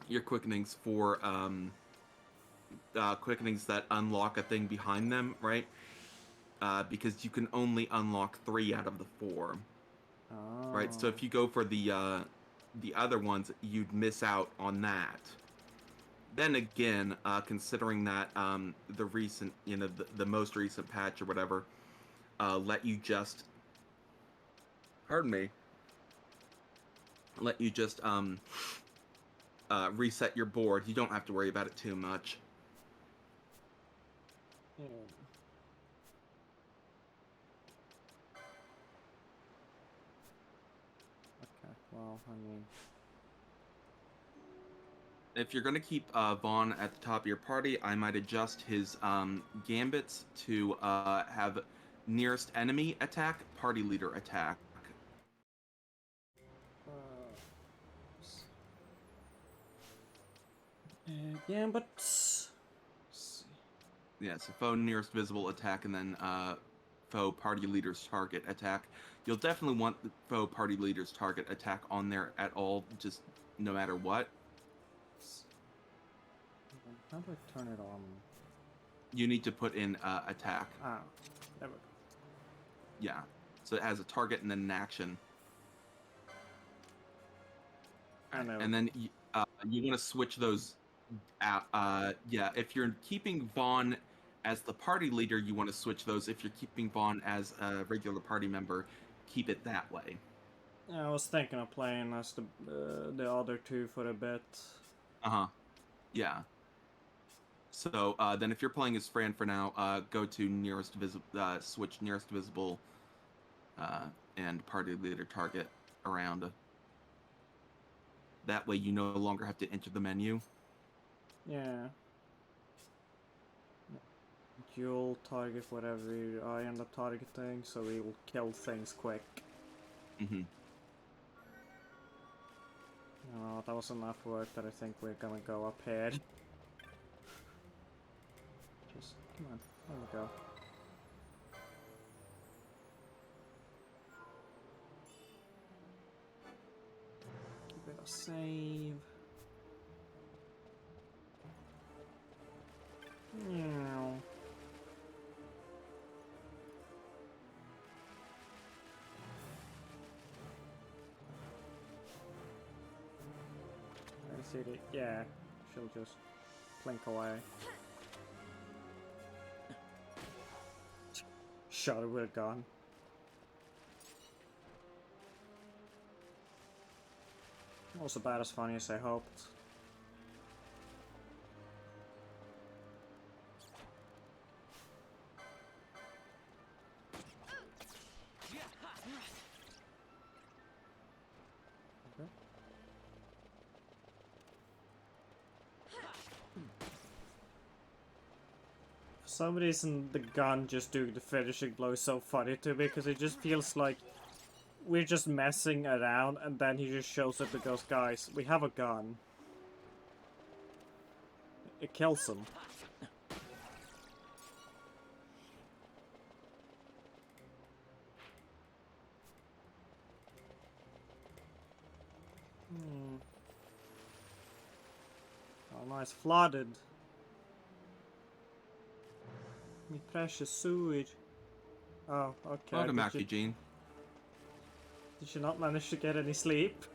your quickenings for quickenings that unlock a thing behind them, right? Because you can only unlock 3 out of the 4. Oh. Right, so if you go for the other ones, you'd miss out on that. Then again, considering that the recent, the most recent patch or whatever, let you just, pardon me, let you just reset your board. You don't have to worry about it too much. Yeah. Okay, well, I mean... If you're going to keep Vaughn at the top of your party, I might adjust his gambits to have nearest enemy attack, party leader attack. Gambits. Yeah, so foe nearest visible attack, and then foe party leader's target attack. You'll definitely want the foe party leader's target attack on there at all, just no matter what. How do I turn it on? You need to put in attack. Ah, there we go. Yeah, so it has a target and then an action. And then you want to switch those out. Yeah, if you're keeping Vaughn as the party leader, you want to switch those. If you're keeping Vaughn as a regular party member, keep it that way. Yeah, I was thinking of playing as the other two for a bit. Yeah. So then, if you're playing as Fran for now, go to nearest visible, switch nearest visible, and party leader target around. That way, you no longer have to enter the menu. Yeah. You'll target whatever I end up targeting, so we will kill things quick. Mm-hmm. Oh, that was enough work that I think we're gonna go up here. Just, come on, there we go. Keep it a save. Meow. I see the, yeah, she'll just blink away. Shot her with a gun. Not so bad as funny as I hoped. Okay. For some reason, the gun just doing the finishing blow is so funny to me, because it just feels like we're just messing around, and then he just shows up and goes, guys, we have a gun. It kills him. Oh, nice. Flooded. Me precious sewage. Oh, okay. Welcome back, Eugene. Did you not manage to get any sleep?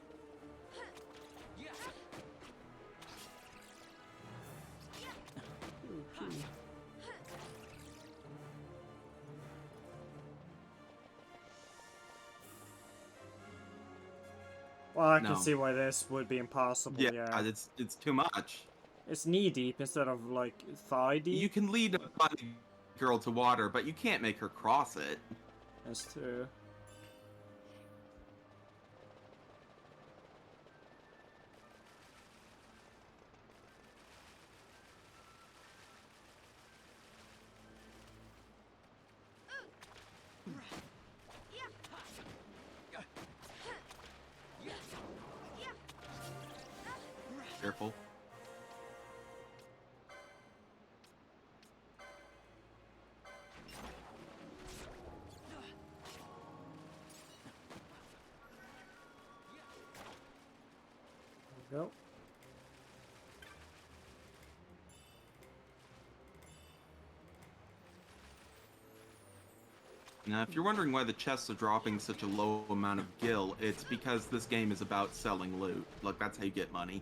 Well, I can see why this would be impossible. Yeah, it's too much. It's knee deep instead of like thigh deep. You can lead a bunny girl to water, but you can't make her cross it. That's true. Careful. There we go. Now, if you're wondering why the chests are dropping such a low amount of gil, it's because this game is about selling loot. Look, that's how you get money.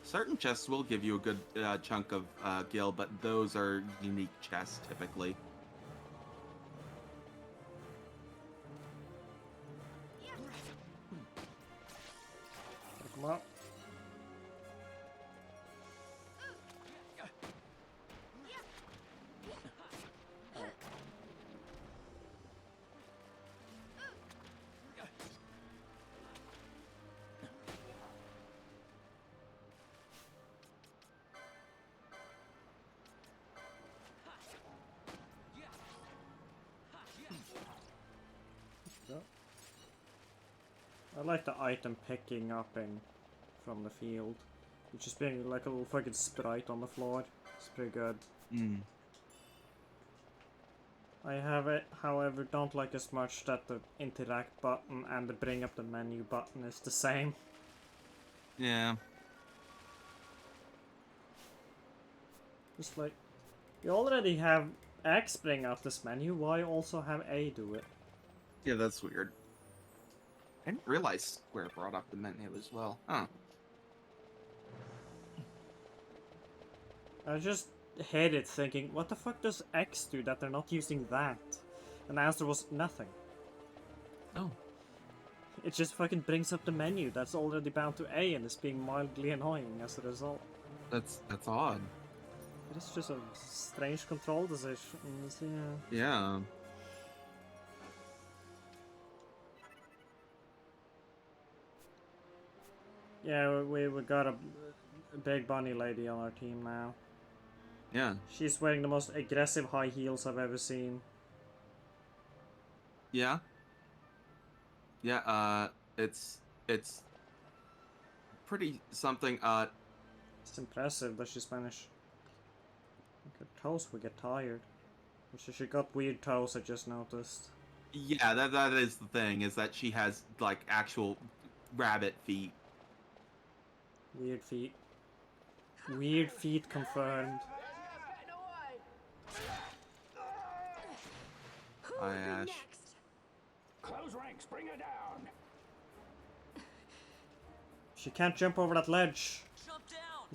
Certain chests will give you a good chunk of gil, but those are unique chests, typically. Pick 'em up. I like the item picking up from the field. It's just being like a little fucking sprite on the floor. It's pretty good. I have it, however, don't like as much that the interact button and the bring up the menu button is the same. Yeah. Just like, you already have X bring up this menu, why also have A do it? Yeah, that's weird. I didn't realize Square brought up the menu as well. Huh. I just hate it thinking, what the fuck does X do that they're not using that? And the answer was nothing. Oh. It just fucking brings up the menu that's already bound to A and is being mildly annoying as a result. That's odd. It is just a strange control decision. Yeah. Yeah. Yeah, we got a big bunny lady on our team now. Yeah. She's wearing the most aggressive high heels I've ever seen. Yeah. Yeah, it's pretty something. It's impressive that she's Spanish. Her toes will get tired. She got weird toes, I just noticed. Yeah, that is the thing, is that she has like actual rabbit feet. Weird feet. Weird feet confirmed. Hi, Ash. Close ranks, bring her down. She can't jump over that ledge. Jump down.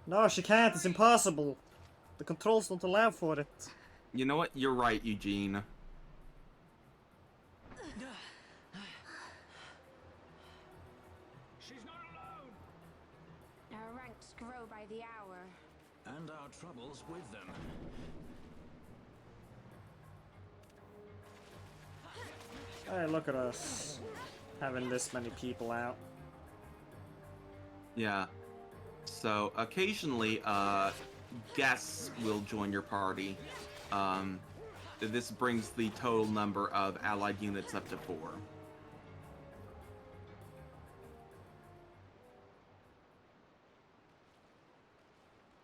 No, she can't. It's impossible. The controls don't allow for it. You know what? You're right, Eugene. She's not alone. Our ranks grow by the hour. And our troubles with them. Hey, look at us. Having this many people out. Yeah. So, occasionally, guests will join your party. This brings the total number of allied units up to 4.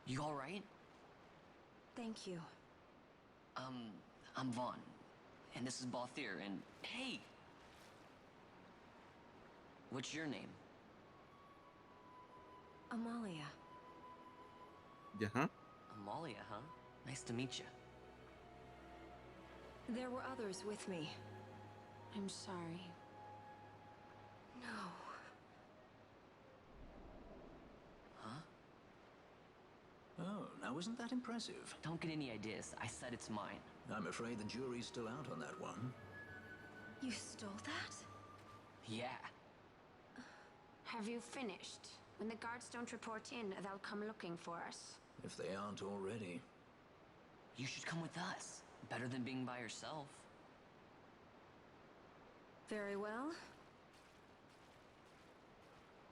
You alright? Thank you. I'm Vaughn. And this is Balthier, and hey! What's your name? Amalia. Yeah, huh? Amalia, huh? Nice to meet you. There were others with me. I'm sorry. No. Huh? Oh, now isn't that impressive? Don't get any ideas. I said it's mine. I'm afraid the jury's still out on that one. You stole that? Yeah. Have you finished? When the guards don't report in, they'll come looking for us. If they aren't already. You should come with us. Better than being by yourself. Very well.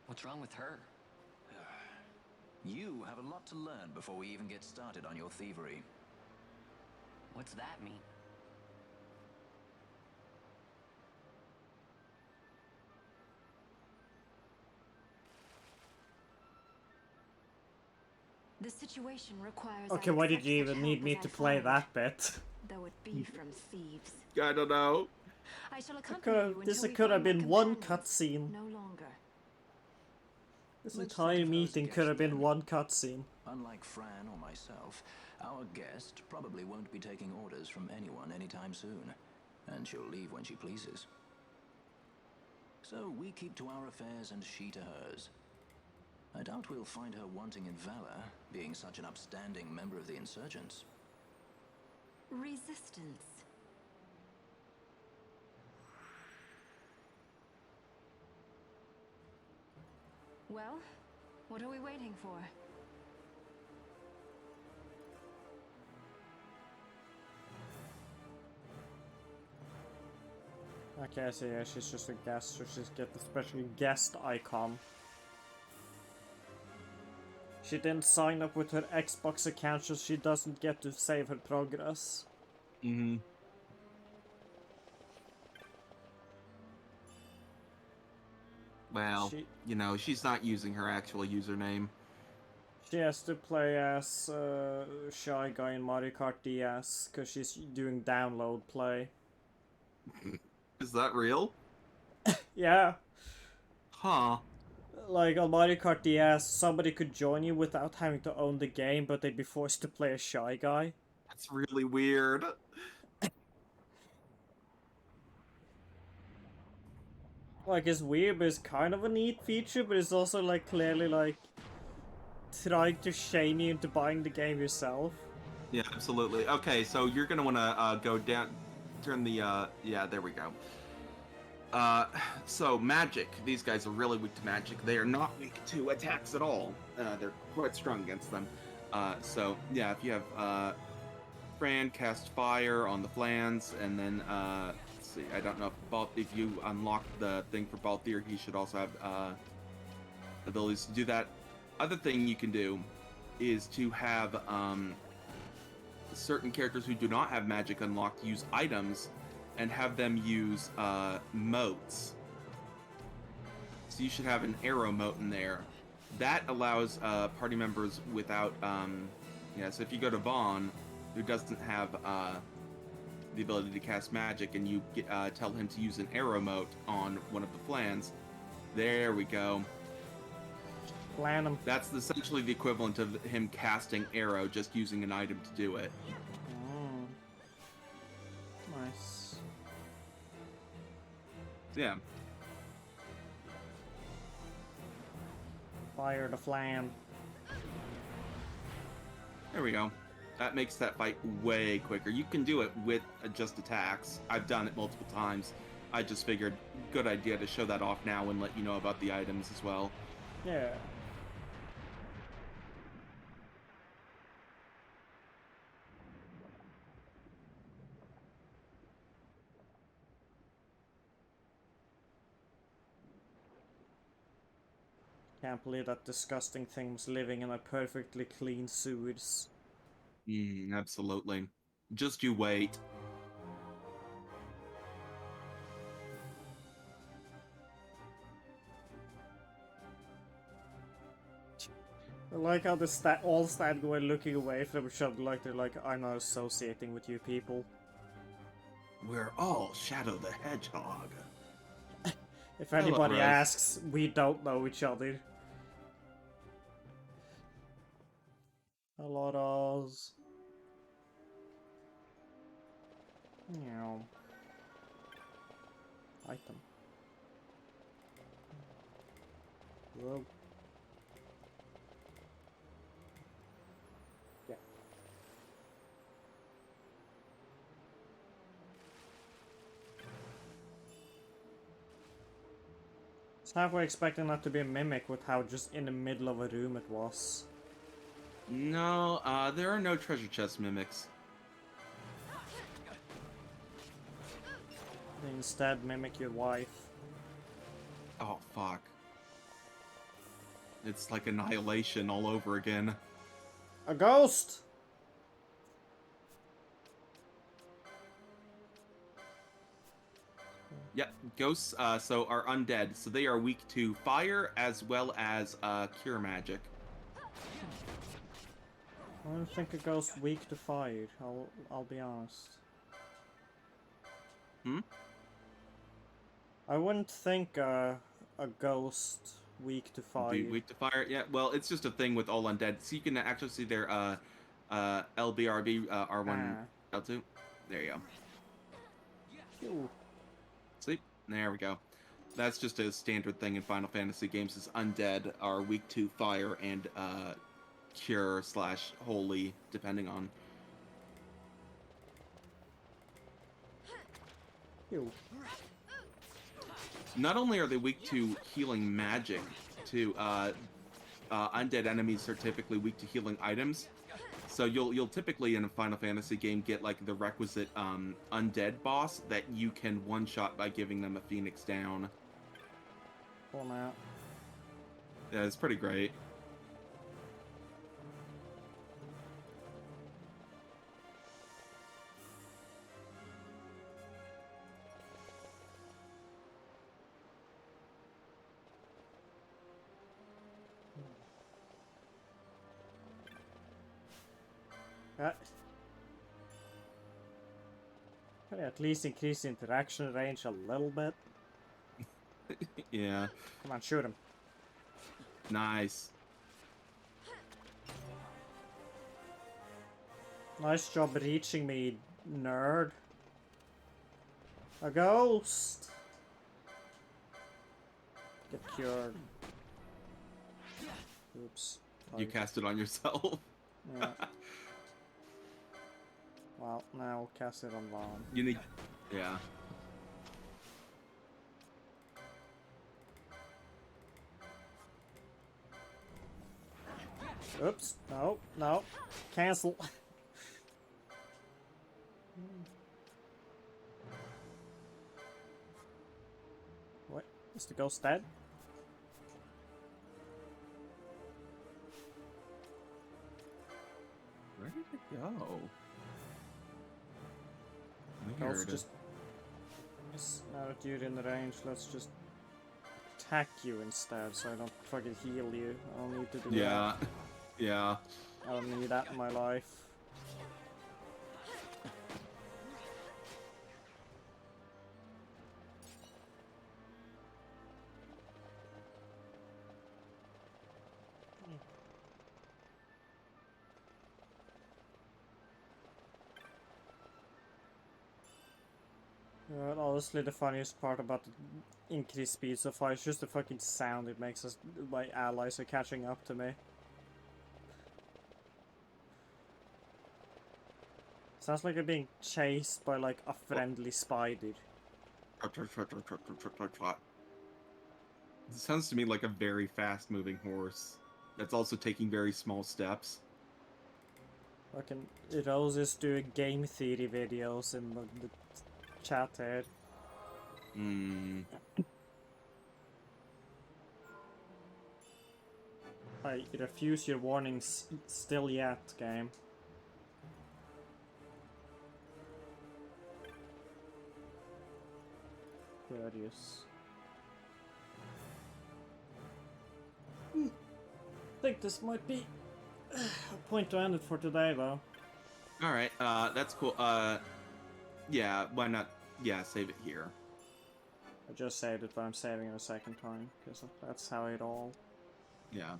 What's wrong with her? You have a lot to learn before we even get started on your thievery. What's that mean? The situation requires. Okay, why did you even need me to play that bit? Though it be from thieves. I don't know. I shall accompany you This until we could have find been my one companions. cutscene. No longer. This Let's entire focus meeting against could have been them. one cutscene. Unlike Fran or myself, our guest probably won't be taking orders from anyone anytime soon. And she'll leave when she pleases. So we keep to our affairs and she to hers. I doubt we'll find her wanting in valor, being such an upstanding member of the insurgents. Resistance. Well, what are we waiting for? Okay, I see. Yeah, she's just a guest, so she's get the special guest icon. She didn't sign up with her Xbox account, so she doesn't get to save her progress. Mm-hmm. Well, you know, she's not using her actual username. She has to play as Shy Guy in Mario Kart DS, because she's doing download play. Is that real? Yeah. Huh. Like on Mario Kart DS, somebody could join you without having to own the game, but they'd be forced to play as Shy Guy. That's really weird. Like, it's weird, but it's kind of a neat feature, but it's also, like, clearly, like, trying to shame you into buying the game yourself. Yeah, absolutely. Okay, so you're gonna want to go down, turn the yeah, there we go. So magic. These guys are really weak to magic. They are not weak to attacks at all. They're quite strong against them. So yeah, if you have Fran cast fire on the Flans, and then let's see. I don't know if you unlock the thing for Balthier, he should also have abilities to do that. Other thing you can do is to have certain characters who do not have magic unlocked use items and have them use motes. So you should have an arrow mote in there. That allows party members without yeah, so if you go to Vaughn, who doesn't have the ability to cast magic, and you tell him to use an arrow mote on one of the Flans, there we go. Plan him. That's essentially the equivalent of him casting arrow, just using an item to do it. Oh. Nice. Yeah. Fire the flam. There we go. That makes that fight way quicker. You can do it with just attacks. I've done it multiple times. I just figured, good idea to show that off now and let you know about the items as well. Yeah. Can't believe that disgusting thing was living in a perfectly clean sewers. Absolutely. Just you wait. I like how the all stand going looking away from each other like they're like, I'm not associating with you people. We're all Shadow the Hedgehog. If anybody Hello, asks, we don't know each other. Hello, Rose. Meow. Item. Whoa. Yeah. I was halfway expecting that to be a mimic with how just in the middle of a room it was. No, there are no treasure chest mimics. They instead mimic your wife. Oh, fuck. It's like Annihilation all over again. A ghost! Yep, ghosts so are undead, so they are weak to fire as well as cure magic. I don't think a ghost weak to fire. I'll be honest. I wouldn't think a ghost weak to fire. Weak to fire? Yeah, well, it's just a thing with all undead. So you can actually see their LBRB R1 L2. There you go. Ooh. See? There we go. That's just a standard thing in Final Fantasy games, is undead are weak to fire and cure / holy, depending on. Ew. Not only are they weak to healing magic, to undead enemies are typically weak to healing items. So you'll typically in a Final Fantasy game get like the requisite undead boss that you can one-shot by giving them a Phoenix down. Pull them out. Yeah, it's pretty great. Can I at least increase the interaction range a little bit? Yeah. Come on, shoot him. Nice. Nice job reaching me, nerd. A ghost! Get cured. Oops. You cast it on yourself. Yeah. Well, now I'll cast it on Vaughn. You need... Yeah. Oops. No, no. Cancel. What? Is the ghost dead? Where did it go? Ghost Weird. just... Now that you're in the range, let's just attack you instead, so I don't fucking heal you. I don't need to do that. Yeah. Yeah. I don't need that in my life. Honestly, the funniest part about the increased speed so far is just the fucking sound it makes as my allies are catching up to me. Sounds like I'm being chased by like a friendly spider. It sounds to me like a very fast-moving horse that's also taking very small steps. Fucking Rose is doing game theory videos in the chat here. I refuse your warnings still yet, game. Curious. I think this might be a point to end it for today, though. Alright, that's cool. Yeah, why not? Yeah, save it here. I just saved it, but I'm saving it a second time, because that's how it all... Yeah.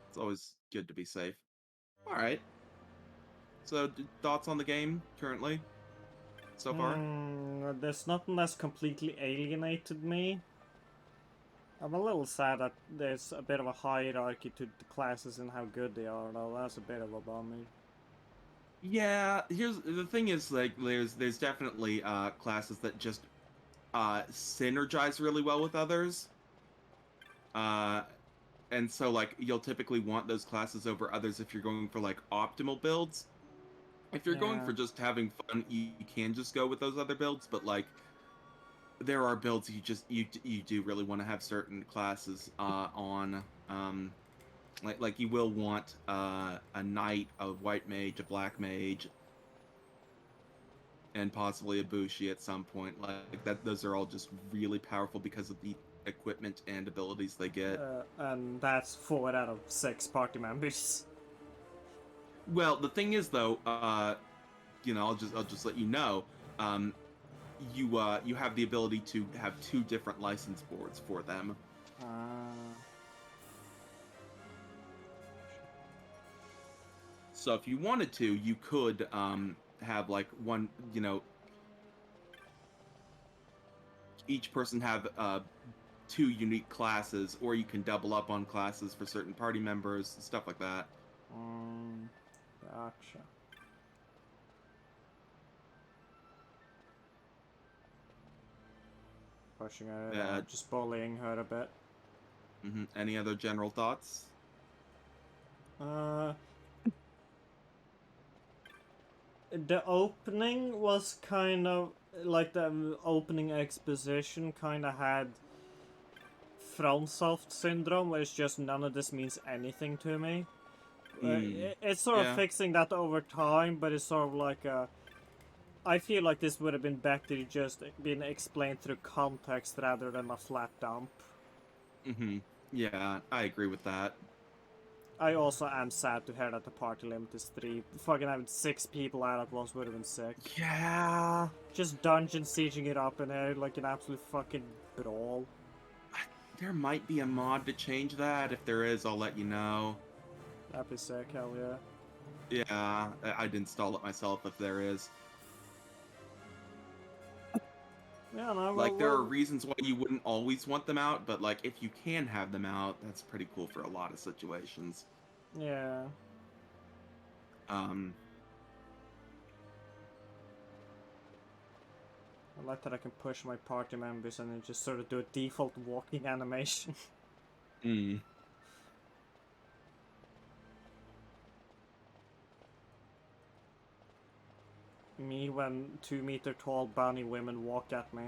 It's always good to be safe. Alright. So, thoughts on the game, currently? So far? There's nothing that's completely alienated me. I'm a little sad that there's a bit of a hierarchy to the classes and how good they are, though. That's a bit of a bummer. Yeah, here's the thing is, like, there's definitely classes that just synergize really well with others. And so, like, you'll typically want those classes over others if you're going for, like, optimal builds. If you're going for just having fun, you can just go with those other builds, but, like, there are builds you do really want to have certain classes on. Like you will want a knight, a white mage, a black mage, and possibly a bushi at some point. Like that, those are all just really powerful because of the equipment and abilities they get. And that's 4 out of 6 party members. Well, the thing is, though, you know, I'll just let you know, you have the ability to have 2 different license boards for them. So if you wanted to, you could have like one, you know, each person have 2 unique classes, or you can double up on classes for certain party members, stuff like that. Gotcha. Pushing her, just bullying her a bit. Any other general thoughts? The opening was kind of like the opening exposition kind of had FromSoft syndrome, where it's just none of this means anything to me. It's sort of fixing that over time, but it's sort of like a... I feel like this would have been better to just been explained through context rather than a flat dump. Yeah, I agree with that. I also am sad to hear that the party limit is 3. Fucking having 6 people out at once would have been sick. Yeah. Just dungeon sieging it up in here like an absolute fucking brawl. There might be a mod to change that. If there is, I'll let you know. That'd be sick, hell yeah. Yeah, I'd install it myself if there is. Yeah, no, like, there are reasons why you wouldn't always want them out, but, like, if you can have them out, that's pretty cool for a lot of situations. Yeah. I like that I can push my party members and then just sort of do a default walking animation. Mm. Me when 2-meter tall bunny women walk at me.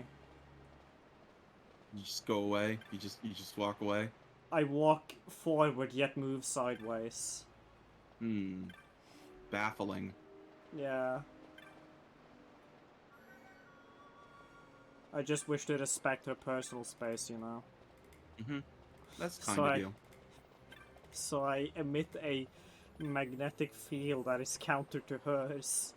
You just go away. You just walk away. I walk forward yet move sideways. Baffling. Yeah. I just wish to respect her personal space, you know. That's kind of you. So I emit a magnetic field that is counter to hers.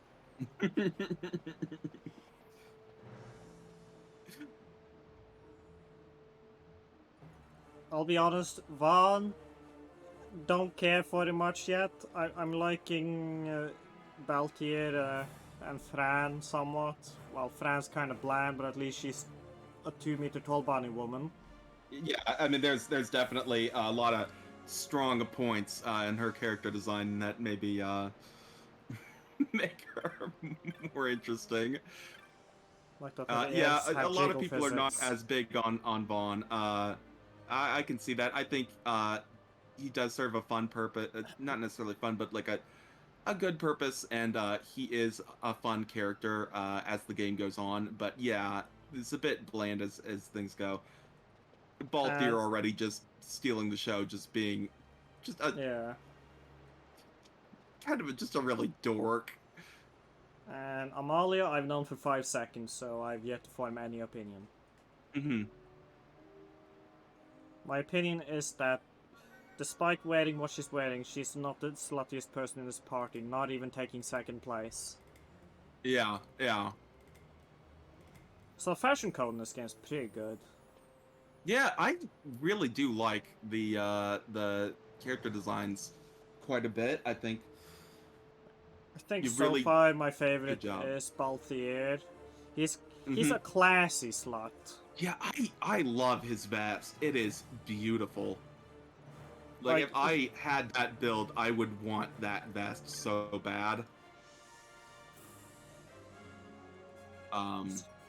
I'll be honest, Vaughn, don't care for it much yet. I'm liking Baltier and Fran somewhat. Well, Fran's kind of bland, but at least she's a 2-meter tall bunny woman. Yeah, I mean, there's definitely a lot of strong points in her character design that maybe make her more interesting. Like that yeah, a lot of people are not as big on Vaughn. I can see that. I think he does serve a fun purpose, not necessarily fun, but like a good purpose, and he is a fun character as the game goes on. But yeah, it's a bit bland as things go. Baltier already just stealing the show, just being just a kind of just a really dork. And Amalia, I've known for 5 seconds, so I've yet to form any opinion. My opinion is that, despite wearing what she's wearing, she's not the sluttiest person in this party, not even taking second place. Yeah. So fashion code in this game is pretty good. Yeah, I really do like the character designs quite a bit. I think so really far my favorite is Balthier. He's a classy slut. Yeah, I love his vest. It is beautiful. Like if I had that build, I would want that vest so bad.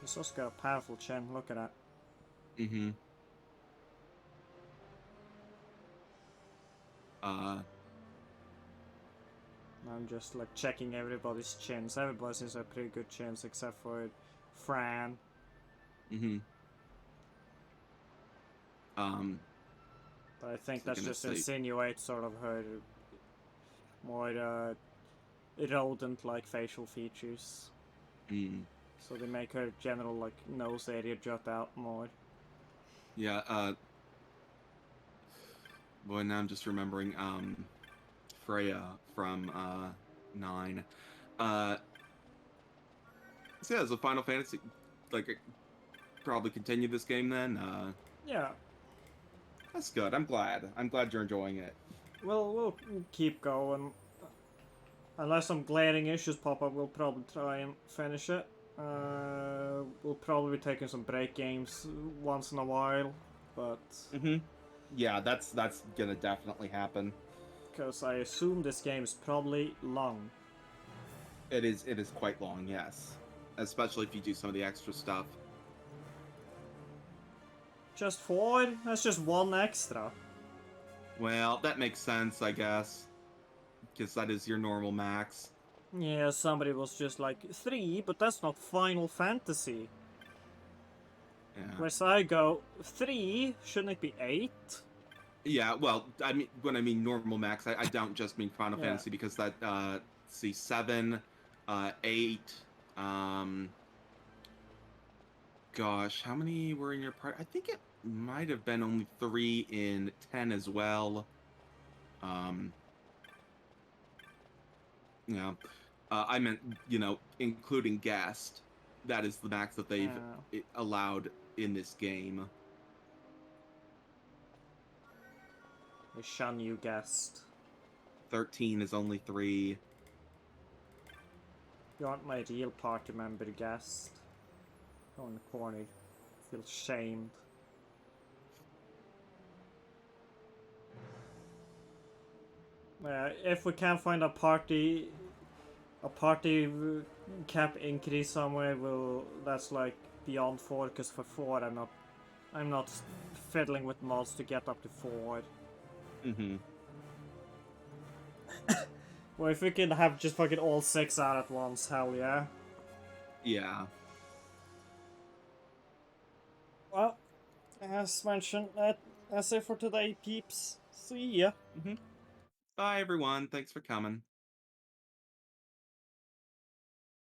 He's also got a powerful chin. Look at that. I'm just like checking everybody's chins. Everybody seems to have pretty good chins except for Fran. But I think that just insinuates sort of her more rodent-like facial features. So they make her general like nose area jut out more. Yeah. Boy, now I'm just remembering Freya from 9. So yeah, as a Final Fantasy, like probably continue this game then. Yeah. That's good. I'm glad you're enjoying it. We'll keep going. Unless some glaring issues pop up, we'll probably try and finish it. We'll probably be taking some break games once in a while, but... Yeah, that's gonna definitely happen. Because I assume this game is probably long. It is quite long, yes. Especially if you do some of the extra stuff. Just 4? That's just 1 extra. Well, that makes sense, I guess. Because that is your normal max. Yeah, somebody was just like, 3, but that's not Final Fantasy. Yeah. Whereas I go, 3? Shouldn't it be 8? Yeah, well, I mean, when I mean normal max, I don't just mean Final Fantasy, because that, see, 7, 8, gosh, how many were in your part? I think it might have been only 3 in 10 as well. Yeah. I meant, including guest. That is the max that they've allowed in this game. They shun you, guest. 13 is only 3. You aren't my real party member, guest. Go in the corner. Feel shamed. If we can find a party cap increase somewhere, that's like beyond 4. Because for 4, I'm not fiddling with mods to get up to 4. Mm-hmm. Well, if we could have just fucking all 6 out at once, hell yeah. Yeah. Well, as mentioned, that's it for today, peeps. See ya. Bye, everyone. Thanks for coming.